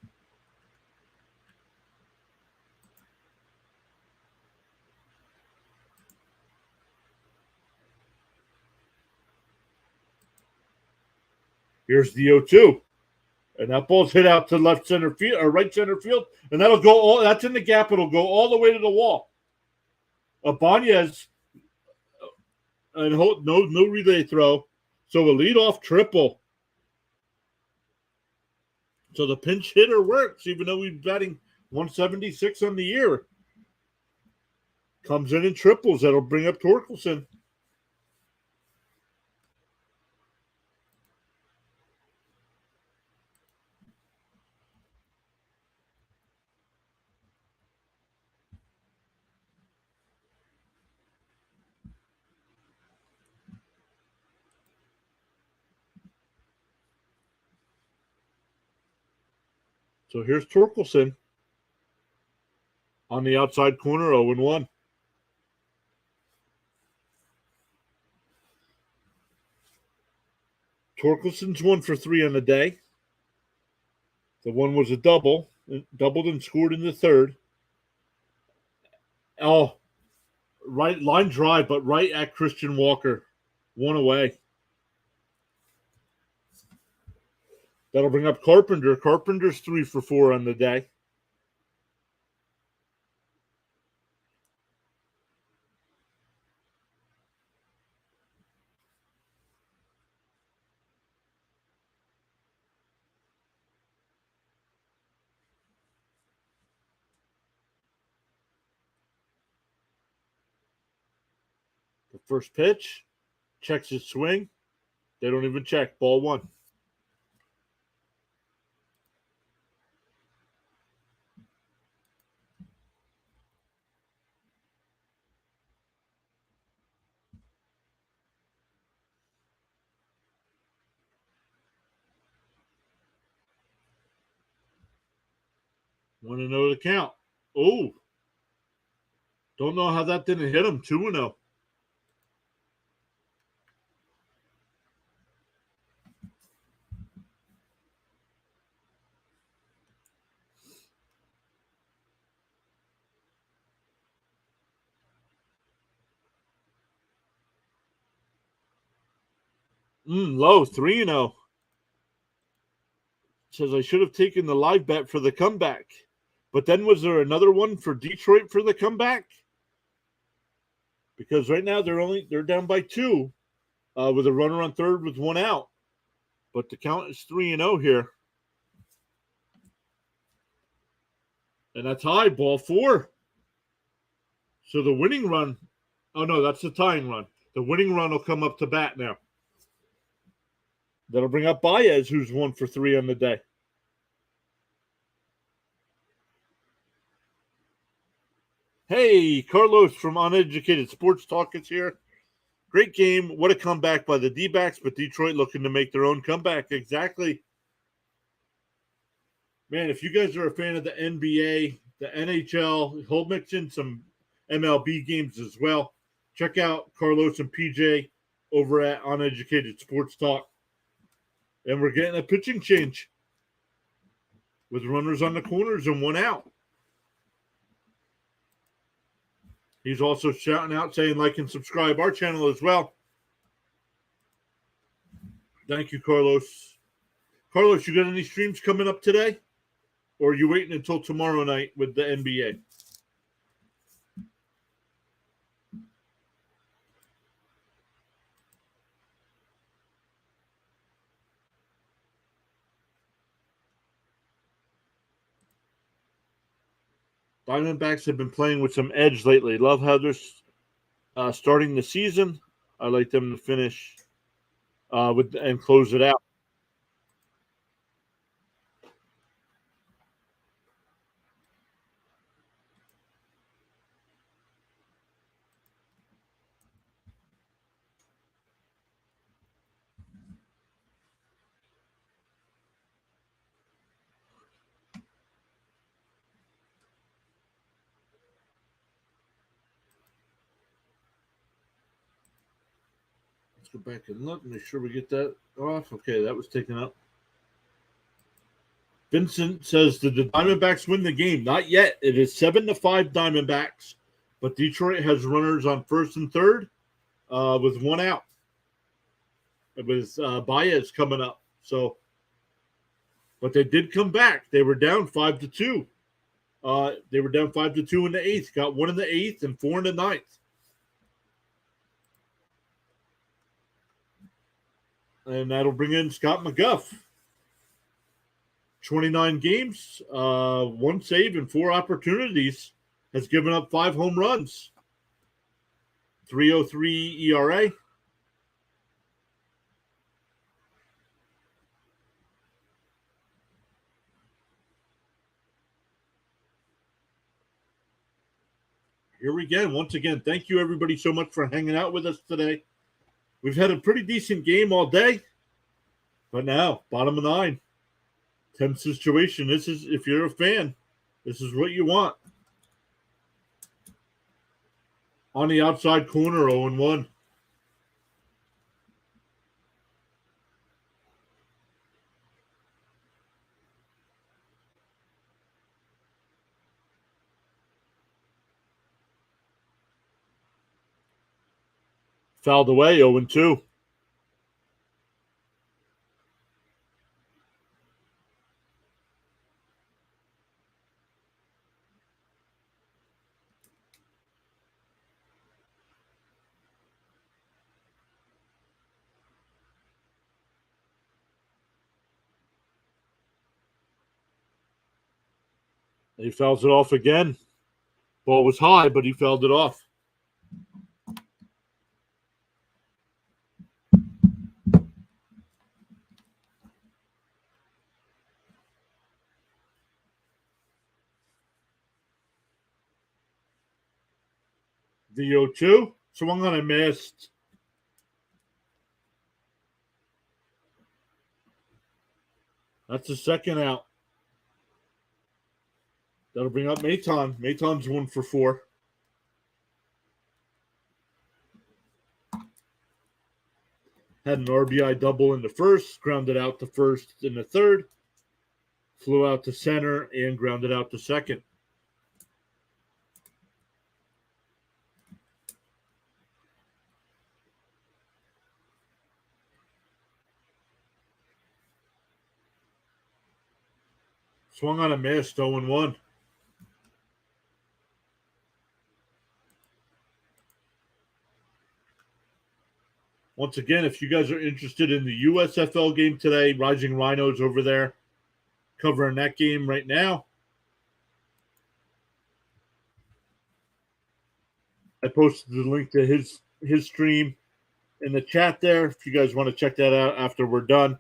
Here's the 0-2. And that ball's hit out to left center field or right center field. And that'll go all that's in the gap. It'll go all the way to the wall. Ibanez and no relay throw. So a leadoff triple. So the pinch hitter works, even though he's batting 176 on the year. Comes in and triples. That'll bring up Torkelson. So here's Torkelson on the outside corner, 0-1. Torkelson's 1 for 3 on the day. The one was a double. Doubled and scored in the third. Oh, right line drive, but right at Christian Walker. 1 away. That'll bring up Carpenter. Carpenter's 3 for 4 on the day. The first pitch. Checks his swing. They don't even check. Ball 1. Want to know the count. Oh. Don't know how that didn't hit him. 2-0. Low, 3-0. Says I should have taken the live bet for the comeback. But then was there another one for Detroit for the comeback? Because right now they're down by 2 with a runner on third with 1 out. But the count is 3-0 here. And that's high, ball 4. So the winning run, oh no, that's the tying run. The winning run will come up to bat now. That'll bring up Baez, who's 1 for 3 on the day. Hey, Carlos from Uneducated Sports Talk is here. Great game. What a comeback by the D-backs, but Detroit looking to make their own comeback. Exactly. Man, if you guys are a fan of the NBA, the NHL, he'll mix in some MLB games as well. Check out Carlos and PJ over at Uneducated Sports Talk. And we're getting a pitching change with runners on the corners and 1 out. He's also shouting out saying like and subscribe our channel as well. Thank you, Carlos. Carlos, you got any streams coming up today? Or are you waiting until tomorrow night with the NBA? Diamondbacks have been playing with some edge lately. Love how they're starting the season. I like them to finish with and close it out. Let's go back and look. Make sure we get that off. Okay, that was taken up. Vincent says, did the Diamondbacks win the game? Not yet. It is 7-5 Diamondbacks, but Detroit has runners on first and third with one out. It was Baez coming up. So, but they did come back. They were down 5-2. They were down 5-2 in the eighth. Got one in the eighth and four in the ninth. And that'll bring in Scott McGuff. 29 games, one save, and 4 opportunities. Has given up 5 home runs. 3.03 ERA. Here we go. Once again, thank you everybody so much for hanging out with us today. We've had a pretty decent game all day. But now, bottom of 9. 10 situation. This is, if you're a fan, this is what you want. On the outside corner, 0-1. Fouled away, 0-2. He fouls it off again. Ball was high, but he fouled it off. The 0-2. Swung on and missed. That's the second out. That'll bring up Maton. Maton's 1 for 4. Had an RBI double in the first, grounded out to first in the third, flew out to center, and grounded out to second. Swung on a miss, 0-1. Once again, if you guys are interested in the USFL game today, Rising Rhinos over there covering that game right now. I posted the link to his stream in the chat there if you guys want to check that out after we're done.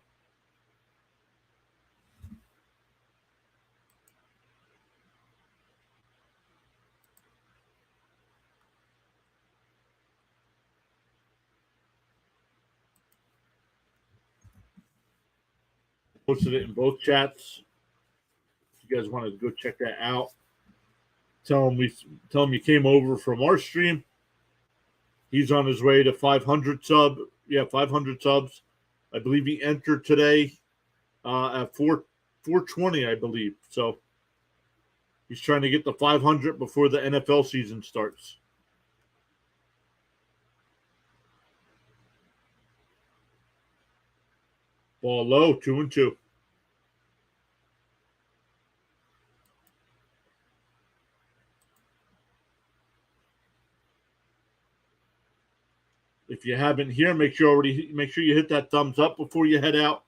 Posted it in both chats. If you guys want to go check that out, tell him you came over from our stream. He's on his way to 500 subs. Yeah, 500 subs. I believe he entered today at 420, I believe. So he's trying to get the 500 before the NFL season starts. Ball low, 2-2. If you haven't here, make sure you hit that thumbs up before you head out.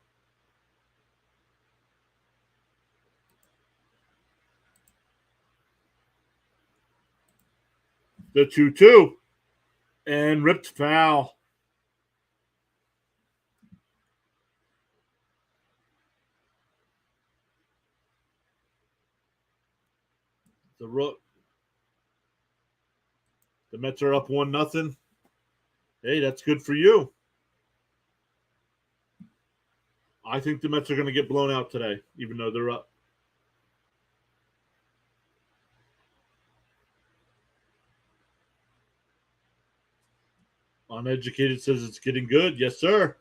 The 2-2 and ripped foul. The Mets are up 1-0. Hey, that's good for you. I think the Mets are going to get blown out today, even though they're up. Uneducated says it's getting good. Yes, sir.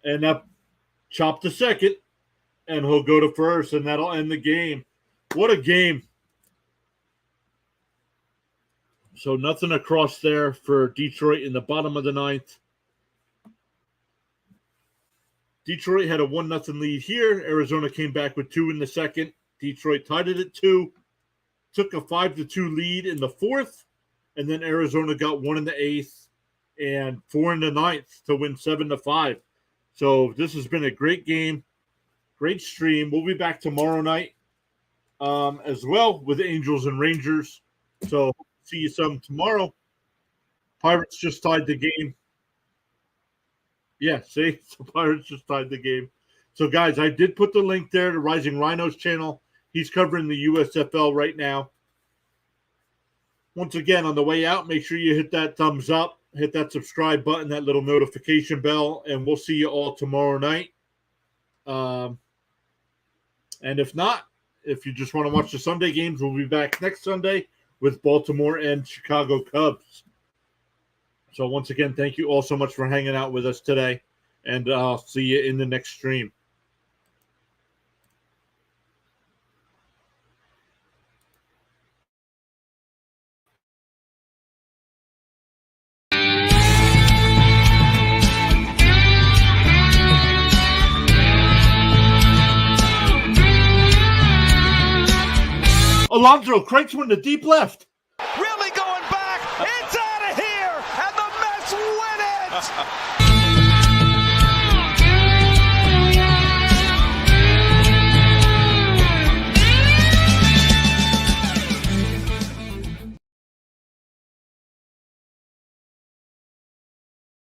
And that chop to second, and he'll go to first, and that'll end the game. What a game. So nothing across there for Detroit in the bottom of the ninth. Detroit had a 1-0 lead here. Arizona came back with 2 in the second. Detroit tied it at 2. Took a 5-2 lead in the fourth. And then Arizona got 1 in the eighth and 4 in the ninth to win 7-5. So this has been a great game. Great stream. We'll be back tomorrow night as well with Angels and Rangers. So see you some tomorrow. Pirates just tied the game. Yeah, see? The Pirates just tied the game. So, guys, I did put the link there to Rising Rhino's channel. He's covering the USFL right now. Once again, on the way out, make sure you hit that thumbs up, hit that subscribe button, that little notification bell, and we'll see you all tomorrow night. And if not, if you just want to watch the Sunday games, we'll be back next Sunday with Baltimore and Chicago Cubs. So once again, thank you all so much for hanging out with us today, and I'll see you in the next stream. Alonso cranks one to deep left.